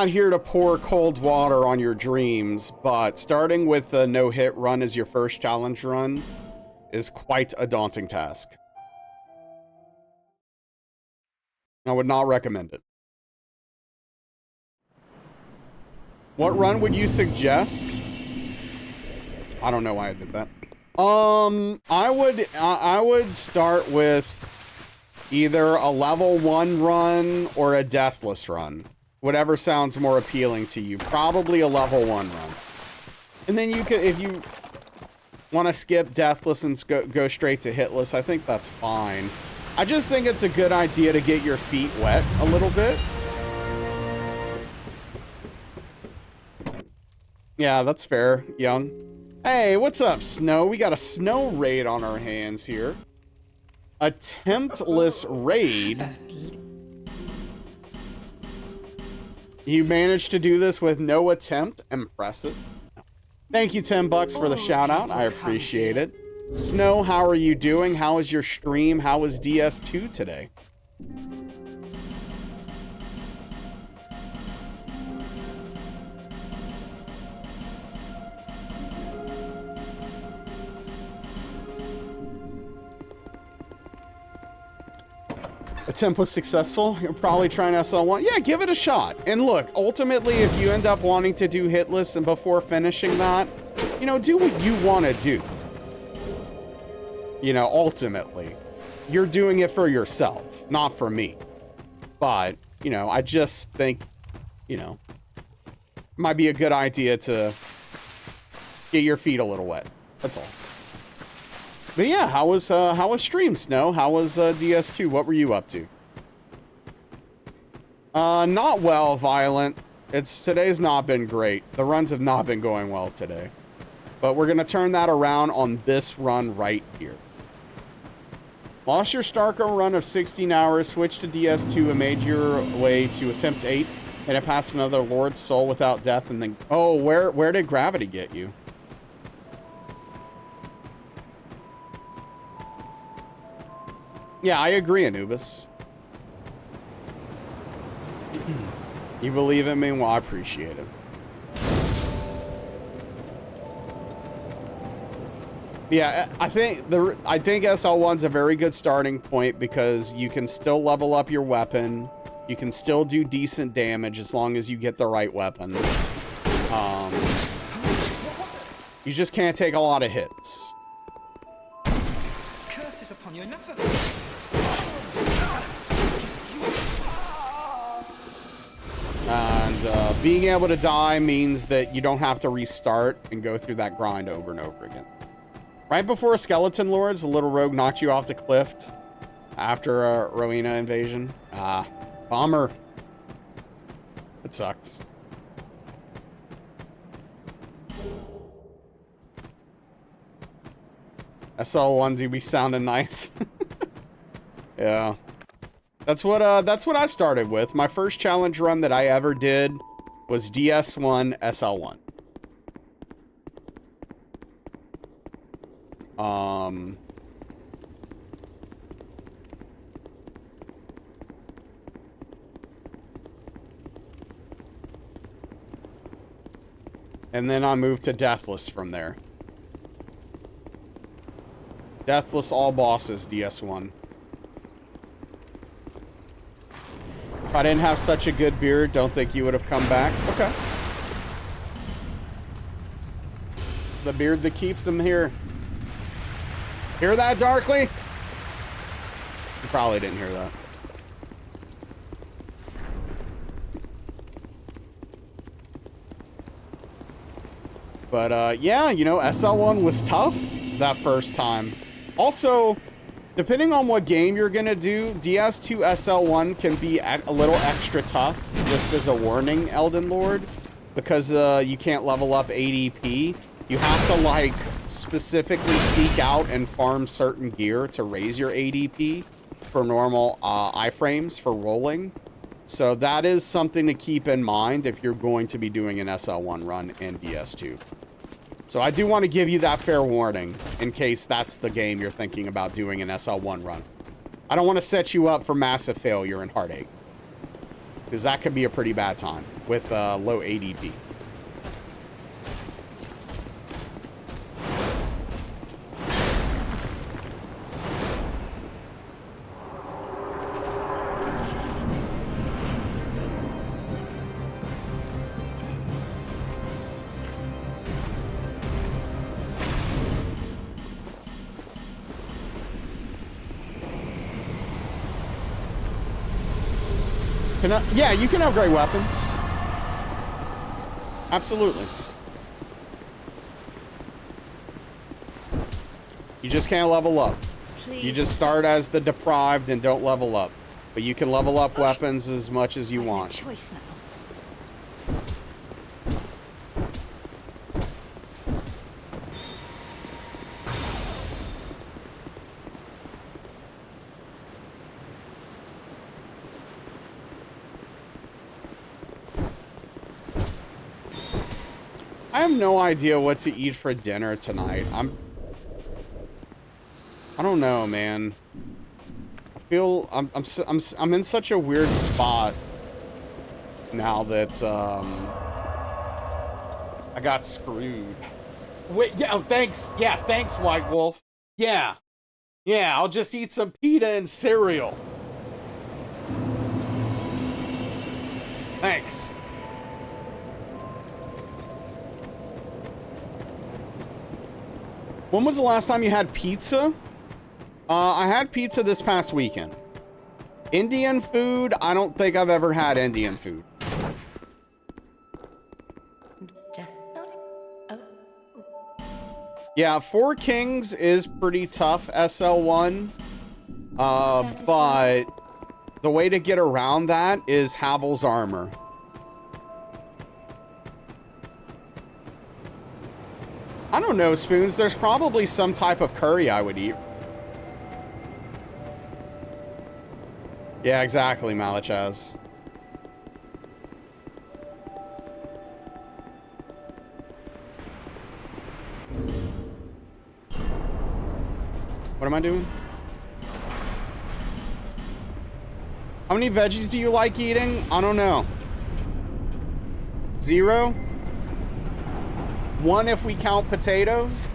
here to pour cold water on your dreams, but starting with a no-hit run as your first challenge run is quite a daunting task. I would not recommend it. What run would you suggest? I don't know why I did that. I would start with either a level 1 run or a deathless run. Whatever sounds more appealing to you. Probably a level 1 run. And then you could, if you want to skip deathless and go straight to hitless, I think that's fine. I just think it's a good idea to get your feet wet a little bit. Yeah, that's fair, Young. Hey, what's up, Snow? We got a snow raid on our hands here. Attemptless raid. You managed to do this with no attempt. Impressive. Thank you, $10 for the shout out. I appreciate it. Snow, how are you doing? How is your stream? How is DS2 today? Attempt was successful. You're probably trying SL1. Yeah, give it a shot. And look, ultimately, if you end up wanting to do hitless and before finishing that, you know, do what you want to do. You know, ultimately, you're doing it for yourself, not for me. But, you know, I just think, you know, it might be a good idea to get your feet a little wet. That's all. But yeah, how was stream, Snow? How was DS2? What were you up to? Not well, Violent. Today's not been great. The runs have not been going well today. But we're gonna turn that around on this run right here. Lost your Starco run of 16 hours, switched to DS2 and made your way to attempt 8, and it passed another Lord's Soul without death, and then... Oh, where did gravity get you? Yeah, I agree, Anubis. You believe in me? Well, I appreciate it. Yeah, I think SL1's a very good starting point because you can still level up your weapon. You can still do decent damage as long as you get the right weapon. You just can't take a lot of hits. Curses upon you, enough of this. And being able to die means that you don't have to restart and go through that grind over and over again. Right before Skeleton Lords, the little rogue knocked you off the cliff after a Rowena invasion. Ah, bummer. It sucks. SL1 be sounding nice. Yeah. That's what I started with. My first challenge run that I ever did was DS1 SL1. And then I moved to Deathless from there. Deathless all bosses, DS1. If I didn't have such a good beard, don't think you would have come back. Okay. It's the beard that keeps him here. Hear that, Darkly? You probably didn't hear that. But, yeah, you know, SL1 was tough that first time. Also, Depending on what game you're gonna do, DS2 SL1 can be a little extra tough, just as a warning, Elden Lord, because you can't level up ADP. You have to, like, specifically seek out and farm certain gear to raise your ADP for normal iframes for rolling. So that is something to keep in mind if you're going to be doing an SL1 run in DS2. So I do want to give you that fair warning in case that's the game you're thinking about doing an SL1 run. I don't want to set you up for massive failure and heartache, because that could be a pretty bad time with low ADP. Yeah, you can upgrade weapons. Absolutely. You just can't level up. Please. You just start as the deprived and don't level up. But you can level up weapons as much as you want. No choice now. I have no idea what to eat for dinner tonight. I don't know, man. I feel I'm in such a weird spot now that I got screwed. Wait, yeah, oh, thanks. Yeah, thanks, White Wolf. Yeah. Yeah, I'll just eat some pita and cereal. Thanks. When was the last time you had pizza? I had pizza this past weekend. Indian food, I don't think I've ever had Indian food. Just noting. Oh. Yeah, Four Kings is pretty tough, SL1. But the way to get around that is Havel's armor. I don't know, Spoons. There's probably some type of curry I would eat. Yeah, exactly, Malichaz. What am I doing? How many veggies do you like eating? I don't know. 0? 1 if we count potatoes?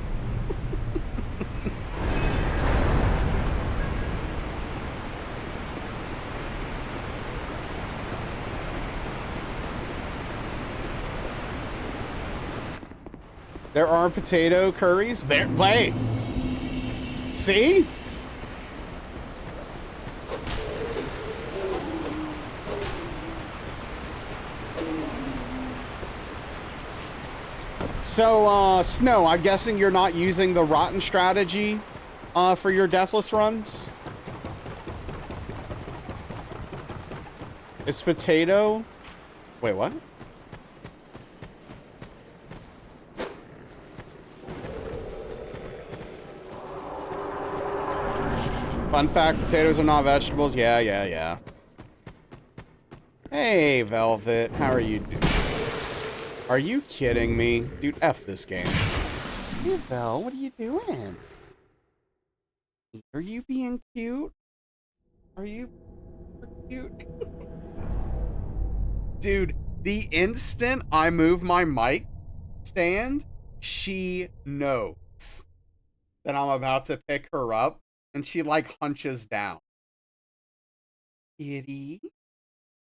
There are potato curries. There, wait. See? So, Snow, I'm guessing you're not using the rotten strategy for your deathless runs? It's potato. Wait, what? Fun fact, potatoes are not vegetables. Yeah, yeah, yeah. Hey, Velvet. How are you doing? Are you kidding me? Dude, F this game. Hey, Vel, what are you doing? Are you being cute? Are you cute? Dude, the instant I move my mic stand, she knows that I'm about to pick her up, and she, like, hunches down. Kitty,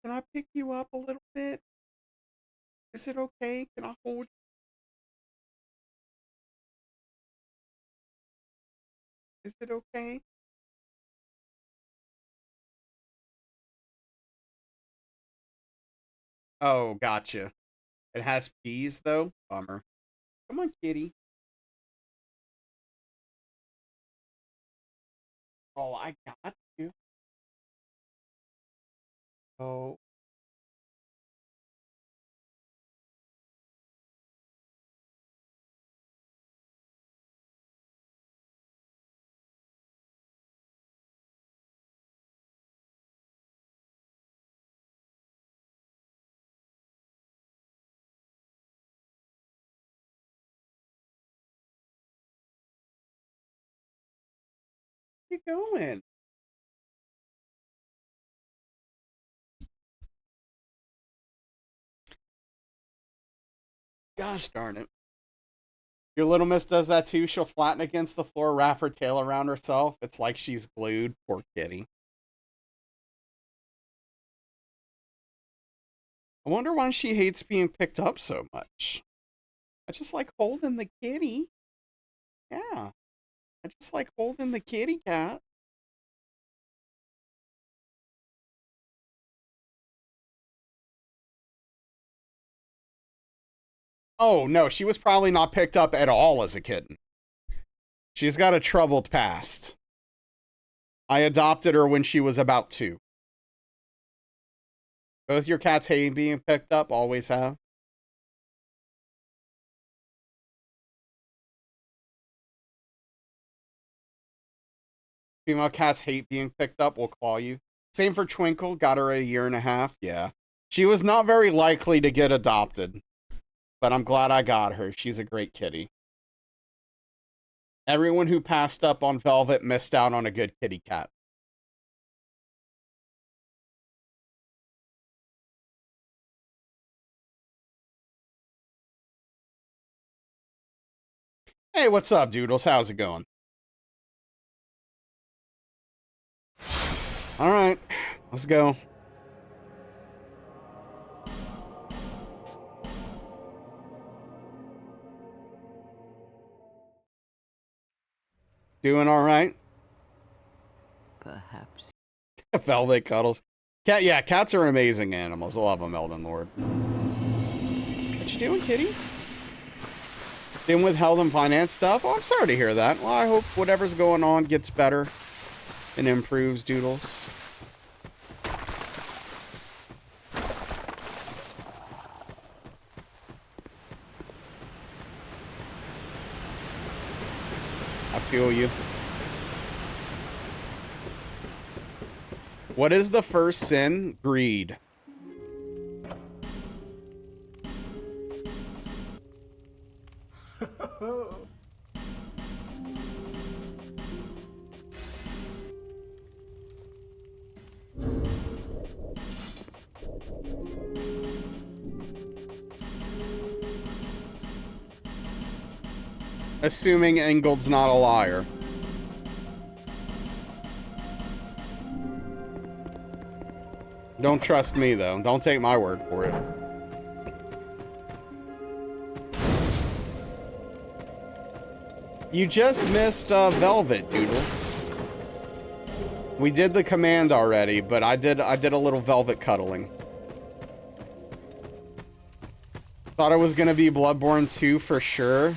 can I pick you up a little bit? Is it okay? Can I hold you? Is it okay? Oh, gotcha. It has peas, though? Bummer. Come on, kitty. Oh, I got you. Oh. Where you going? Gosh darn it. Your little miss does that too. She'll flatten against the floor, wrap her tail around herself. It's like she's glued. Poor kitty. I wonder why she hates being picked up so much. I just like holding the kitty. Yeah. I just like holding the kitty cat. Oh, no, she was probably not picked up at all as a kitten. She's got a troubled past. I adopted her when she was about 2. Both your cats hate being picked up, always have. Female cats hate being picked up, will claw you. Same for Twinkle, got her a 1.5 years. Yeah. She was not very likely to get adopted, but I'm glad I got her. She's a great kitty. Everyone who passed up on Velvet missed out on a good kitty cat. Hey, what's up, Doodles? How's it going? All right, let's go. Doing all right? Perhaps. Velvet cuddles. Cat, yeah, cats are amazing animals. I love them, Elden Lord. What you doing, kitty? Dealing with health and finance stuff? Oh, I'm sorry to hear that. Well, I hope whatever's going on gets better and improves, Doodles. I feel you. What is the first sin? Greed. Assuming Engold's not a liar. Don't trust me, though. Don't take my word for it. You just missed Velvet, Doodles. We did the command already, but I did a little Velvet cuddling. Thought it was gonna be Bloodborne 2 for sure.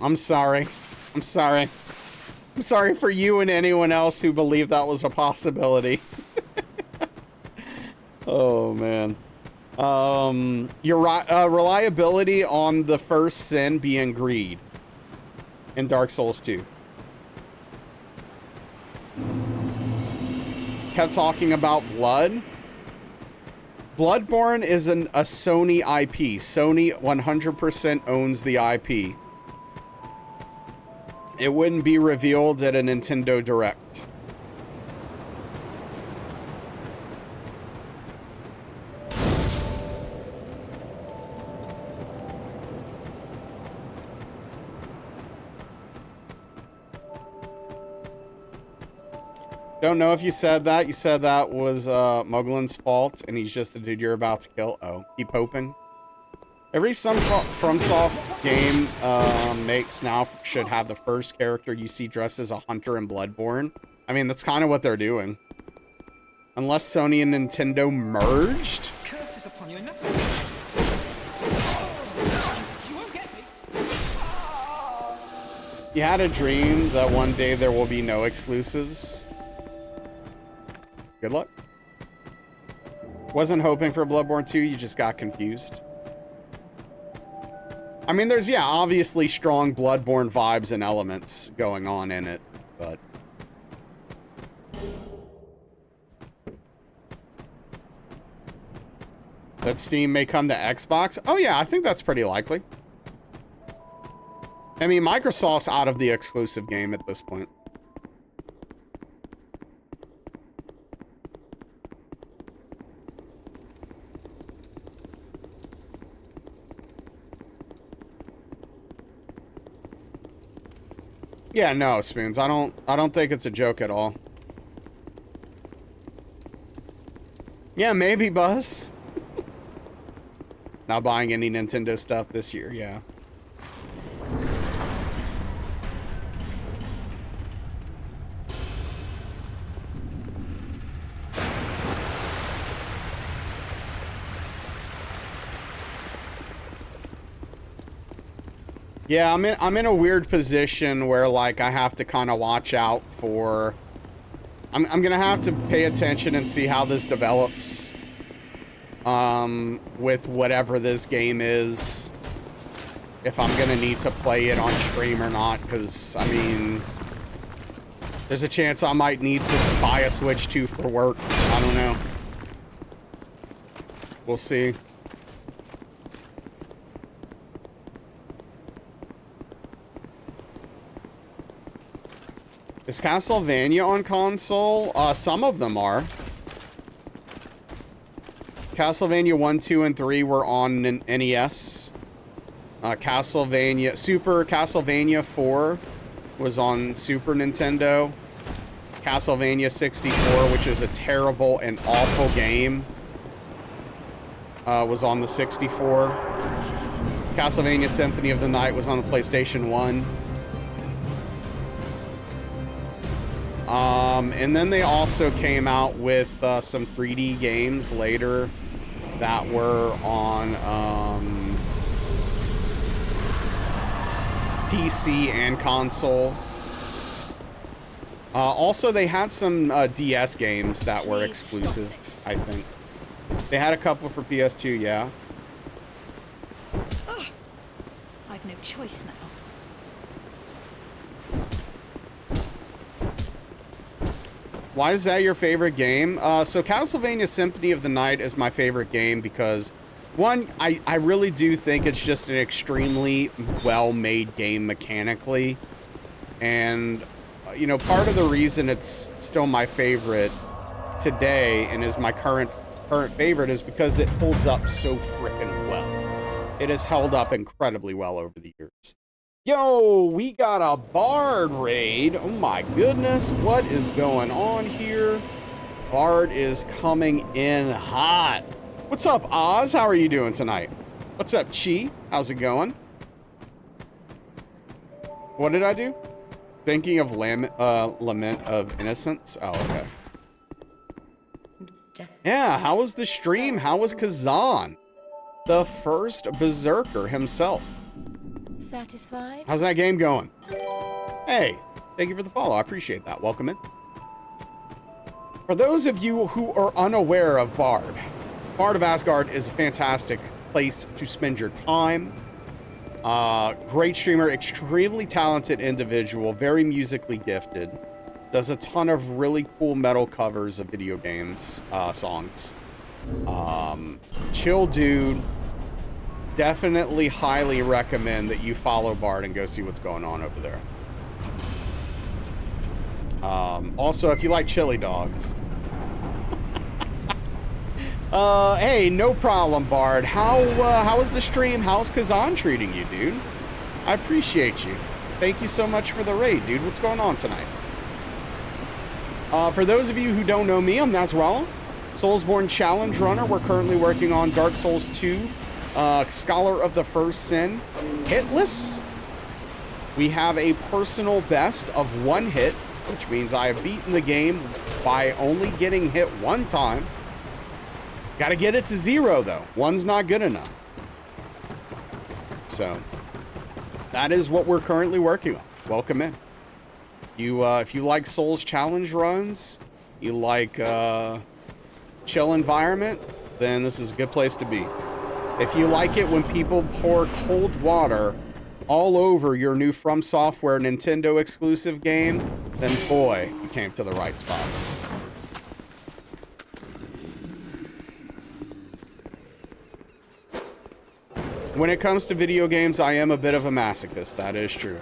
I'm sorry. I'm sorry. I'm sorry for you and anyone else who believed that was a possibility. Oh, man. Your reliability on the first sin being greed in Dark Souls 2. Kept talking about blood. Bloodborne is a Sony IP. Sony 100% owns the IP. It wouldn't be revealed at a Nintendo Direct. Don't know if you said that. You said that was Muglin's fault, and he's just the dude you're about to kill. Oh, keep hoping. Every FromSoft game makes now should have the first character you see dressed as a hunter in Bloodborne. I mean, that's kind of what they're doing. Unless Sony and Nintendo merged. Curses upon you, enough of this. You had a dream that one day there will be no exclusives. Good luck. Wasn't hoping for Bloodborne 2, you just got confused. I mean, there's, yeah, obviously strong Bloodborne vibes and elements going on in it, but... That Steam may come to Xbox? Oh yeah, I think that's pretty likely. I mean, Microsoft's out of the exclusive game at this point. Yeah, no, Spoons. I don't think it's a joke at all. Yeah, maybe, Buzz. Not buying any Nintendo stuff this year, yeah. Yeah, I'm in a weird position where like I have to kind of watch out for I'm gonna have to pay attention and see how this develops with whatever this game is, if I'm gonna need to play it on stream or not, because I mean there's a chance I might need to buy a Switch 2 for work. I don't know. We'll see. Is Castlevania on console? Some of them are. Castlevania 1, 2, and 3 were on NES. Super Castlevania 4 was on Super Nintendo. Castlevania 64, which is a terrible and awful game, was on the 64. Castlevania Symphony of the Night was on the PlayStation 1. And then they also came out with some 3D games later that were on PC and console. Also, they had some DS games that were exclusive, I think. They had a couple for PS2, yeah. I've no choice now. Why is that your favorite game? So Castlevania Symphony of the Night is my favorite game because, one, I really do think it's just an extremely well-made game mechanically. And, you know, part of the reason it's still my favorite today and is my current favorite is because it holds up so freaking well. It has held up incredibly well over the years. Yo, we got a Bard raid. Oh my goodness, what is going on here? Bard is coming in hot. What's up, Oz? How are you doing tonight? What's up, Chi? How's it going? What did I do? Thinking of Lament of Innocence? Oh, okay. Yeah, how was the stream? How was Kazan? The first Berserker himself. Satisfied? How's that game going? Hey, thank you for the follow. I appreciate that. Welcome in. For those of you who are unaware of Bard, Bard of Asgard is a fantastic place to spend your time. Great streamer, extremely talented individual, very musically gifted. Does a ton of really cool metal covers of video games, songs. Chill dude. Definitely highly recommend that you follow Bard and go see what's going on over there. Also, if you like chili dogs. Hey, no problem, Bard. How was the stream? How's Kazan treating you, dude? I appreciate you. Thank you so much for the raid, dude. What's going on tonight? For those of you who don't know me, I'm Nazrala, Soulsborne Challenge Runner. We're currently working on Dark Souls 2. Scholar of the First Sin, hitless. We have a personal best of 1 hit, which means I have beaten the game by only getting hit 1 time. Gotta get it to 0 though. 1's not good enough. So that is what we're currently working on. welcome in. If you like Souls challenge runs, you like chill environment, then this is a good place to be. If you like it when people pour cold water all over your new From Software Nintendo exclusive game, then boy, you came to the right spot. When it comes to video games, I am a bit of a masochist, that is true.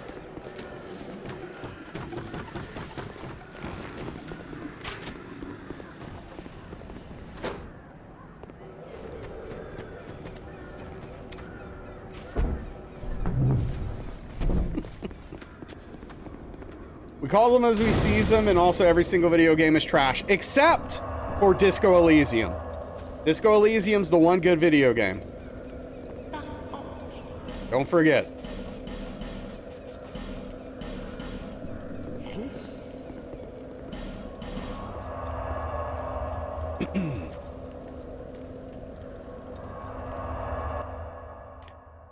We call them as we sees them, and also every single video game is trash, except for Disco Elysium. Disco Elysium's the one good video game. Don't forget.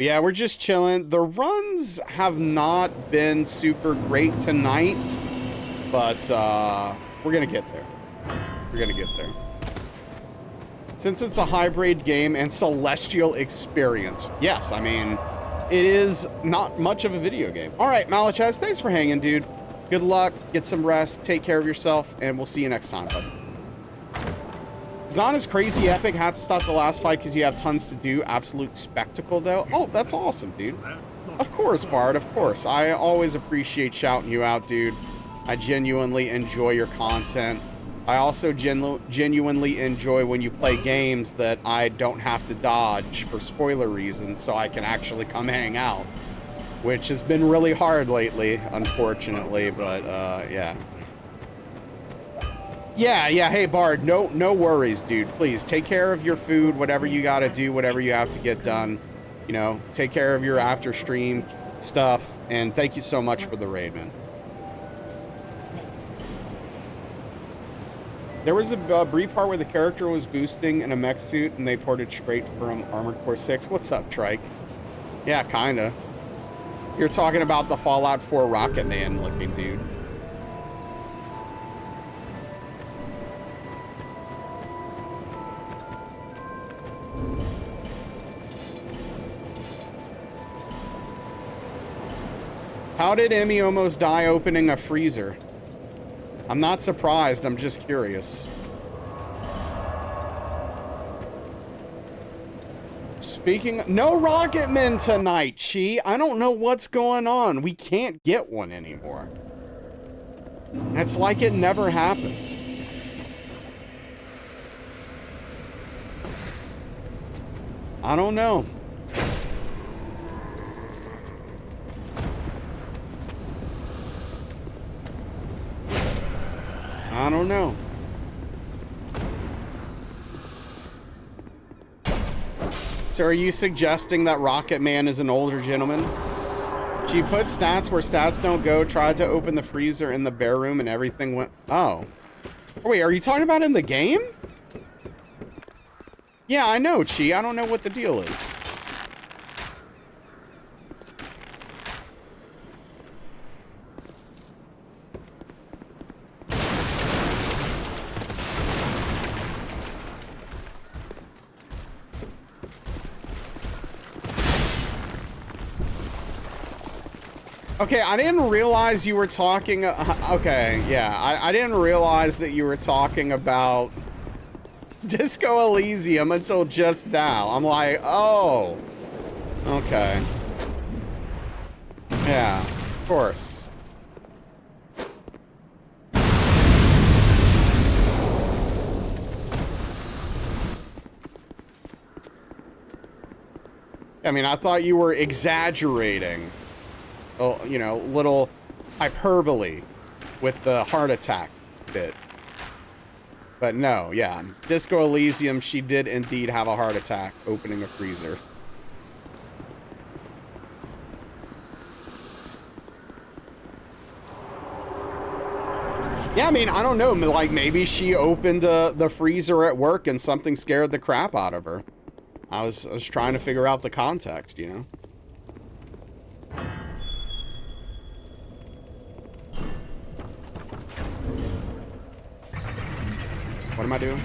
Yeah, we're just chilling. The runs have not been super great tonight, but we're gonna get there. We're gonna get there. Since it's a hybrid game and celestial experience. Yes, I mean, it is not much of a video game. All right, Malachaz, thanks for hanging, dude. Good luck, get some rest, take care of yourself, and we'll see you next time, bud. Zana's crazy epic. Had to stop the last fight because you have tons to do. Absolute spectacle, though. Oh, that's awesome, dude. Of course, Bard, of course. I always appreciate shouting you out, dude. I genuinely enjoy your content. I also genuinely enjoy when you play games that I don't have to dodge for spoiler reasons, so I can actually come hang out, which has been really hard lately, unfortunately, but yeah. Yeah, hey, Bard, no worries, dude. Please, take care of your food, whatever you gotta do, whatever you have to get done. You know, take care of your after-stream stuff, and thank you so much for the raid, man. There was a brief part where the character was boosting in a mech suit, and they ported straight from Armored Core 6. What's up, Trike? Yeah, kinda. You're talking about the Fallout 4 Rocket Man looking dude. How did Emmy almost die opening a freezer? I'm not surprised, I'm just curious. Speaking, no Rocketman tonight, Chi. I don't know what's going on. We can't get one anymore. It's like it never happened. I don't know. I don't know. So are you suggesting that Rocket Man is an older gentleman? She put stats where stats don't go, tried to open the freezer in the bear room and everything went... Oh. Wait, are you talking about in the game? Yeah, I know, Chi. I don't know what the deal is. Okay, I didn't realize you were talking... okay, yeah, I didn't realize that you were talking about Disco Elysium until just now. I'm like, oh. Okay. Yeah, of course. I mean, I thought you were exaggerating. Oh, you know, little hyperbole with the heart attack bit. But no, yeah. Disco Elysium, she did indeed have a heart attack opening a freezer. Yeah, I mean, I don't know. Like, maybe she opened the freezer at work and something scared the crap out of her. I was trying to figure out the context, you know? What am I doing?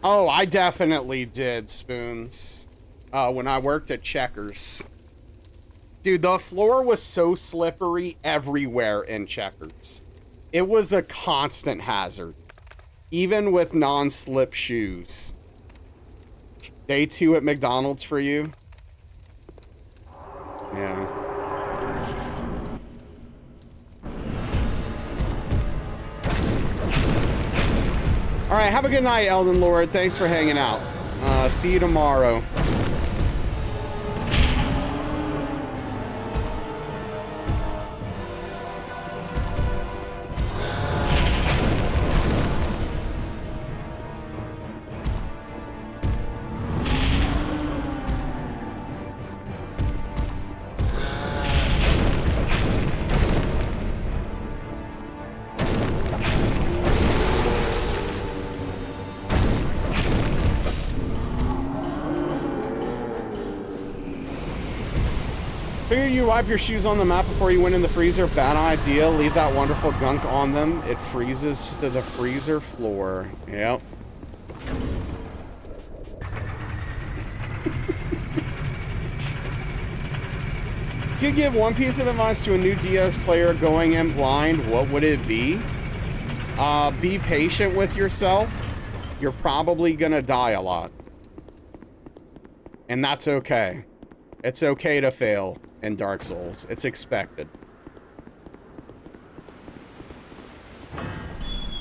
Oh, I definitely did, Spoons. When I worked at Checkers. Dude, the floor was so slippery everywhere in Checkers. It was a constant hazard. Even with non-slip shoes. Day 2 at McDonald's for you? Yeah. All right, have a good night, Elden Lord. Thanks for hanging out. See you tomorrow. Figure you wipe your shoes on the mat before you went in the freezer. Bad idea. Leave that wonderful gunk on them. It freezes to the freezer floor. Yep. If you could give one piece of advice to a new DS player going in blind, what would it be? Be patient with yourself. You're probably gonna die a lot. And that's okay. It's okay to fail in Dark Souls. It's expected.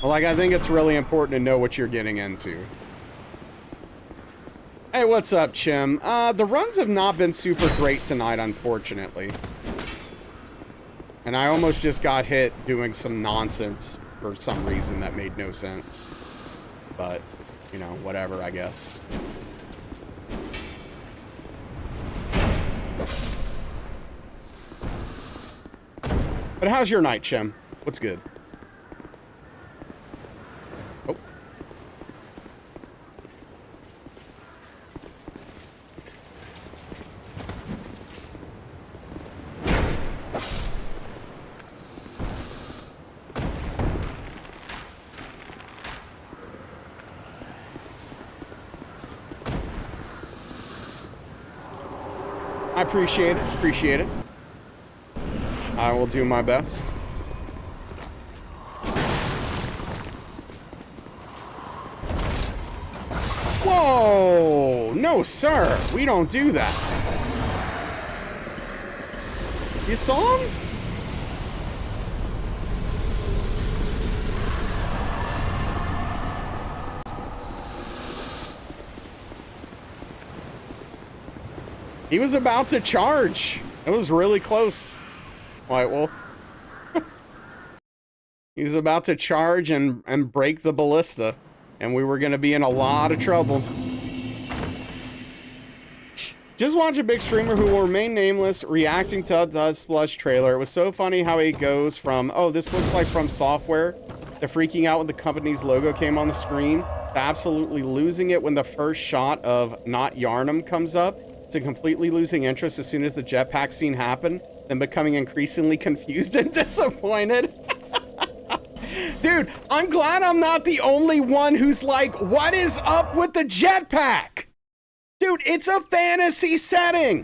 Like, I think it's really important to know what you're getting into. Hey, what's up, Chim? The runs have not been super great tonight, unfortunately. And I almost just got hit doing some nonsense for some reason that made no sense. But, you know, whatever, I guess. But how's your night, Chim? What's good? Oh. I appreciate it. Appreciate it. I will do my best. Whoa! No, sir. We don't do that. You saw him? He was about to charge. It was really close. White Wolf. He's about to charge and break the ballista. And we were going to be in a lot of trouble. Just watch a big streamer who will remain nameless reacting to a Dustblush trailer. It was so funny how he goes from, oh, this looks like From Software, to freaking out when the company's logo came on the screen, to absolutely losing it when the first shot of Not Yarnum comes up, to completely losing interest as soon as the jetpack scene happened, then becoming increasingly confused and disappointed. Dude, I'm glad I'm not the only one who's like, what is up with the jetpack? Dude, it's a fantasy setting.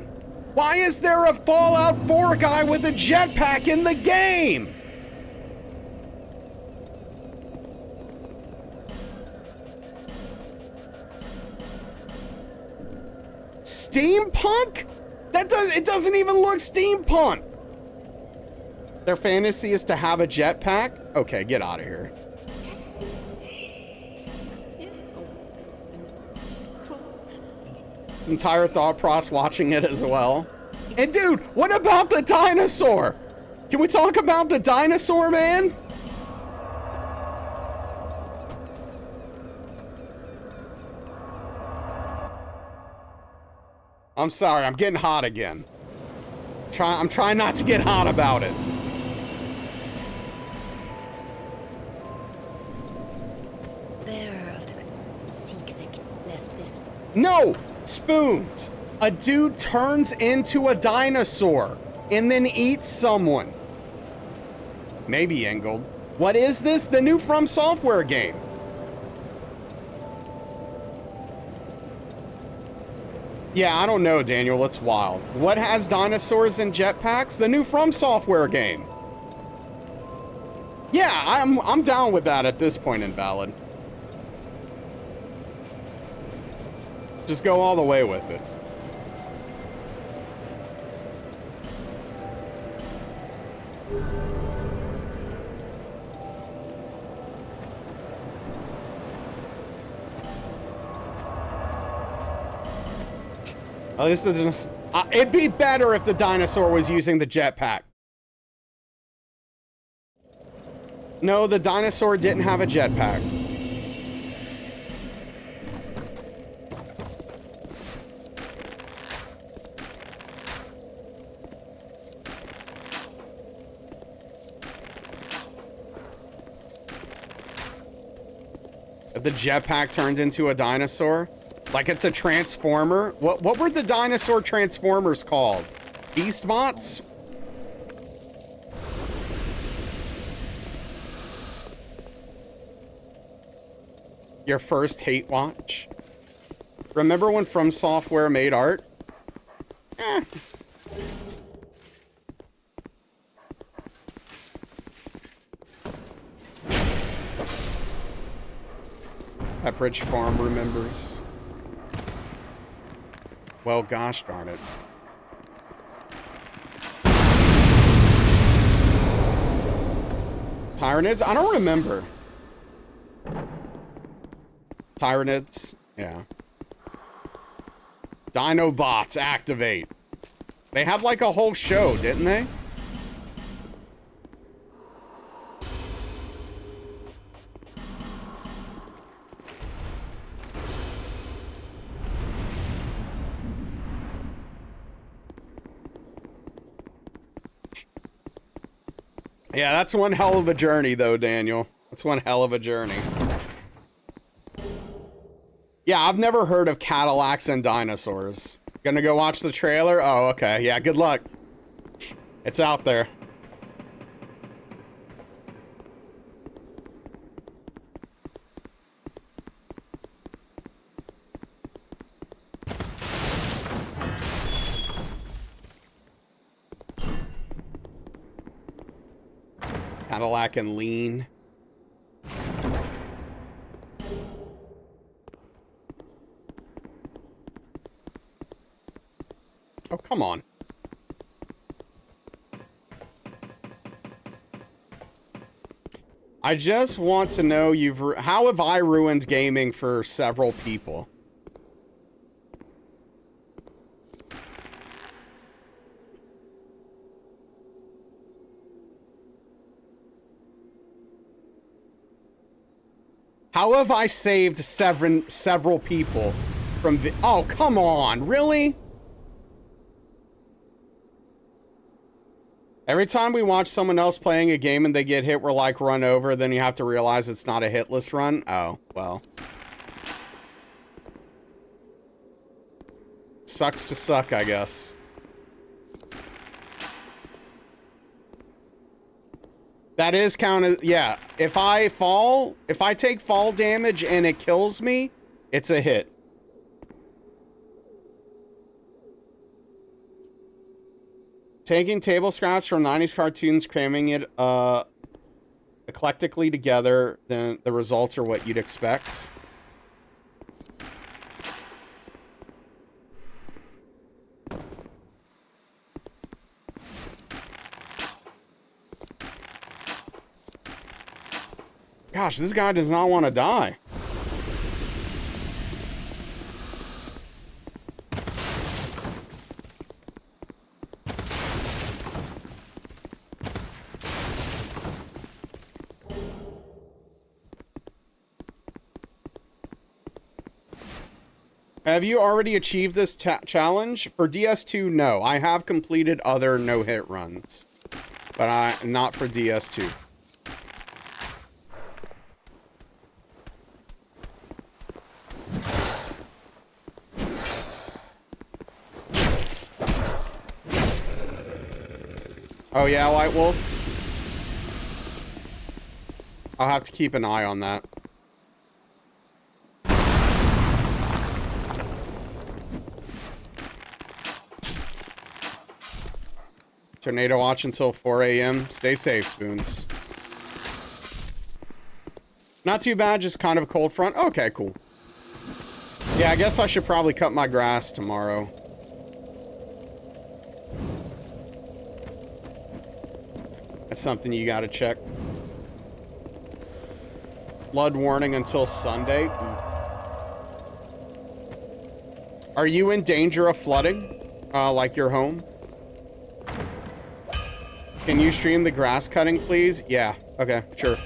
Why is there a Fallout 4 guy with a jetpack in the game? Steampunk? It doesn't even look steampunk. Their fantasy is to have a jetpack? Okay, get out of here. His entire thought process watching it as well. And dude, what about the dinosaur? Can we talk about the dinosaur, man? I'm sorry, I'm getting hot again. I'm trying not to get hot about it. No! Spoons! A dude turns into a dinosaur and then eats someone. Maybe Engold. What is this? The new From Software game. Yeah, I don't know, Daniel. It's wild. What has dinosaurs and jetpacks? The new From Software game. Yeah, I'm down with that at this point in Ballad. Just go all the way with it. At least it'd be better if the dinosaur was using the jetpack. No, the dinosaur didn't have a jetpack. If the jetpack turned into a dinosaur? Like it's a transformer? What were the dinosaur transformers called? Beastbots? Your first hate watch? Remember when From Software made art? Eh. Pepperidge Farm remembers. Well, gosh darn it. Tyranids? I don't remember. Tyranids? Yeah. Dinobots, activate. They had like a whole show, didn't they? Yeah, that's one hell of a journey, though, Daniel. That's one hell of a journey. Yeah, I've never heard of Cadillacs and dinosaurs. Gonna go watch the trailer? Oh, okay. Yeah, good luck. It's out there. Cadillac and lean. Oh, come on. I just want to know how have I ruined gaming for several people? How have I saved several people from oh, come on, really? Every time we watch someone else playing a game and they get hit, we're like run over, then you have to realize it's not a hitless run. Oh, well. Sucks to suck, I guess. That is counted, yeah. If I take fall damage and it kills me, it's a hit. Taking table scraps from 90s cartoons, cramming it eclectically together, then the results are what you'd expect. Gosh, this guy does not want to die. Have you already achieved this challenge? For DS2, no. I have completed other no-hit runs, but not for DS2. Oh yeah, White Wolf. I'll have to keep an eye on that. Tornado watch until 4 a.m. Stay safe, Spoons. Not too bad, just kind of a cold front. Okay, cool. Yeah, I guess I should probably cut my grass tomorrow. That's something you gotta check. Flood warning until Sunday. Are you in danger of flooding? Like your home? Can you stream the grass cutting, please? Yeah, okay, sure.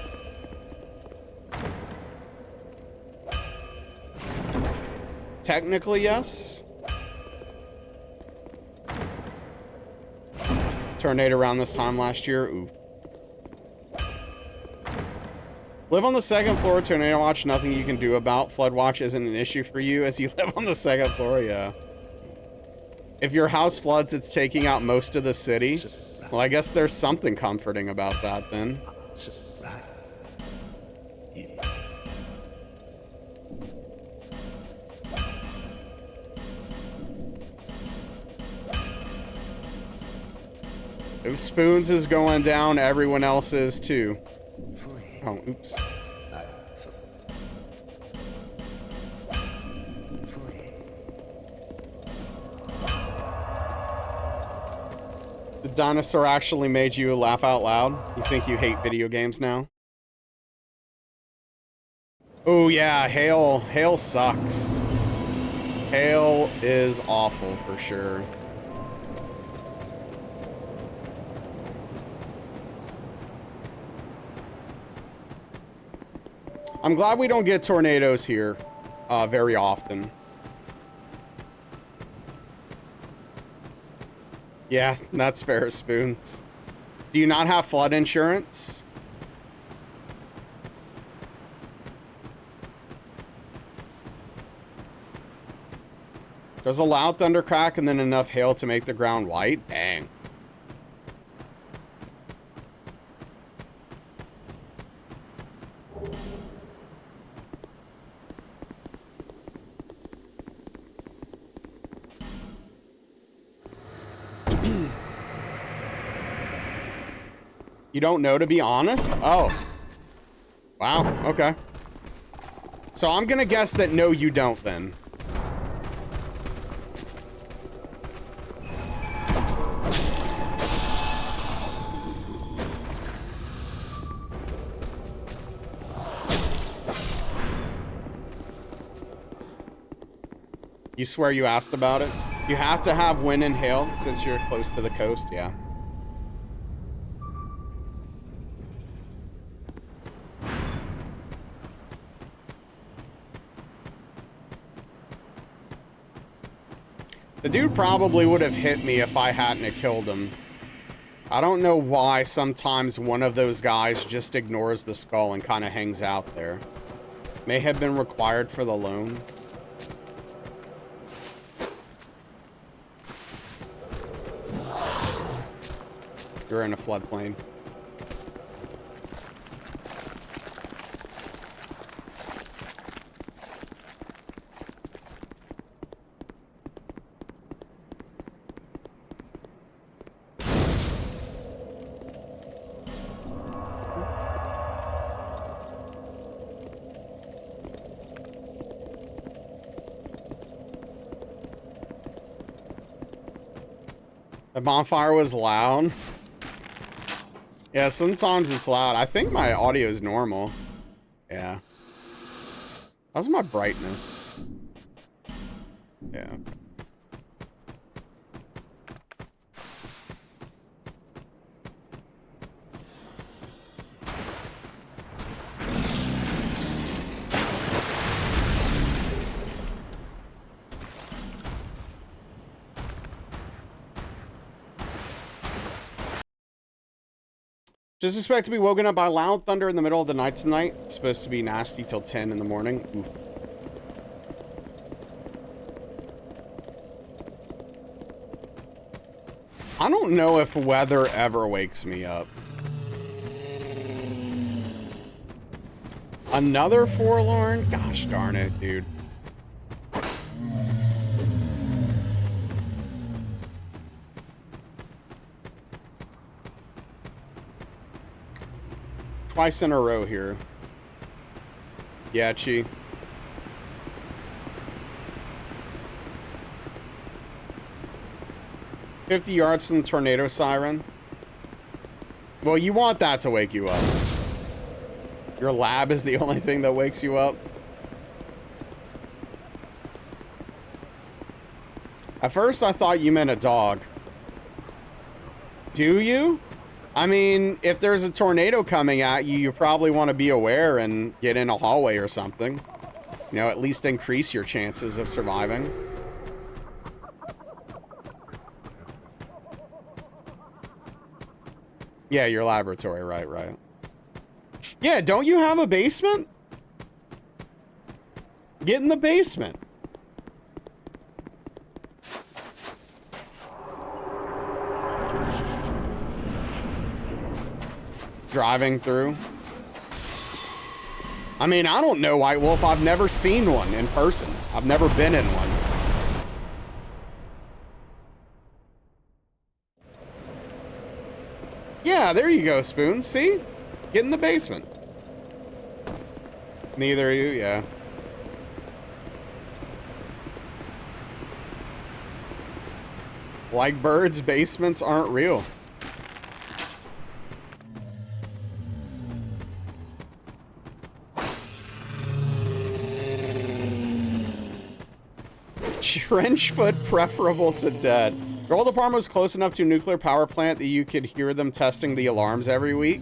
Technically, yes. Tornado around this time last year. Ooh. Live on the second floor, tornado watch, nothing you can do about. Flood watch isn't an issue for you as you live on the second floor, yeah. If your house floods, it's taking out most of the city. Well, I guess there's something comforting about that then. If Spoons is going down, everyone else is too. Oh, oops. The dinosaur actually made you laugh out loud? You think you hate video games now? Oh yeah, hail sucks. Hail is awful for sure. I'm glad we don't get tornadoes here very often. Yeah, that's fair, Spoons. Do you not have flood insurance? Does a loud thunder crack and then enough hail to make the ground white? Dang. You don't know, to be honest? Oh. Wow, okay. So I'm gonna guess that no, you don't then. You swear you asked about it? You have to have wind and hail since you're close to the coast, yeah. The dude probably would have hit me if I hadn't have killed him. I don't know why sometimes one of those guys just ignores the skull and kind of hangs out there. May have been required for the loan. You're in a floodplain. The bonfire was loud. Yeah, sometimes it's loud. I think my audio is normal. Yeah. How's my brightness? Yeah. Just expect to be woken up by loud thunder in the middle of the night tonight. It's supposed to be nasty till 10 in the morning. Oof. I don't know if weather ever wakes me up. Another forlorn? Gosh darn it, dude. Twice in a row here. Yeah, Chi. "50 yards from the tornado siren." Well, you want that to wake you up. Your lab is the only thing that wakes you up. At first, I thought you meant a dog. Do you? I mean, if there's a tornado coming at you, you probably want to be aware and get in a hallway or something. You know, at least increase your chances of surviving. Yeah, your laboratory, right. Yeah, don't you have a basement? Get in the basement. Driving through. I mean, I don't know White Wolf. I've never seen one in person. I've never been in one. Yeah, there you go, Spoon. See? Get in the basement. Neither are you, yeah. Like birds, basements aren't real. Trench foot preferable to dead. Your old apartment was close enough to a nuclear power plant that you could hear them testing the alarms every week.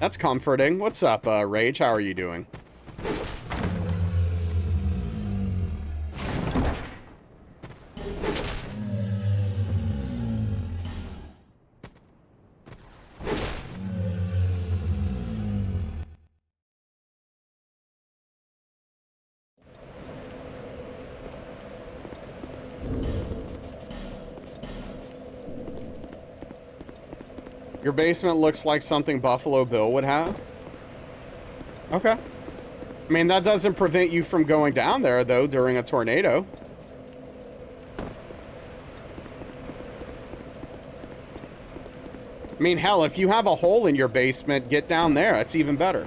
That's comforting. What's up, Rage? How are you doing? Your basement looks like something Buffalo Bill would have. Okay. I mean, that doesn't prevent you from going down there, though, during a tornado. I mean, hell, if you have a hole in your basement, get down there. That's even better.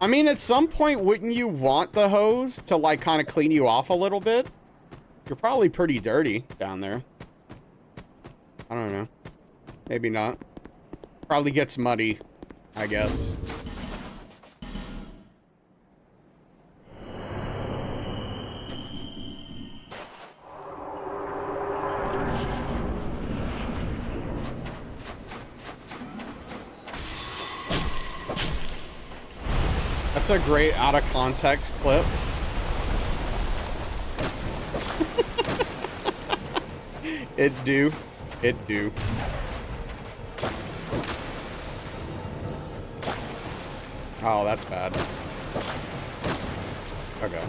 I mean, at some point, wouldn't you want the hose to, like, kind of clean you off a little bit? You're probably pretty dirty down there. I don't know. Maybe not. Probably gets muddy, I guess. That's a great out-of-context clip. It do. It do. Oh, that's bad. Okay.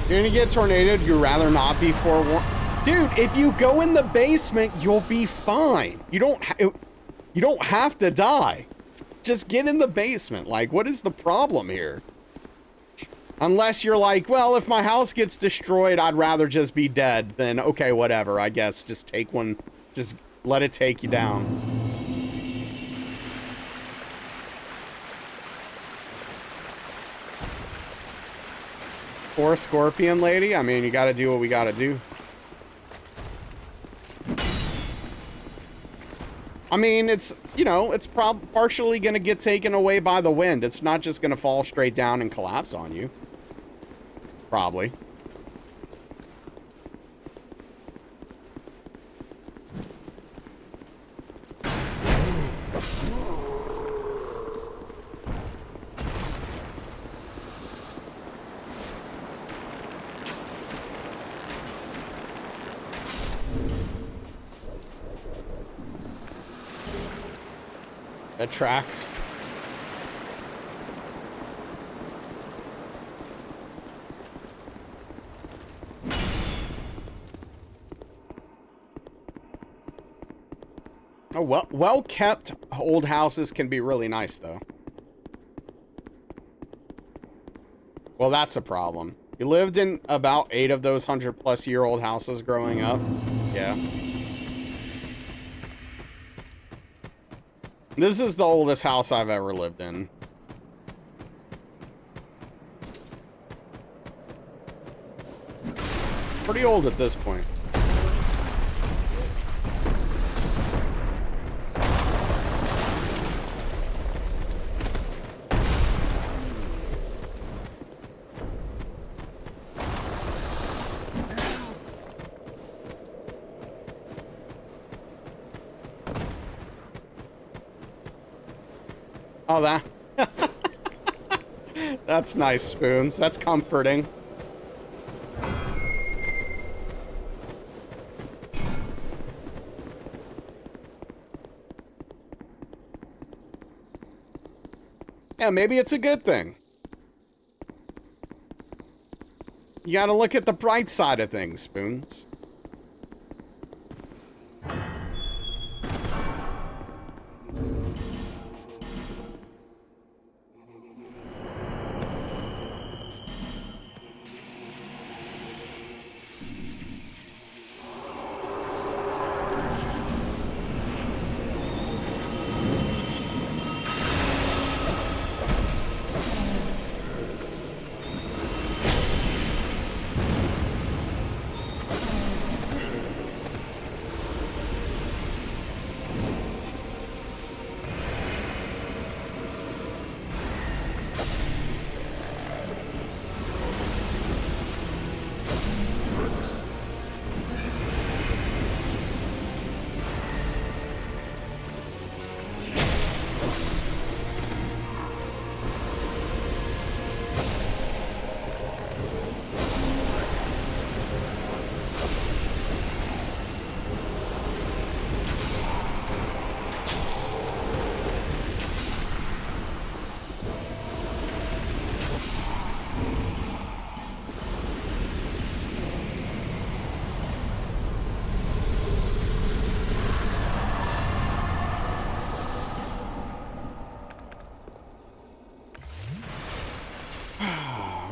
You're gonna get tornadoed, you'd rather not be forewarned. Dude, if you go in the basement, you'll be fine. You don't have to die. Just get in the basement. Like, what is the problem here? Unless you're like, well, if my house gets destroyed, I'd rather just be dead. Then, okay, whatever, I guess. Just take one. Just let it take you down. Poor Scorpion Lady. I mean, you gotta do what we gotta do. I mean, it's, you know, it's partially going to get taken away by the wind. It's not just going to fall straight down and collapse on you. Probably. tracks. Oh, well kept old houses can be really nice, though. Well, that's a problem. You lived in about 8 of those 100-plus-year-old houses growing up. Yeah. This is the oldest house I've ever lived in. Pretty old at this point. Oh, that. That's nice, Spoons. That's comforting. Yeah, maybe it's a good thing. You gotta look at the bright side of things, Spoons.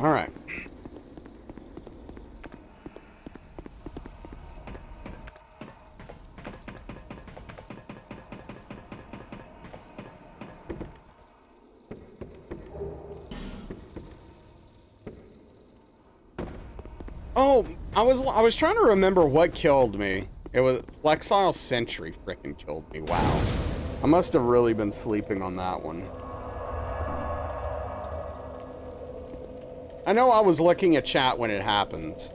All right. Oh, I was trying to remember what killed me. It was Flexile Sentry freaking killed me. Wow. I must have really been sleeping on that one. I know I was looking at chat when it happened.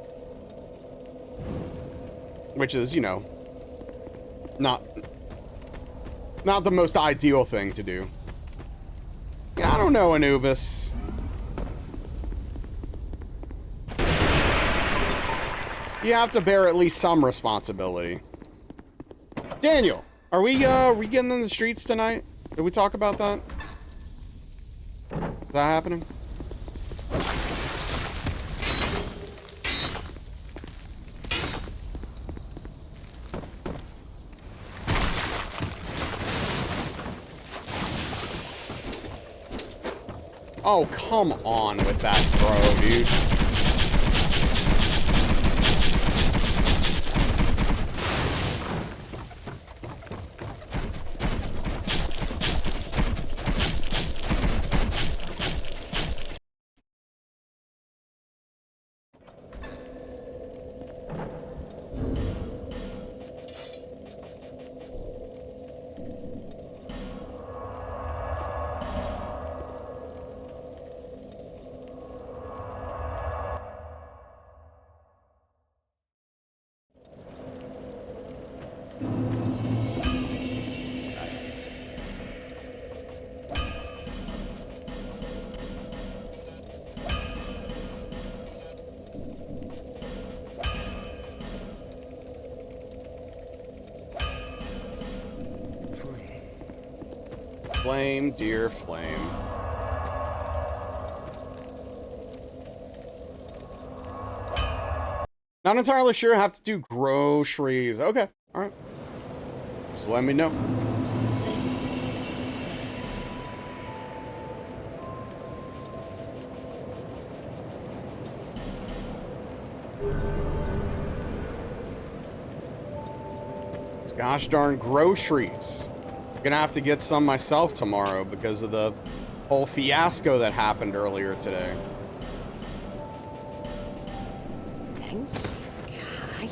Which is, you know, not the most ideal thing to do. Yeah, I don't know, Anubis. You have to bear at least some responsibility. Daniel, are we getting in the streets tonight? Did we talk about that? Is that happening? Oh, come on with that throw, dude. flame, dear flame. Not entirely sure. I have to do groceries. Okay, all right. Just let me know. These gosh darn groceries. I'm gonna have to get some myself tomorrow because of the whole fiasco that happened earlier today. Thanks. Kai.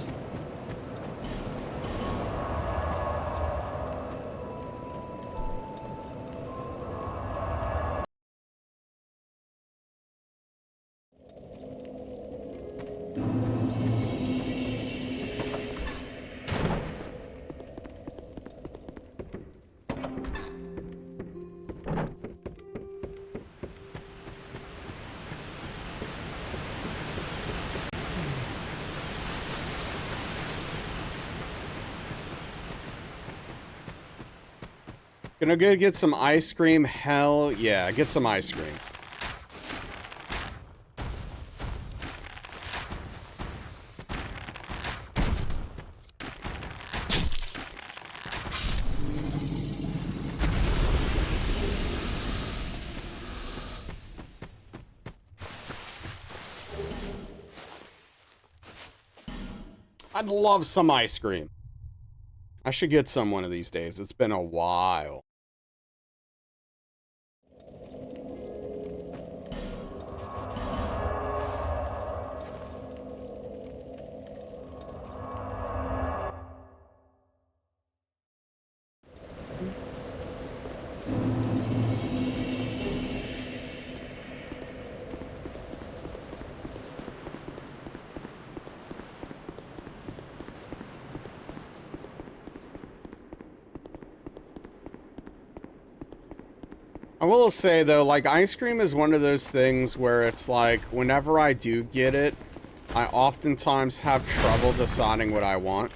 Gonna go get some ice cream. Hell yeah, get some ice cream. I'd love some ice cream. I should get some one of these days. It's been a while. I will say though, like ice cream is one of those things where it's like whenever I do get it, I oftentimes have trouble deciding what I want.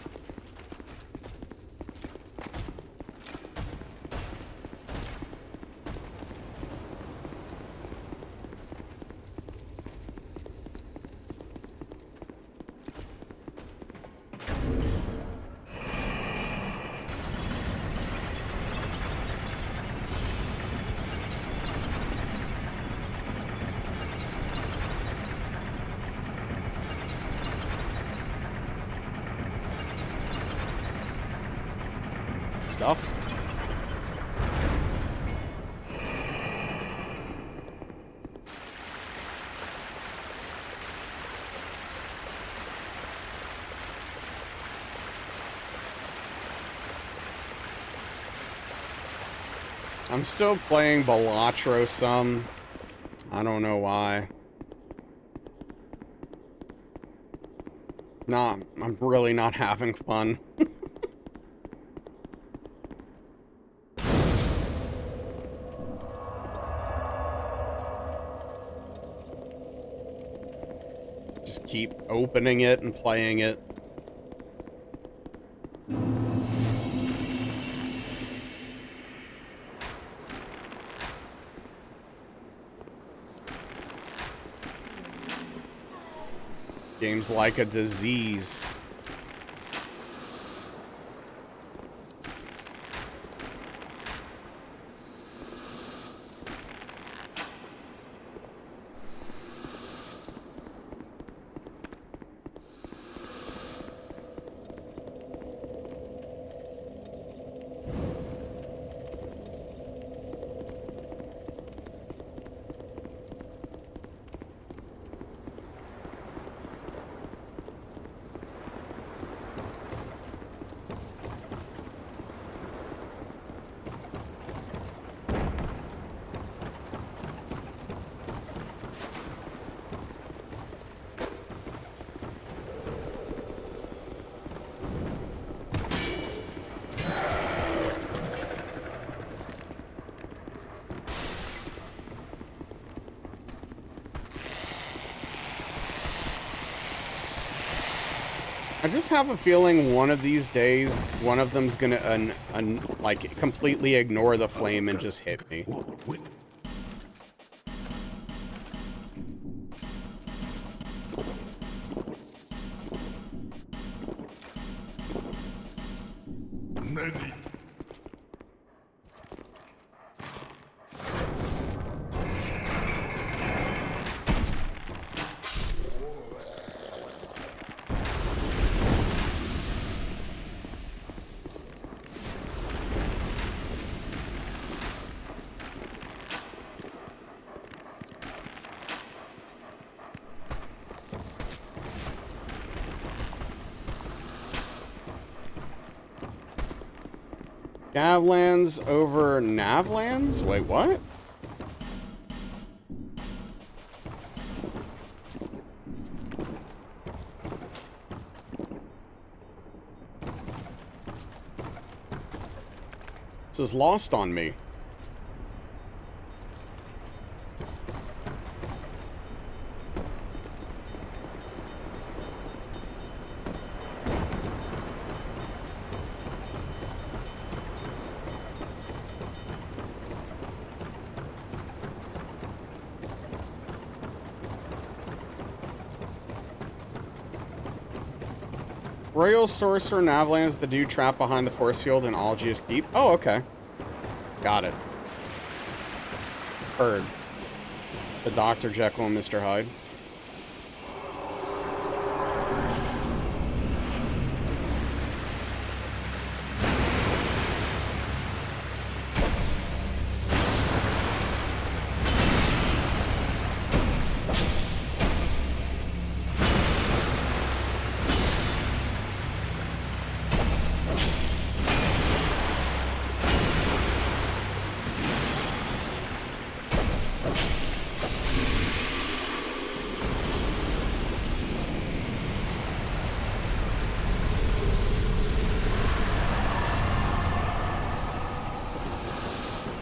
Stuff. I'm still playing Balatro some. I don't know why. I'm really not having fun. Just keep opening it and playing it. Game's like a disease. I just have a feeling one of these days, one of them's gonna like completely ignore the flame and just hit me. Many. Gavlands over Navlands? Wait, what? This is lost on me. Royal Sorcerer Navlands, the dude trapped behind the force field in Algius Keep. Oh, okay. Got it. Heard. The Dr. Jekyll and Mr. Hyde.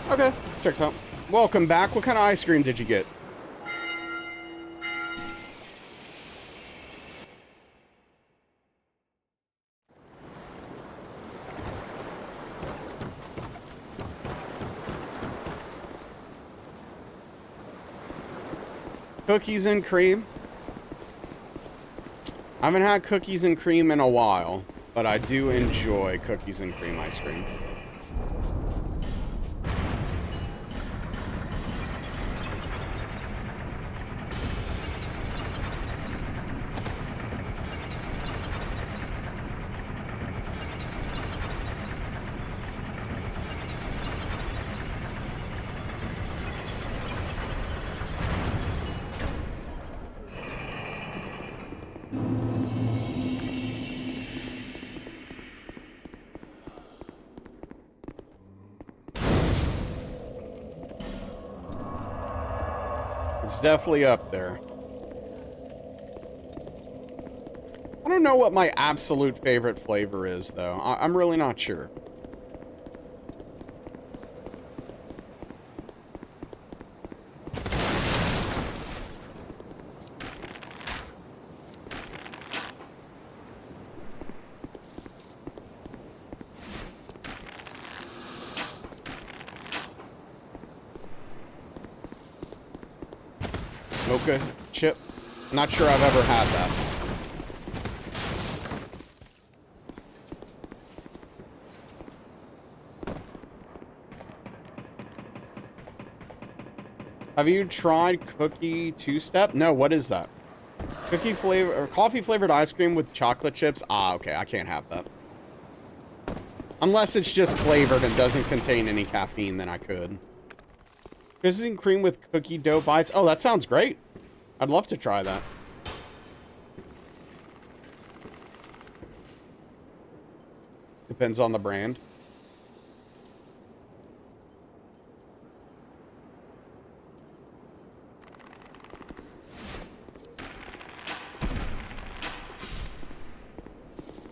Okay, checks out. Welcome back. What kind of ice cream did you get? Cookies and cream. I haven't had cookies and cream in a while, but I do enjoy cookies and cream ice cream. It's definitely up there. I don't know what my absolute favorite flavor is, though. I'm really not sure. Mocha chip. Not sure I've ever had that. Have you tried cookie two-step? No, what is that? Cookie flavor or coffee flavored ice cream with chocolate chips? Ah, okay, I can't have that. Unless it's just flavored and doesn't contain any caffeine, then I could. Cookies and cream with cookie dough bites. Oh, that sounds great. I'd love to try that. Depends on the brand.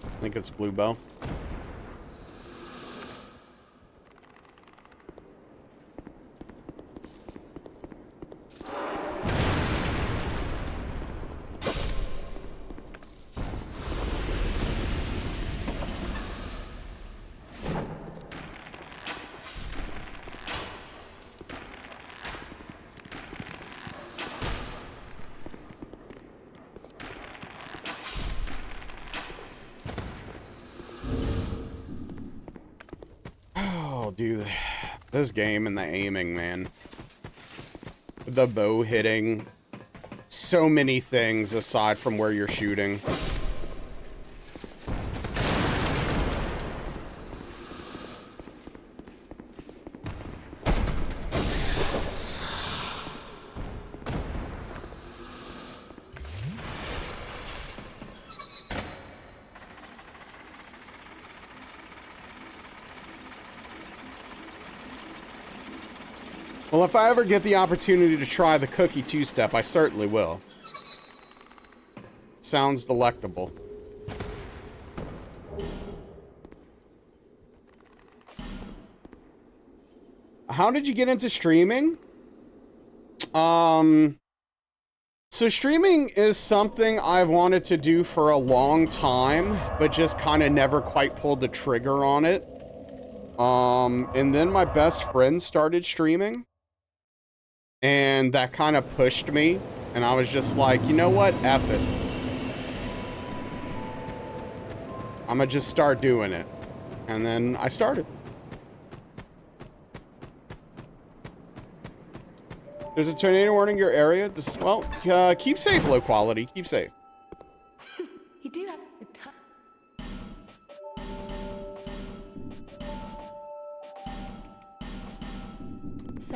I think it's Bluebell. This game and the aiming, man. The bow hitting. So many things aside from where you're shooting. Well, if I ever get the opportunity to try the cookie two-step, I certainly will. Sounds delectable. How did you get into streaming? So streaming is something I've wanted to do for a long time, but just kind of never quite pulled the trigger on it. And then my best friend started streaming. And that kind of pushed me. And I was just like, you know what? F it. I'm gonna just start doing it. And then I started. There's a tornado warning in your area? Well, keep safe, low quality. Keep safe. You do have a time.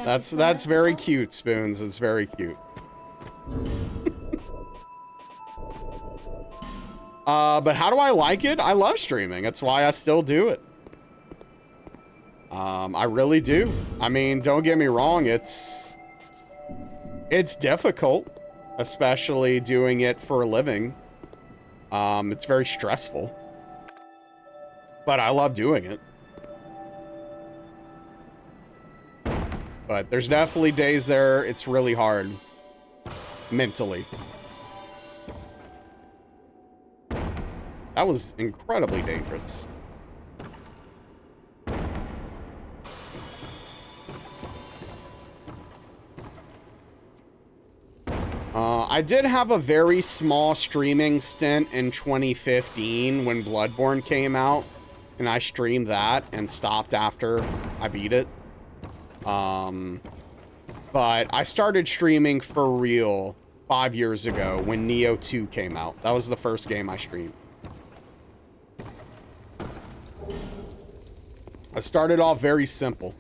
That's very cute, Spoons. It's very cute. But how do I like it? I love streaming. That's why I still do it. I really do. I mean, don't get me wrong. It's difficult, especially doing it for a living. It's very stressful, but I love doing it. But there's definitely days there it's really hard mentally. That was incredibly dangerous. I did have a very small streaming stint in 2015 when Bloodborne came out, and I streamed that and stopped after I beat it. But I started streaming for real 5 years ago when Neo 2 came out. That was the first game I streamed. I started off very simple.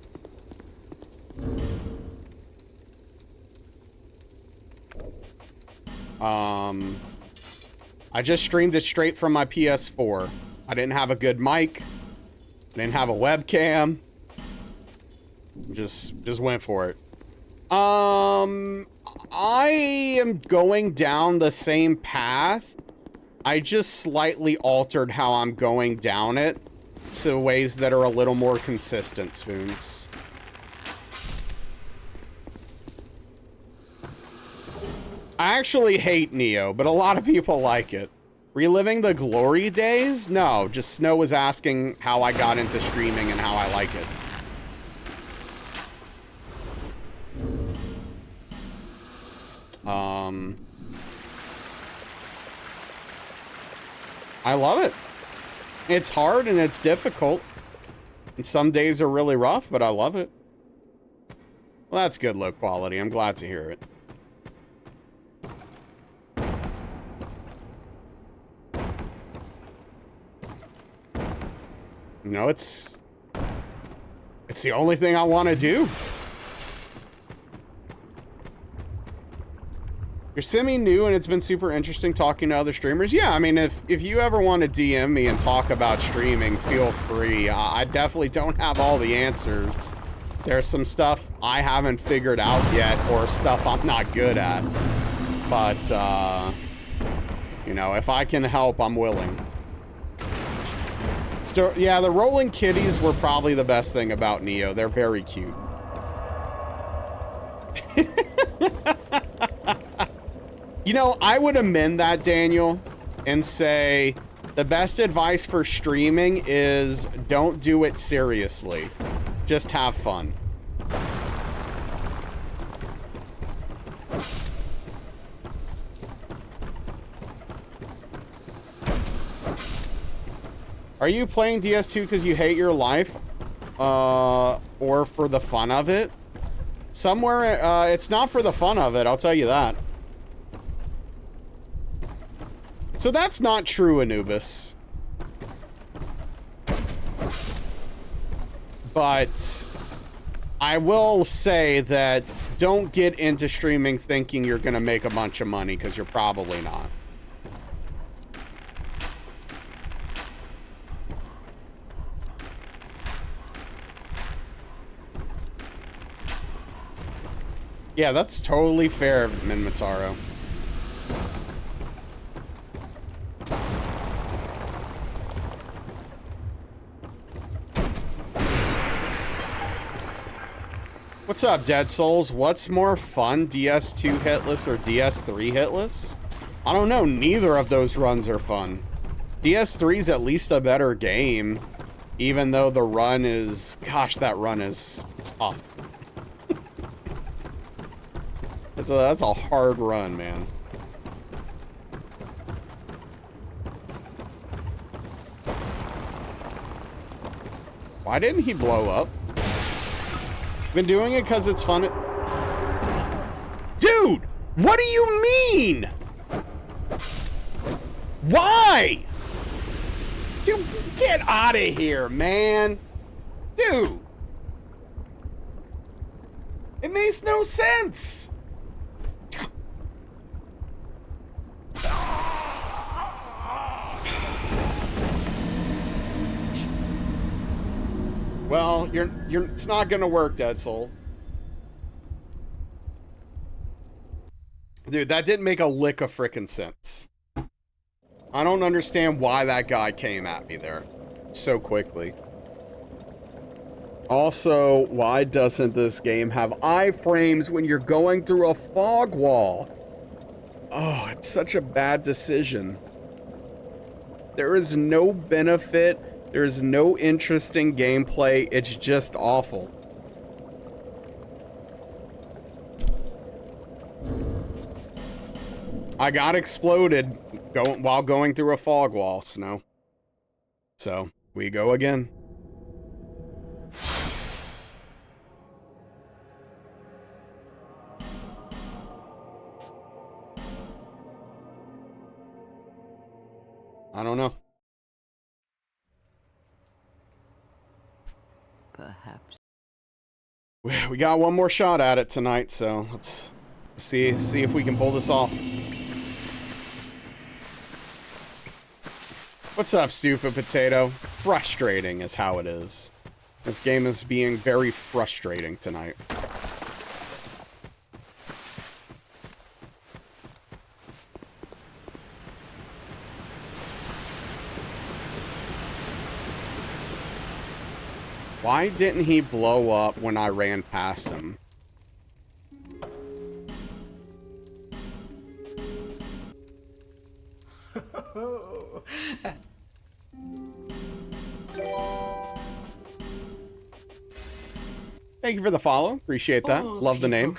I just streamed it straight from my PS4. I didn't have a good mic. I didn't have a webcam. Just went for it. I am going down the same path. I just slightly altered how I'm going down it to ways that are a little more consistent, Spoons. I actually hate Neo, but a lot of people like it. Reliving the glory days? No, just Snow was asking how I got into streaming and how I like it. I love it. It's hard and it's difficult. And some days are really rough, but I love it. Well, that's good low quality. I'm glad to hear it. You know, it's the only thing I want to do. You're semi-new and it's been super interesting talking to other streamers. Yeah, I mean, if you ever want to DM me and talk about streaming, feel free. I definitely don't have all the answers. There's some stuff I haven't figured out yet or stuff I'm not good at. But, you know, if I can help, I'm willing. So, yeah, the rolling kitties were probably the best thing about Neo. They're very cute. You know, I would amend that, Daniel, and say the best advice for streaming is don't do it seriously. Just have fun. Are you playing DS2 because you hate your life? or for the fun of it. Somewhere, it's not for the fun of it, I'll tell you that. So that's not true, Anubis. But I will say that don't get into streaming thinking you're gonna make a bunch of money, because you're probably not. Yeah, that's totally fair, Minmataro. What's up, Dead Souls? What's more fun, DS2 hitless or DS3 hitless? I don't know, neither of those runs are fun. DS3's at least a better game, even though the run is... Gosh, that run is tough. That's a hard run, man. Why didn't he blow up? Been doing it because it's fun. Dude, what do you mean? Why? Dude, get out of here, man. Dude. It makes no sense. Well, it's not gonna work, Dead Soul. Dude, that didn't make a lick of frickin' sense. I don't understand why that guy came at me there so quickly. Also, why doesn't this game have iframes when you're going through a fog wall? Oh, it's such a bad decision. There is no benefit. There's no interesting gameplay. It's just awful. I got exploded while going through a fog wall, Snow. So, we go again. I don't know. Perhaps. We got one more shot at it tonight, so let's see if we can pull this off. What's up, stupid potato? Frustrating is how it is. This game is being very frustrating tonight. Why didn't he blow up when I ran past him? Thank you for the follow. Appreciate that. Love the name.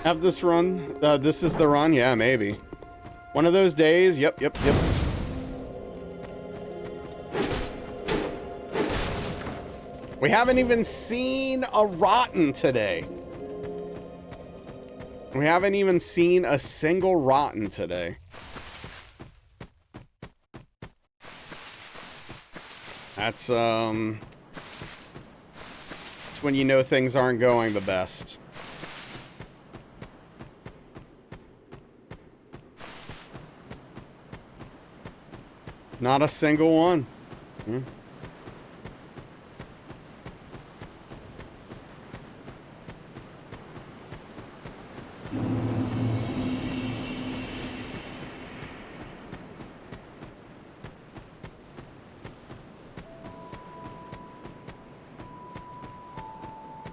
Have this run? This is the run? Yeah, maybe. One of those days. Yep. We haven't even seen a rotten today. We haven't even seen a single rotten today. That's when you know things aren't going the best. Not a single one. Hmm.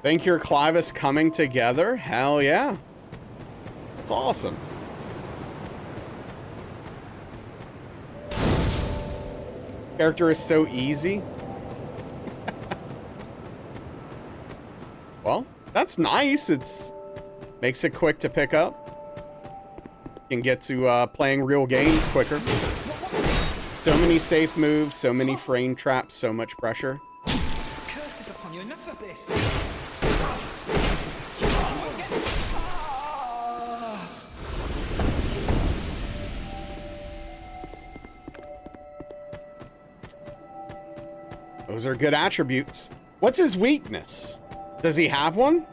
Think your Clivis coming together? Hell yeah. It's awesome. Character is so easy. Well, that's nice. It's makes it quick to pick up. Can get to playing real games quicker. So many safe moves, so many frame traps, so much pressure. Curses upon you, enough of this! Those are good attributes. What's his weakness? Does he have one?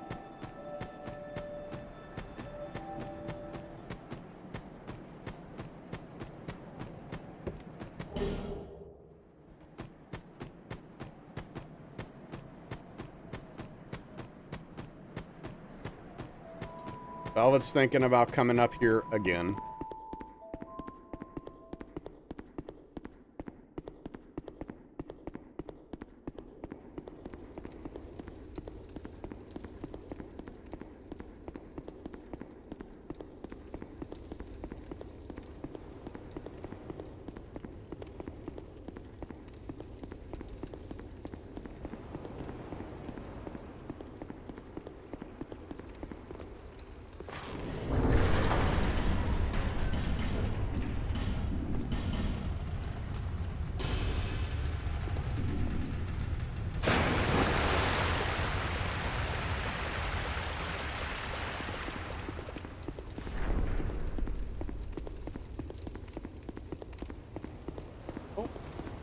Velvet's thinking about coming up here again.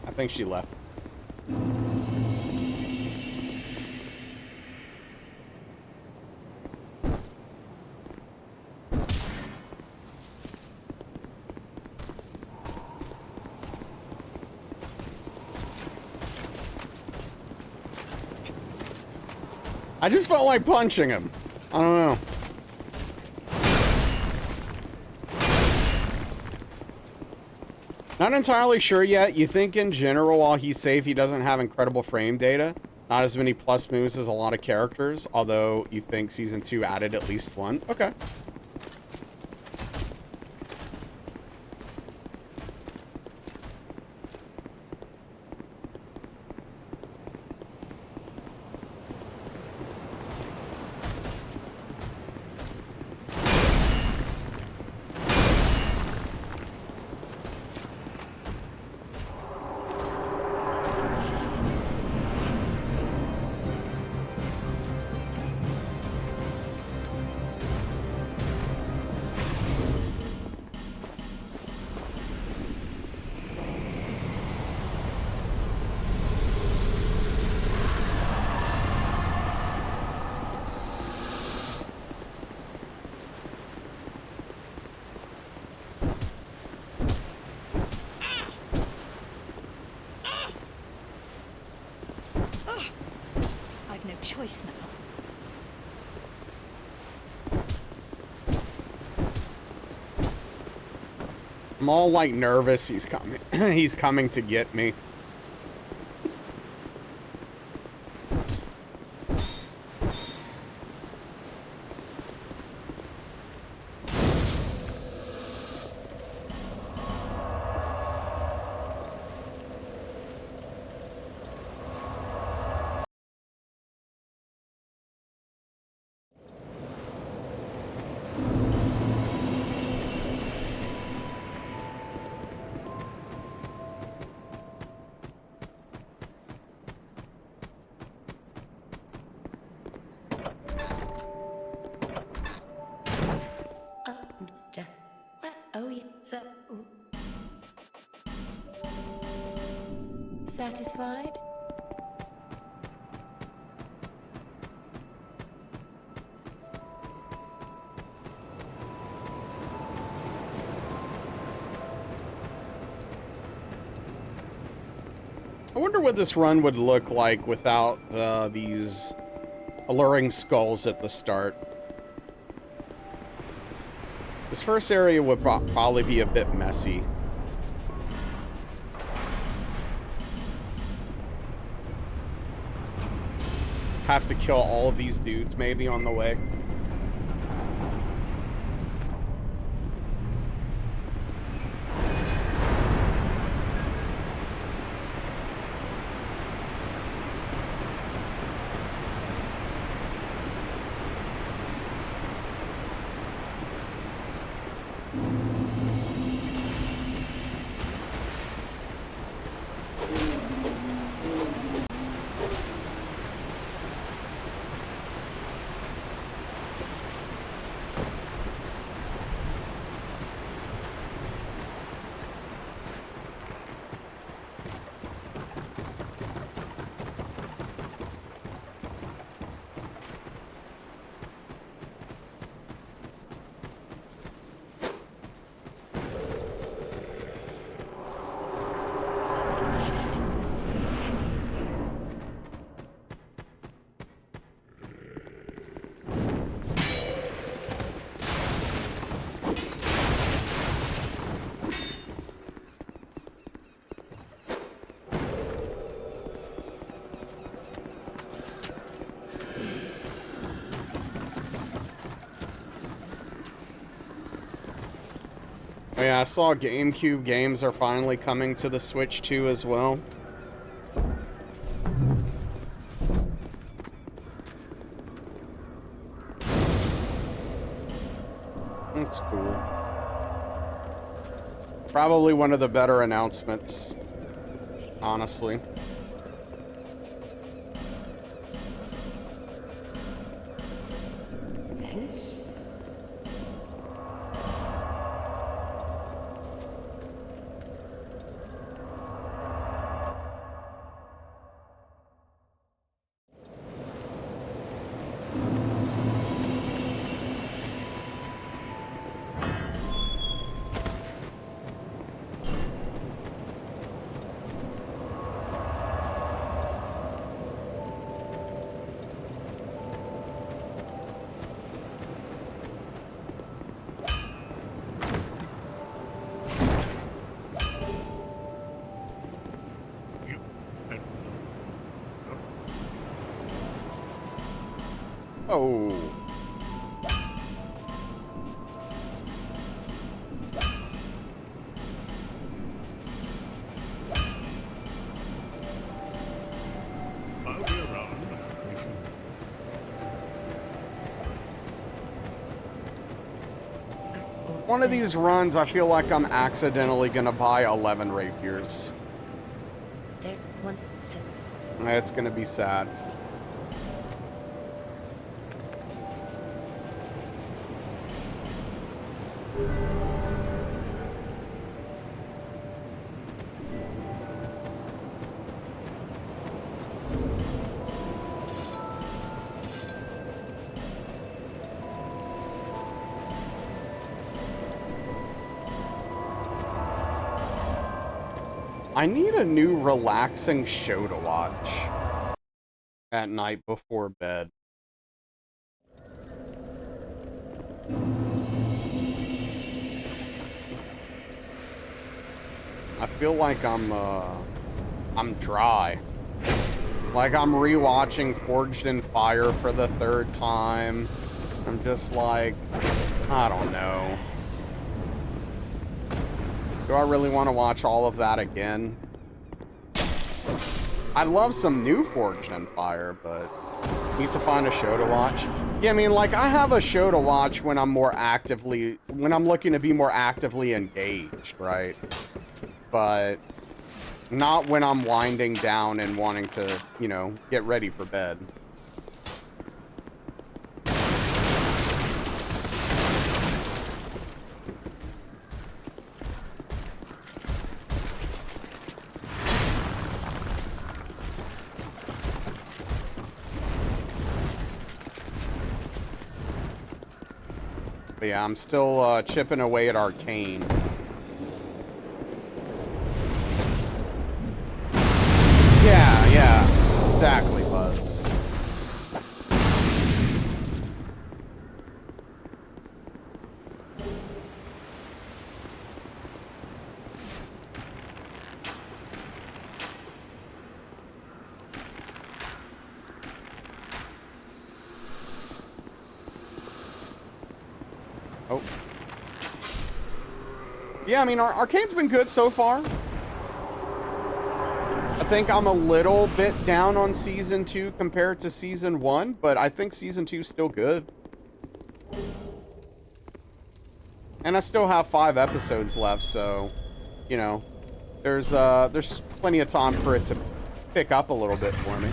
I think she left. I just felt like punching him. I don't know. Not entirely sure yet. You think in general, while he's safe, he doesn't have incredible frame data. Not as many plus moves as a lot of characters, although you think Season 2 added at least one. Okay. I've no choice now. I'm all like nervous. He's coming. He's coming to get me. Just what? Oh, yeah. So, satisfied? I wonder what this run would look like without these alluring skulls at the start. This first area would probably be a bit messy. Have to kill all of these dudes maybe on the way. Oh, yeah, I saw GameCube games are finally coming to the Switch too as well. That's cool. Probably one of the better announcements, honestly. Oh. I'll be around if you... One of these runs, I feel like I'm accidentally gonna buy 11 rapiers. There once so It's gonna be sad. I need a new relaxing show to watch at night before bed. I feel like I'm dry. Like I'm rewatching Forged in Fire for the 3rd time. I'm just like, I don't know. Do I really want to watch all of that again? I love some new Forged in Fire, but need to find a show to watch. Yeah, I mean, like, I have a show to watch when I'm looking to be more actively engaged, right? But not when I'm winding down and wanting to, you know, get ready for bed. But yeah, I'm still chipping away at Arcane. Yeah, exactly, Buzz. Oh. Yeah, I mean, Arcane's been good so far. I think I'm a little bit down on Season 2 compared to Season 1, but I think Season 2 is still good. And I still have 5 episodes left, so, you know, there's plenty of time for it to pick up a little bit for me.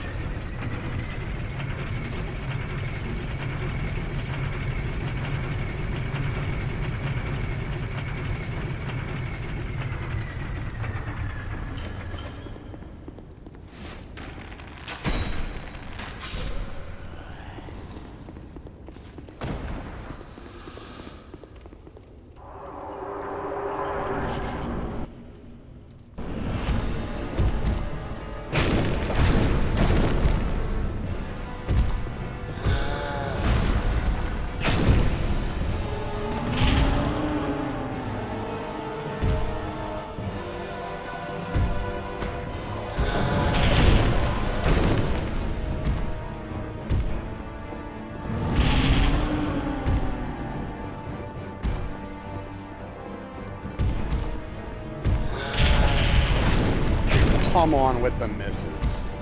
come on with the misses.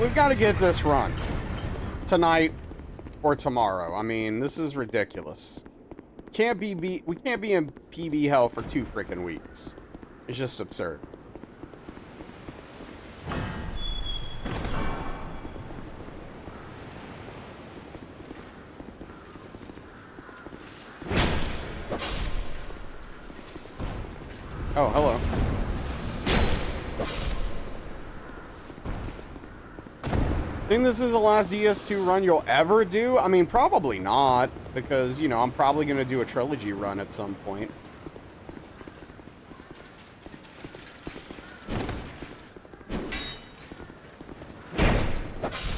We've got to get this run tonight or tomorrow. I mean, this is ridiculous. We can't be in PB hell for 2 freaking weeks. It's just absurd. Oh, hello. Think this is the last DS2 run you'll ever do? I mean, probably not, because, you know, I'm probably going to do a trilogy run at some point.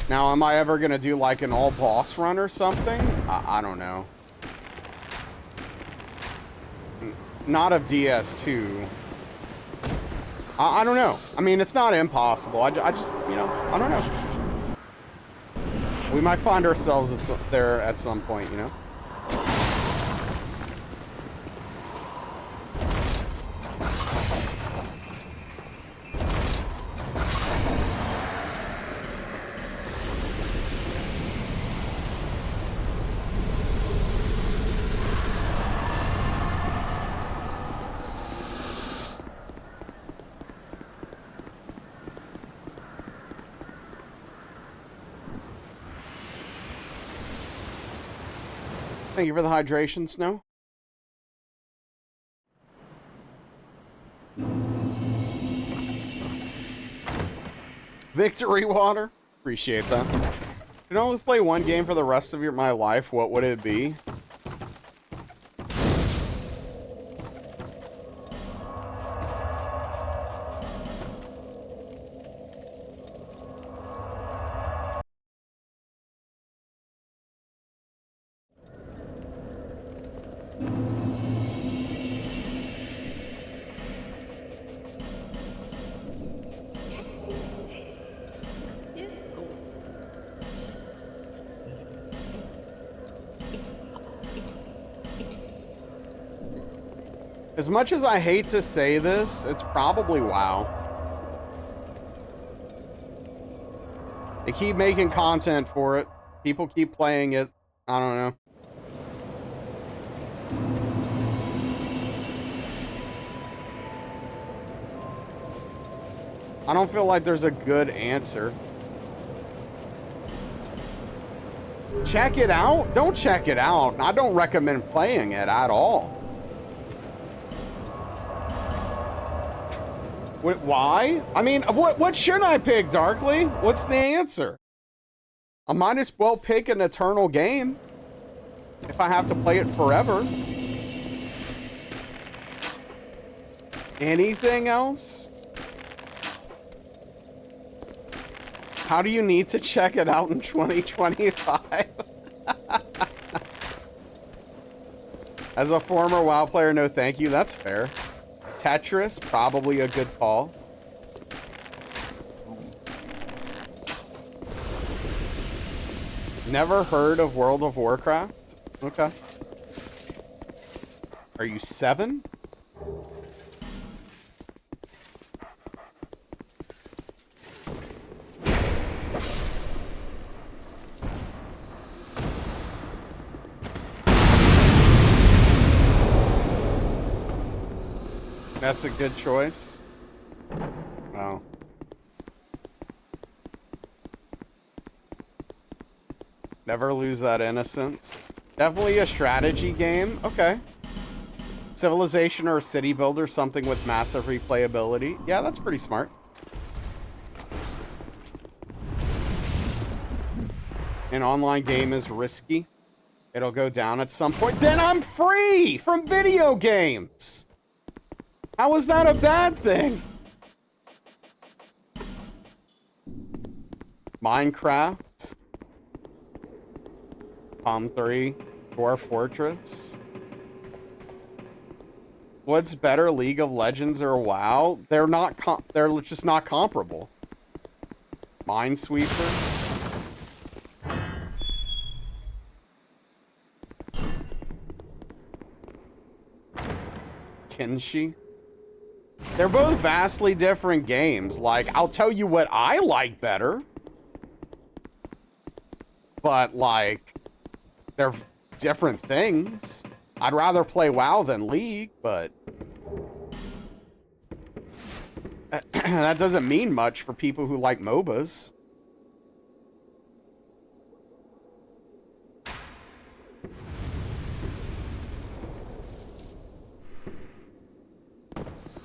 Now, am I ever going to do, like, an all-boss run or something? I don't know. Not of DS2. I don't know. I mean, it's not impossible. I just, you know, I don't know. We might find ourselves there at some point, you know? Thank you for the hydration, Snow. Victory water. Appreciate that. If you only play one game for the rest of my life, what would it be? As much as I hate to say this, it's probably WoW. They keep making content for it. People keep playing it. I don't know. I don't feel like there's a good answer. Check it out? Don't check it out. I don't recommend playing it at all. Why? I mean, what should I pick, Darkly? What's the answer? I might as well pick an eternal game if I have to play it forever. Anything else? How do you need to check it out in 2025? As a former WoW player, no thank you. That's fair. Tetris, probably a good call. Never heard of World of Warcraft? Okay. Are you 7? That's a good choice. Wow. Never lose that innocence. Definitely a strategy game. Okay. Civilization or a city builder, something with massive replayability. Yeah, that's pretty smart. An online game is risky. It'll go down at some point. Then I'm free from video games. How is that a bad thing? Minecraft. Palm 3. Dwarf Fortress. What's better, League of Legends or WoW? They're not. They're just not comparable. Minesweeper. Kenshi. They're both vastly different games. Like, I'll tell you what I like better. But, like, they're different things. I'd rather play WoW than League, but that doesn't mean much for people who like MOBAs.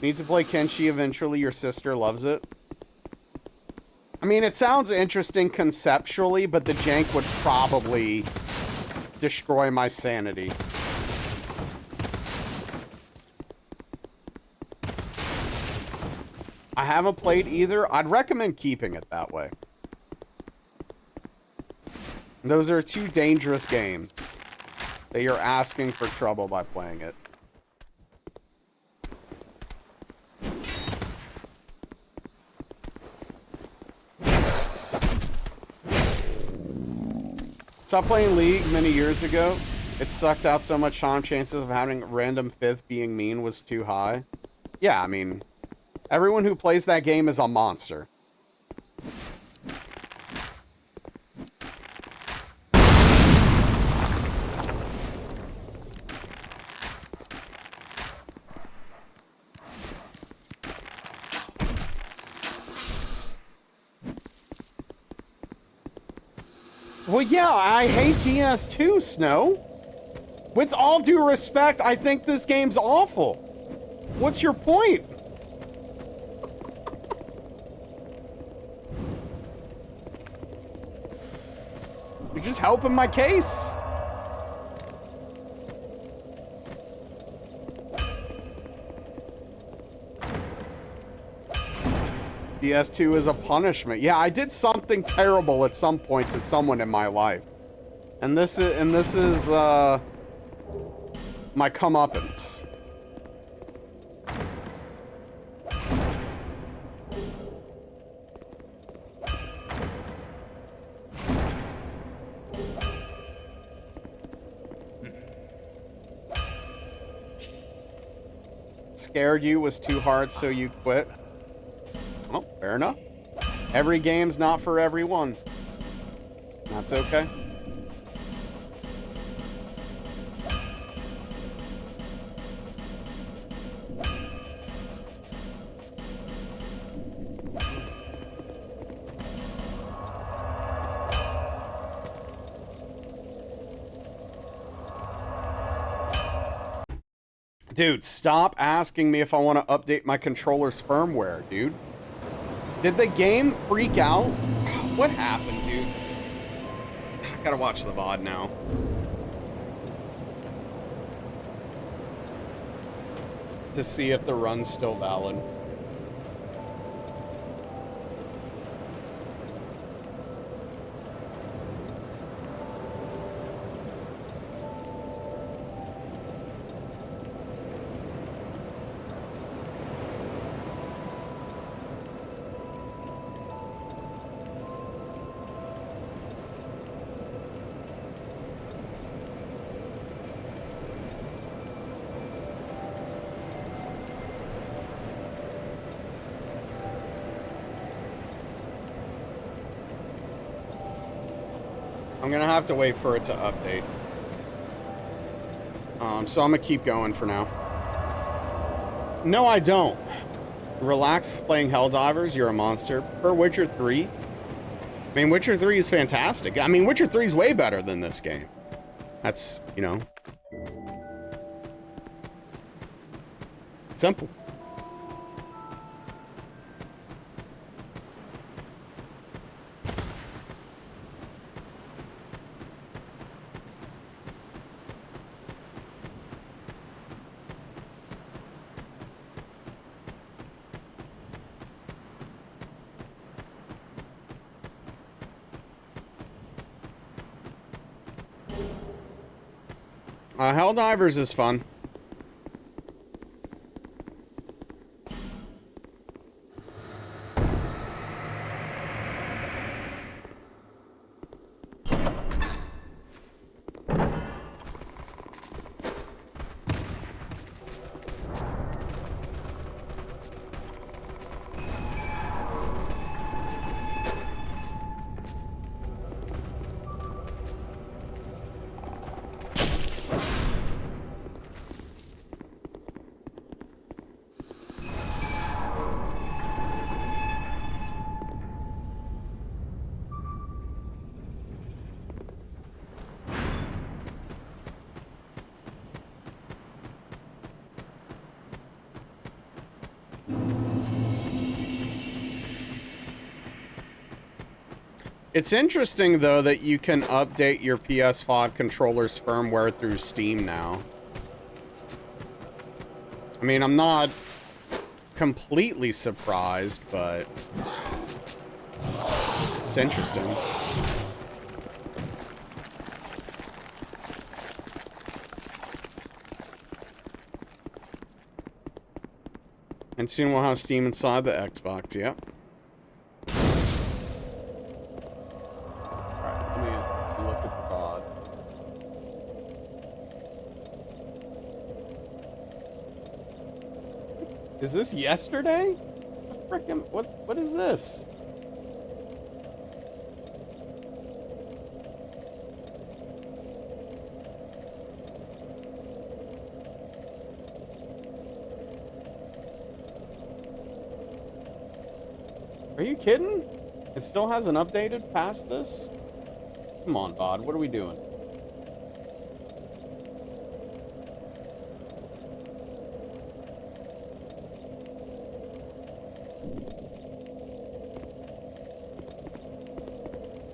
Need to play Kenshi eventually. Your sister loves it. I mean, it sounds interesting conceptually, but the jank would probably destroy my sanity. I haven't played either. I'd recommend keeping it that way. Those are two dangerous games that you're asking for trouble by playing it. Stopped playing League many years ago. It sucked out so much time. Chances of having a random fifth being mean was too high. Yeah, I mean, everyone who plays that game is a monster. Well, yeah, I hate DS2, Snow. With all due respect, I think this game's awful. What's your point? You're just helping my case. DS2 is a punishment. Yeah, I did something terrible at some point to someone in my life. And this is my comeuppance. Scared you was too hard, so you quit. Oh, fair enough. Every game's not for everyone. That's okay. Dude, stop asking me if I want to update my controller's firmware, dude. Did the game freak out? What happened, dude? I gotta watch the VOD now. To see if the run's still valid. I'm gonna have to wait for it to update. So I'm gonna keep going for now. No, I don't. Relax playing Helldivers, you're a monster. For Witcher 3. I mean, Witcher 3 is fantastic. I mean, Witcher 3 is way better than this game. That's, you know, simple. Helldivers is fun. It's interesting, though, that you can update your PS5 controller's firmware through Steam now. I mean, I'm not completely surprised, but it's interesting. And soon we'll have Steam inside the Xbox, yep. Alright, let me look at the VOD. Is this yesterday? Frickin', what is this? Are you kidding? It still hasn't updated past this? Come on, VOD, what are we doing?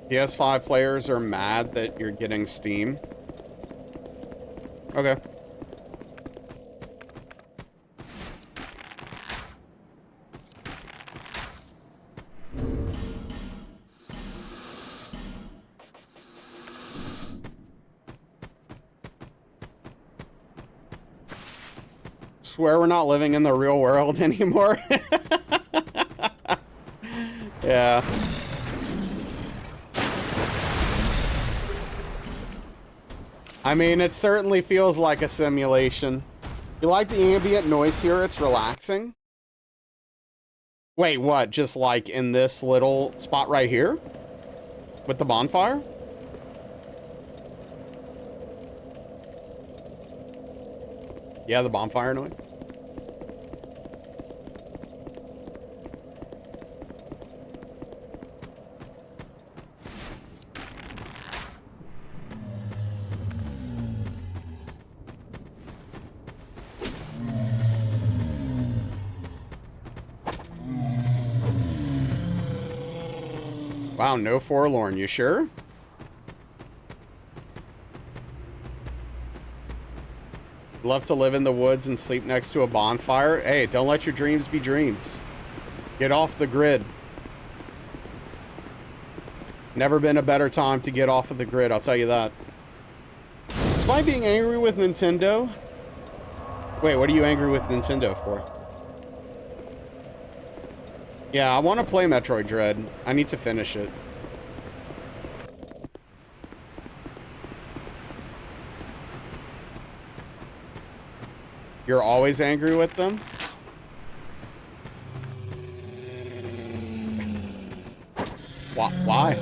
PS5 players are mad that you're getting Steam. Okay. Swear we're not living in the real world anymore. Yeah. I mean, it certainly feels like a simulation. You like the ambient noise here? It's relaxing. Wait, what? Just like in this little spot right here? With the bonfire? Yeah, the bonfire noise. Wow, no forlorn, you sure? Love to live in the woods and sleep next to a bonfire. Hey, don't let your dreams be dreams. Get off the grid. Never been a better time to get off of the grid, I'll tell you that. Despite being angry with Nintendo... Wait, what are you angry with Nintendo for? Yeah, I want to play Metroid Dread. I need to finish it. You're always angry with them? Why?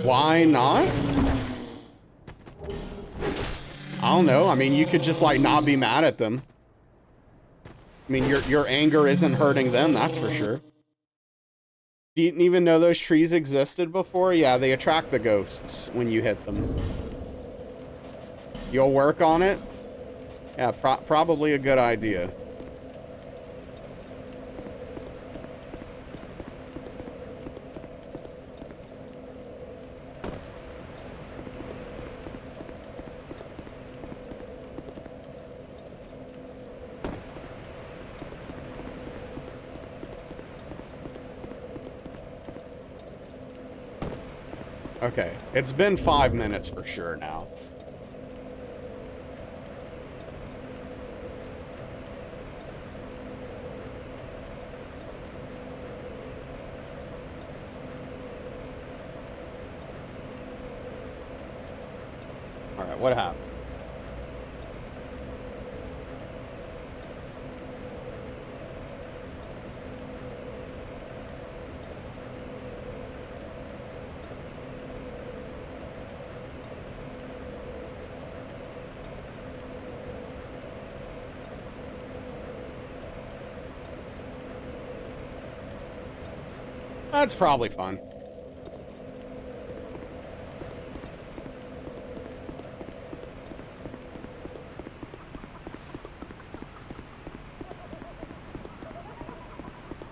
Why not? I don't know. I mean, you could just like not be mad at them. I mean, your anger isn't hurting them, that's for sure. You didn't even know those trees existed before? Yeah, they attract the ghosts when you hit them. You'll work on it? Yeah, probably a good idea. Okay, it's been 5 minutes for sure now. All right, what happened? That's probably fun.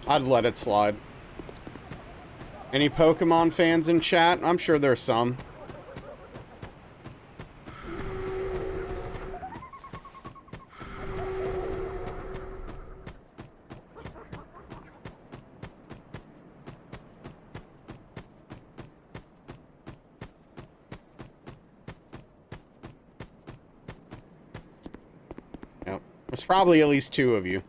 I'd let it slide. Any Pokemon fans in chat? I'm sure there's some. Yep. There's probably at least 2 of you.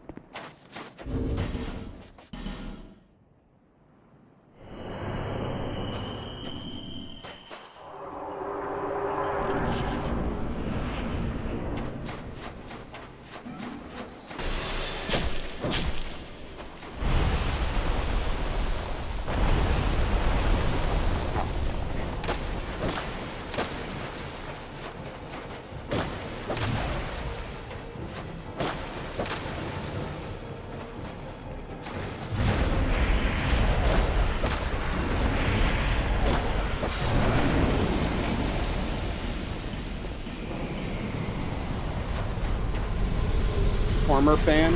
Former fan.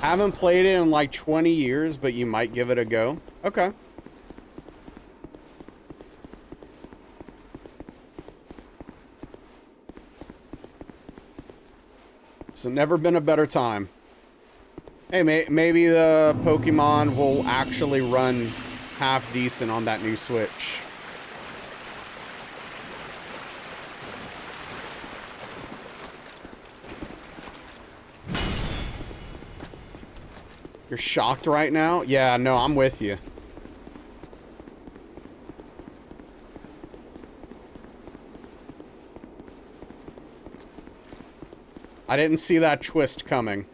Haven't played it in like 20 years, but you might give it a go. Okay. So never been a better time. Hey, maybe the Pokemon will actually run half decent on that new Switch. You're shocked right now? Yeah, no, I'm with you. I didn't see that twist coming.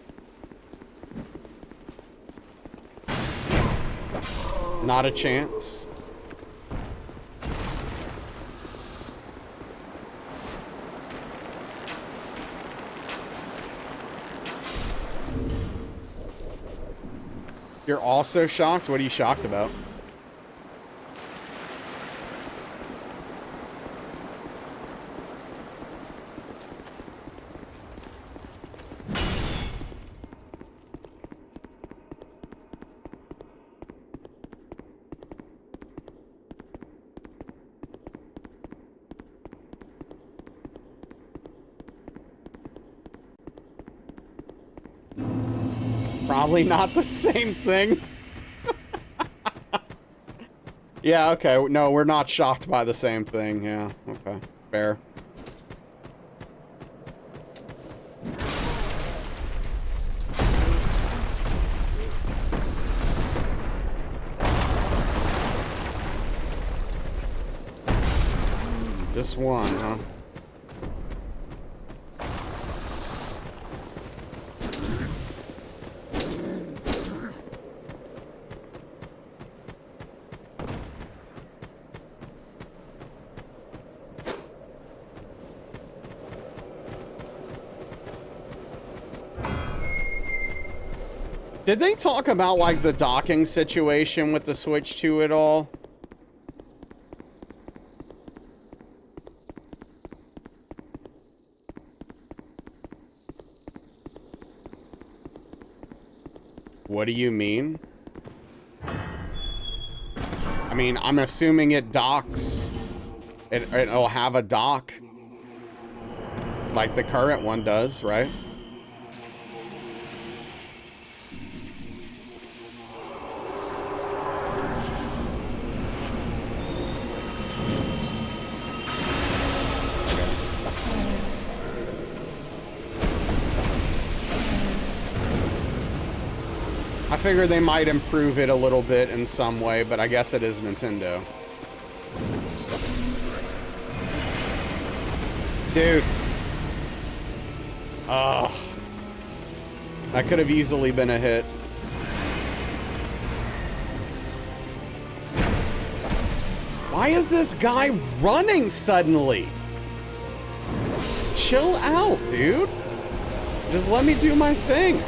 Not a chance. You're also shocked? What are you shocked about? Probably not the same thing. Yeah, okay. No, we're not shocked by the same thing. Yeah, okay. Fair. Just one, huh? Did they talk about, like, the docking situation with the Switch 2 at all? What do you mean? I mean, I'm assuming it docks. It'll have a dock. Like the current one does, right? figure they might improve it a little bit in some way, but I guess it is Nintendo. Dude. Ugh. That could have easily been a hit. Why is this guy running suddenly? Chill out, dude. Just let me do my thing.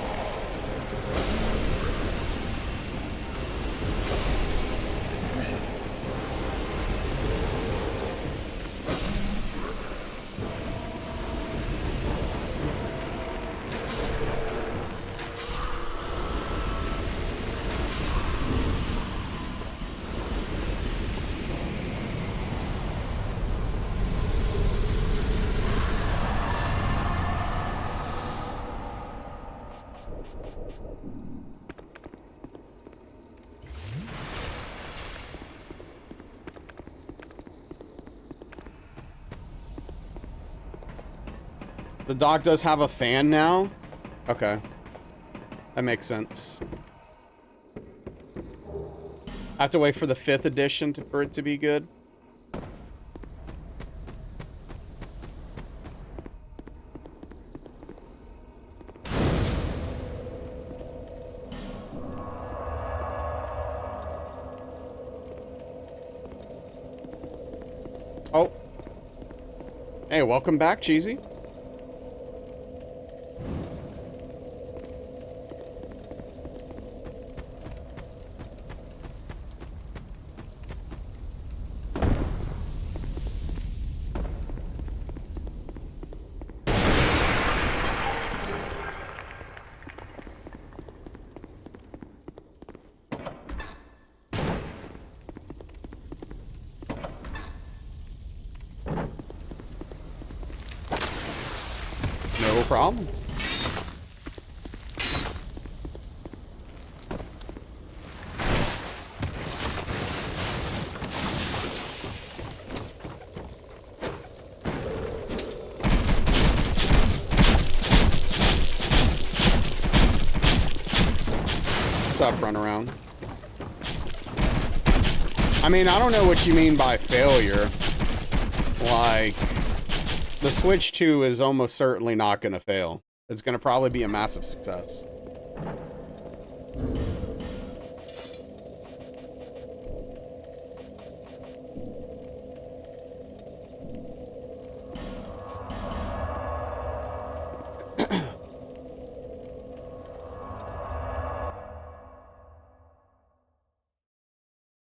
The dock does have a fan now? Okay. That makes sense. I have to wait for the 5th edition for it to be good. Oh. Hey, welcome back, Cheesy. No problem. What's up, run around? I mean, I don't know what you mean by failure. Like, the Switch 2 is almost certainly not going to fail. It's going to probably be a massive success.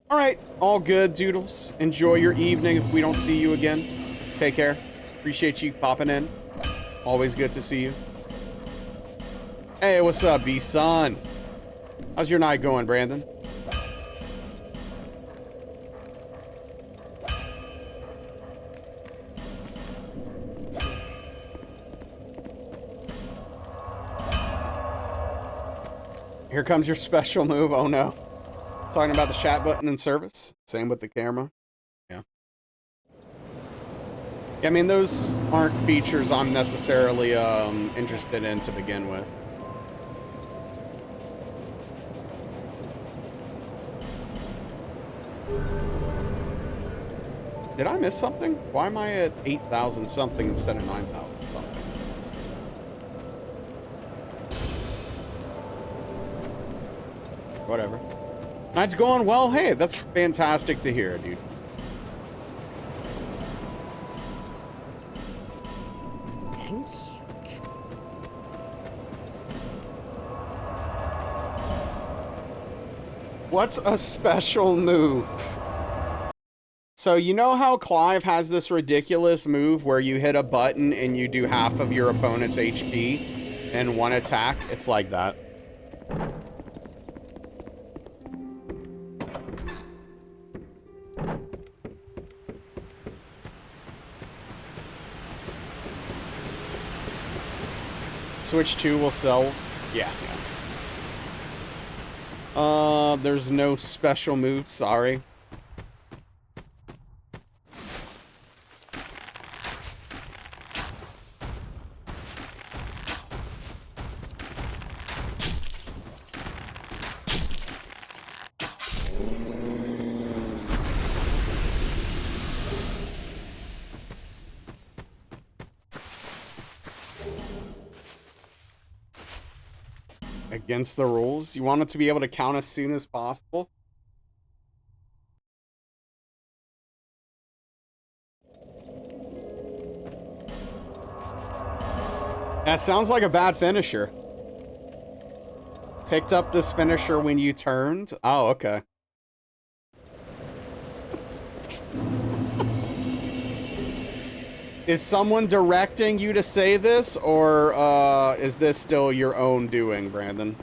All right, all good, Doodles. Enjoy your evening if we don't see you again. Take care. Appreciate you popping in. Always good to see you. Hey, what's up, B-Son? How's your night going, Brandon? Here comes your special move. Oh, no. Talking about the chat button in service. Same with the camera. Yeah. Yeah, I mean, those aren't features I'm necessarily interested in to begin with. Did I miss something? Why am I at 8,000 something instead of 9,000 something? Whatever. Night's going well. Hey, that's fantastic to hear, dude. Thank you. What's a special move? So you know how Clive has this ridiculous move where you hit a button and you do half of your opponent's HP in one attack? It's like that. Switch 2 will sell. Yeah. There's no special move, sorry. Against the rules? You want it to be able to count as soon as possible? That sounds like a bad finisher. Picked up this finisher when you turned? Oh, okay. Is someone directing you to say this, or is this still your own doing, Brandon?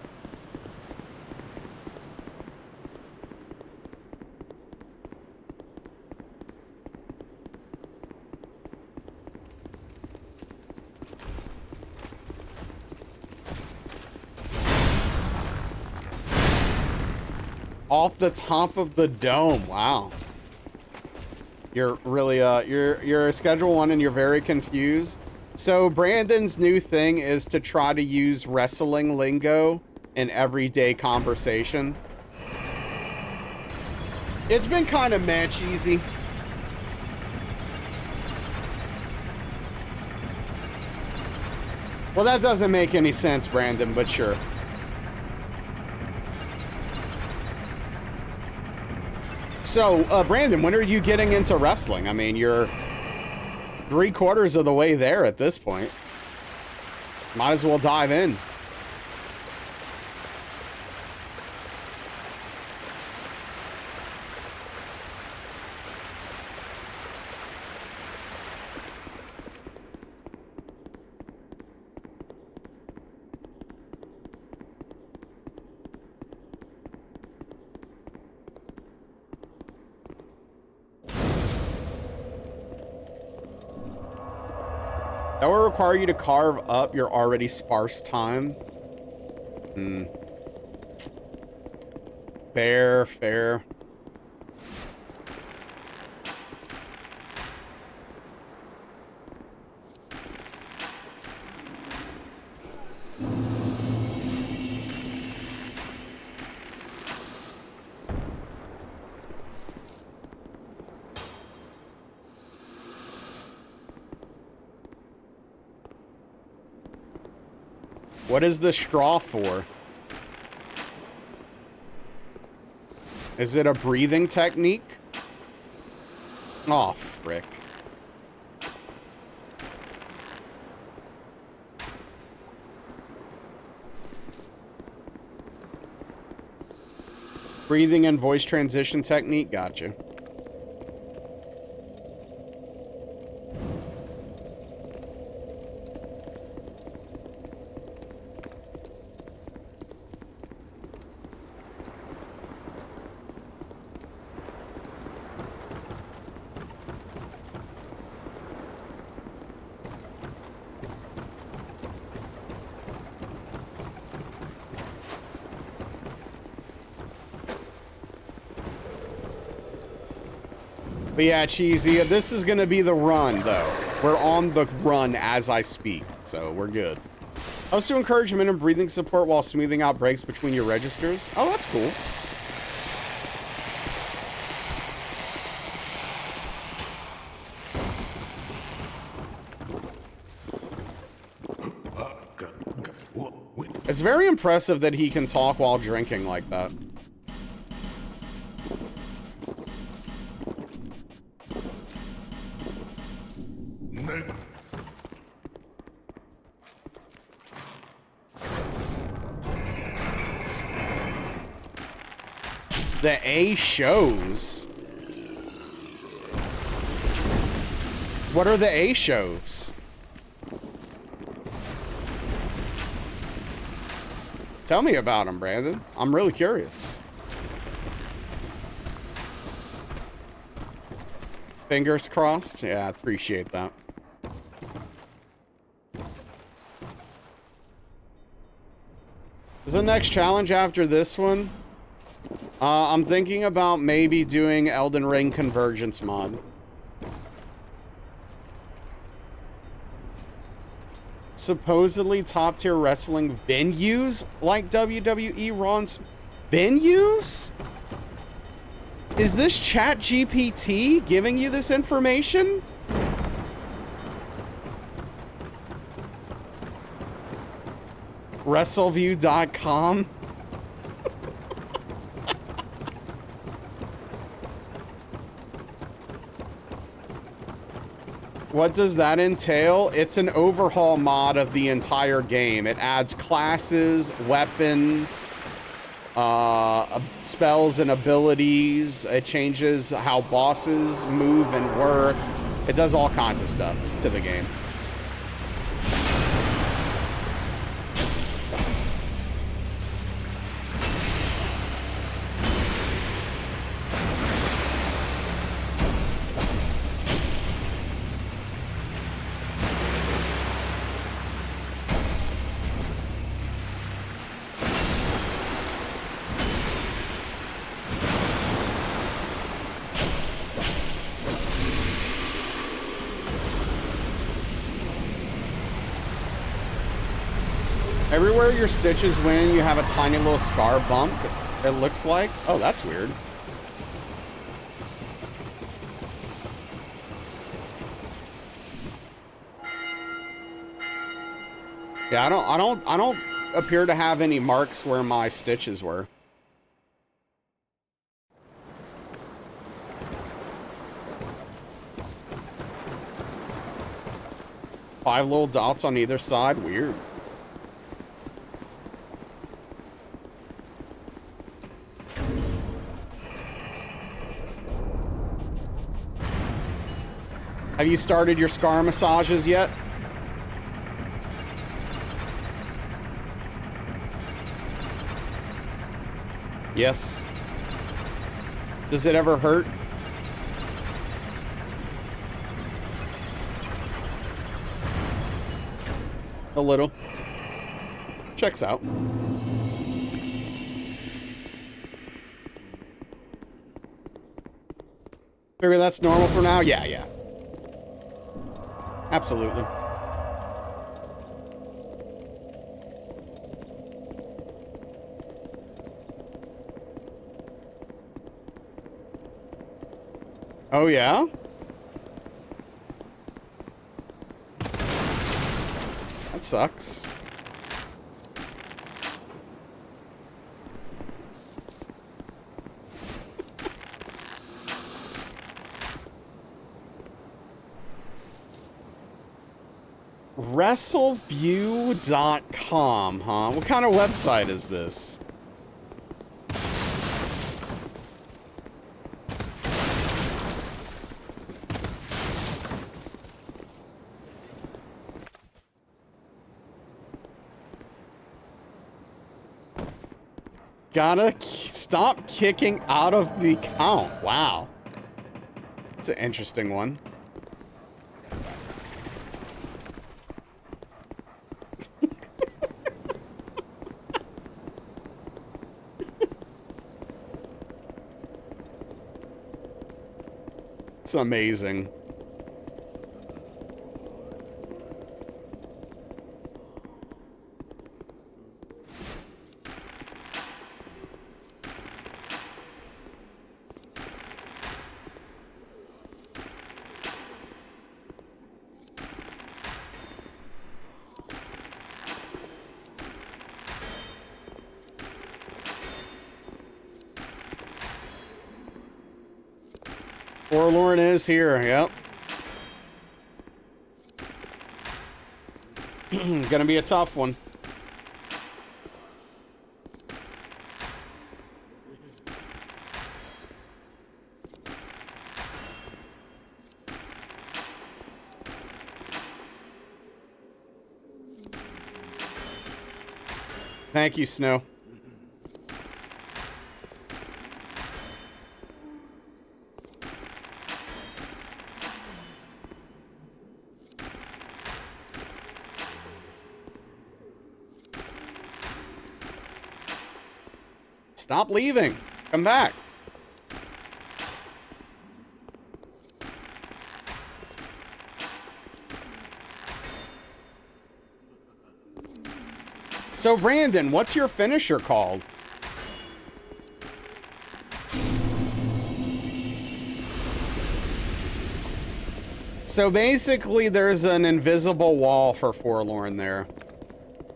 Off the top of the dome. Wow. You're really, you're a Schedule 1 and you're very confused. So Brandon's new thing is to try to use wrestling lingo in everyday conversation. It's been kind of meh cheesy. Well, that doesn't make any sense, Brandon, but sure. So, Brandon, when are you getting into wrestling? I mean, you're 3/4 of the way there at this point. Might as well dive in. That will require you to carve up your already sparse time. Fair, fair. What is the straw for? Is it a breathing technique? Oh, frick. Breathing and voice transition technique? Gotcha. But yeah, Cheesy, this is gonna be the run, though. We're on the run as I speak, so we're good. Helps to encourage minimum breathing support while smoothing out breaks between your registers. Oh, that's cool. It's very impressive that he can talk while drinking like that. The A shows. What are the A shows? Tell me about them, Brandon. I'm really curious. Fingers crossed. Yeah, I appreciate that. Is the next challenge after this one? I'm thinking about maybe doing Elden Ring Convergence mod. Supposedly top-tier wrestling venues like WWE, Raw, and venues? Is this ChatGPT giving you this information? WrestleView.com. What does that entail? It's an overhaul mod of the entire game. It adds classes, weapons, spells and abilities. It changes how bosses move and work. It does all kinds of stuff to the game. Everywhere your stitches win, you have a tiny little scar bump, it looks like. Oh, that's weird. Yeah, I don't appear to have any marks where my stitches were. Five little dots on either side, weird. Have you started your scar massages yet? Yes. Does it ever hurt? A little. Checks out. Figure that's normal for now? Yeah, yeah. Absolutely. Oh, yeah? That sucks. WrestleView.com, huh? What kind of website is this? Gotta stop kicking out of the account. Wow. It's an interesting one. It's amazing. Forlorn is here, yep. Gonna be a tough one. Thank you, Snow. Stop leaving. Come back. So, Brandon, what's your finisher called? So basically, there's an invisible wall for Forlorn there.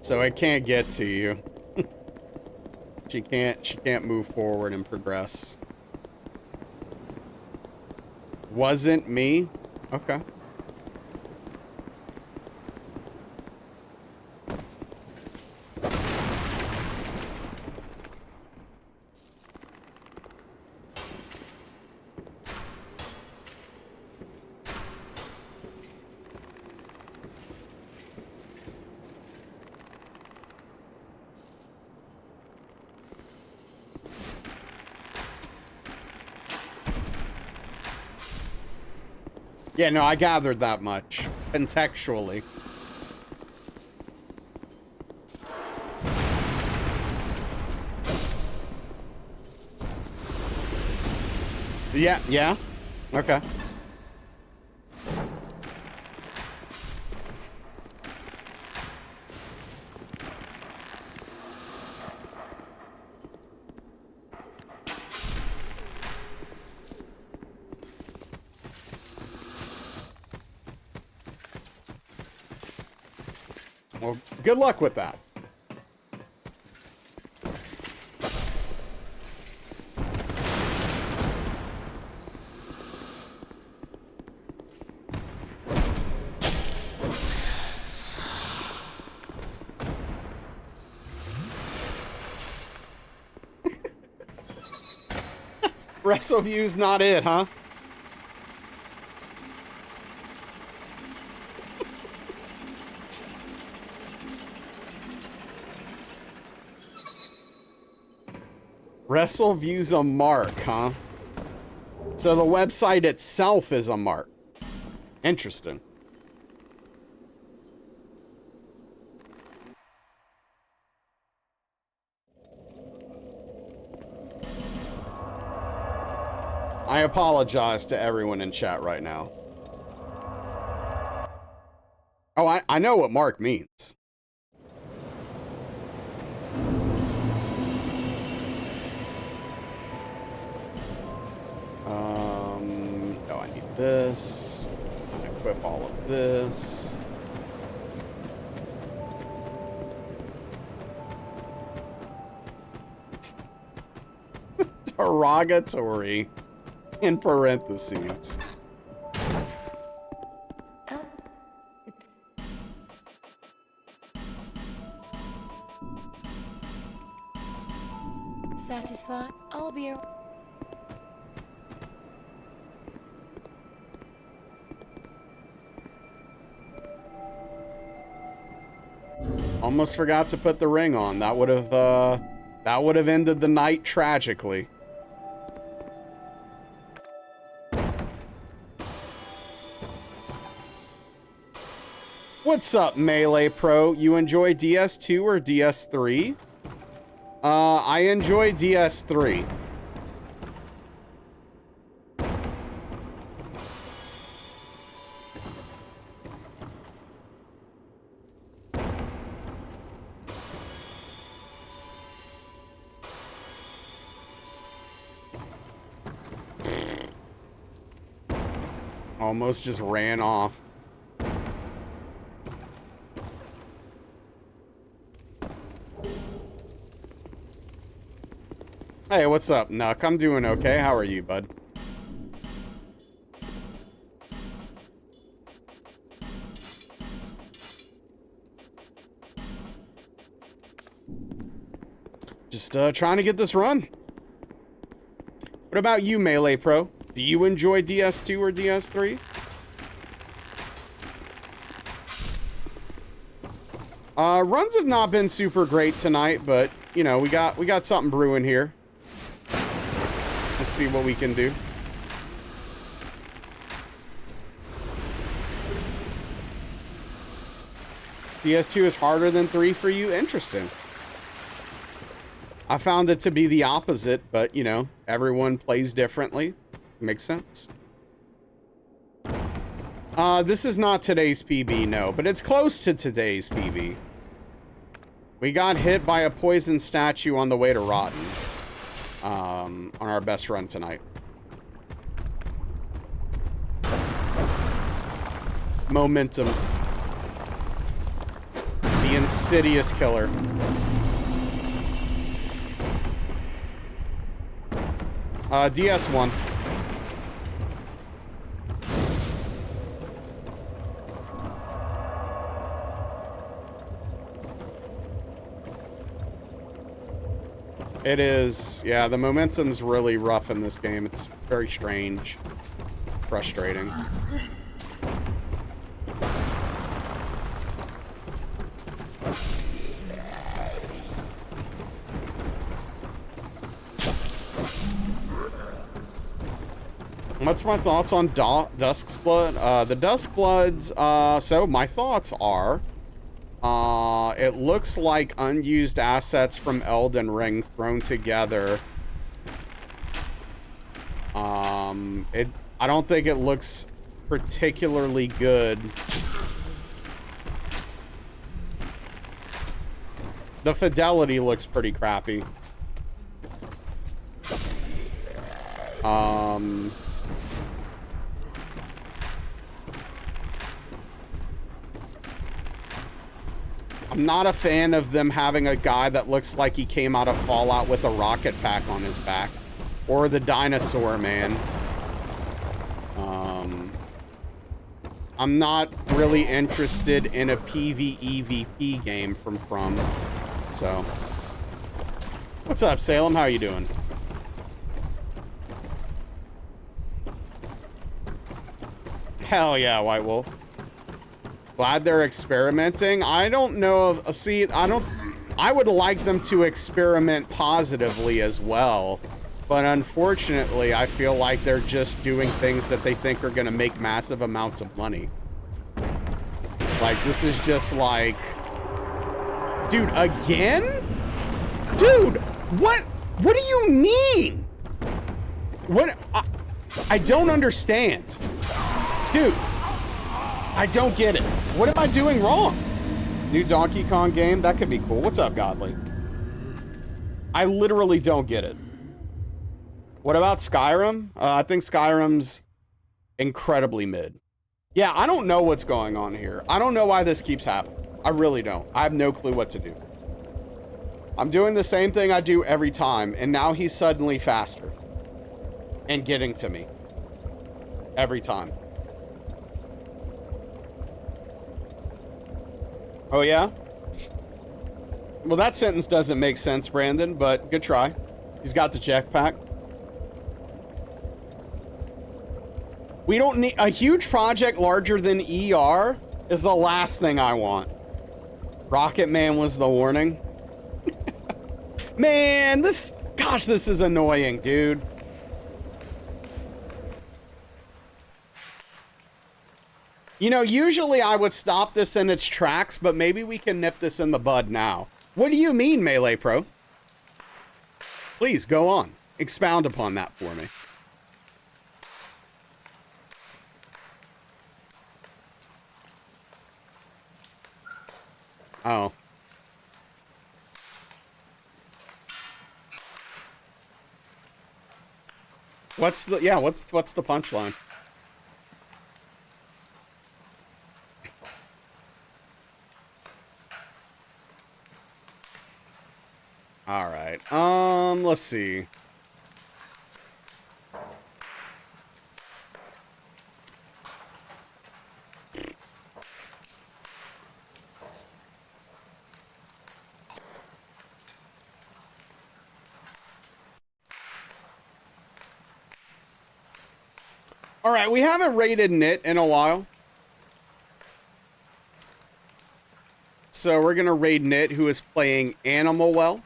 So it can't get to you. She can't move forward and progress. Wasn't me? Okay. Yeah, no, I gathered that much. Contextually. Yeah, yeah. Okay. Well, good luck with that. WrestleView's not it, huh? WrestleView's a mark, huh? So the website itself is a mark. Interesting. I apologize to everyone in chat right now. Oh, I know what mark means. No, I need this. Equip all of this. Derogatory in parentheses. Satisfied? I'll be around. Almost forgot to put the ring on. That would have ended the night tragically. What's up, Melee Pro? You enjoy DS2 or DS3? I enjoy DS3. Almost just ran off. Hey, what's up, Nuck? I'm doing okay. How are you, bud? Just trying to get this run. What about you, Melee Pro? Do you enjoy DS2 or DS3? Runs have not been super great tonight, but you know, we got something brewing here. Let's see what we can do. DS2 is harder than 3 for you? Interesting. I found it to be the opposite, but you know, everyone plays differently. Makes sense. This is not today's PB, no, but it's close to today's PB. We got hit by a poison statue on the way to Rotten. On our best run tonight. Momentum. The insidious killer. DS1. It is, yeah, the momentum's really rough in this game. It's very strange. Frustrating. What's my thoughts on Dusk's Blood? The Dusk Bloods, so my thoughts are, it looks like unused assets from Elden Ring thrown together. I don't think it looks particularly good. The fidelity looks pretty crappy. I'm not a fan of them having a guy that looks like he came out of Fallout with a rocket pack on his back. Or the dinosaur man. I'm not really interested in a PvEVP game from so. What's up, Salem? How you doing? Hell yeah, White Wolf. Glad they're experimenting. I don't know. See, I would like them to experiment positively as well. But unfortunately, I feel like they're just doing things that they think are going to make massive amounts of money. Like, this is just like... Dude, again? Dude, what do you mean? What? I don't understand. Dude, I don't get it. What am I doing wrong? New Donkey Kong game? That could be cool. What's up, Godly? I literally don't get it. What about Skyrim? I think Skyrim's incredibly mid. Yeah, I don't know what's going on here. I don't know why this keeps happening. I really don't. I have no clue what to do. I'm doing the same thing I do every time, and now he's suddenly faster. And getting to me. Every time. Oh, yeah? Well, that sentence doesn't make sense, Brandon, but good try. He's got the jetpack. We don't need a huge project larger than ER is the last thing I want. Rocket Man was the warning. Man, gosh, this is annoying, dude. You know, usually I would stop this in its tracks, but maybe we can nip this in the bud now. What do you mean, Melee Pro? Please, go on. Expound upon that for me. Oh. What's the punchline? All right. Let's see. All right, we haven't rated Nit in a while. So we're going to raid Nit, who is playing Animal Well.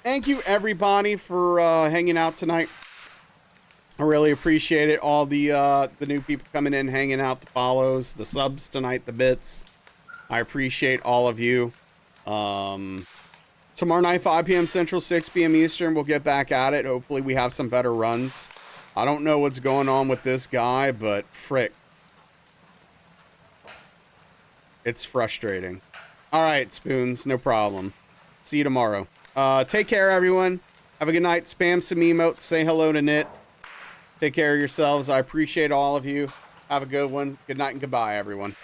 Thank you, everybody, for hanging out tonight. I really appreciate it. All the new people coming in, hanging out, the follows, the subs tonight, the bits. I appreciate all of you. Tomorrow night, 5 p.m. Central, 6 p.m. Eastern, we'll get back at it. Hopefully we have some better runs. I don't know what's going on with this guy, but frick. It's frustrating. All right, Spoons, no problem. See you tomorrow. Take care, everyone. Have a good night. Spam some emotes. Say hello to Nit. Take care of yourselves. I appreciate all of you. Have a good one. Good night and goodbye, everyone.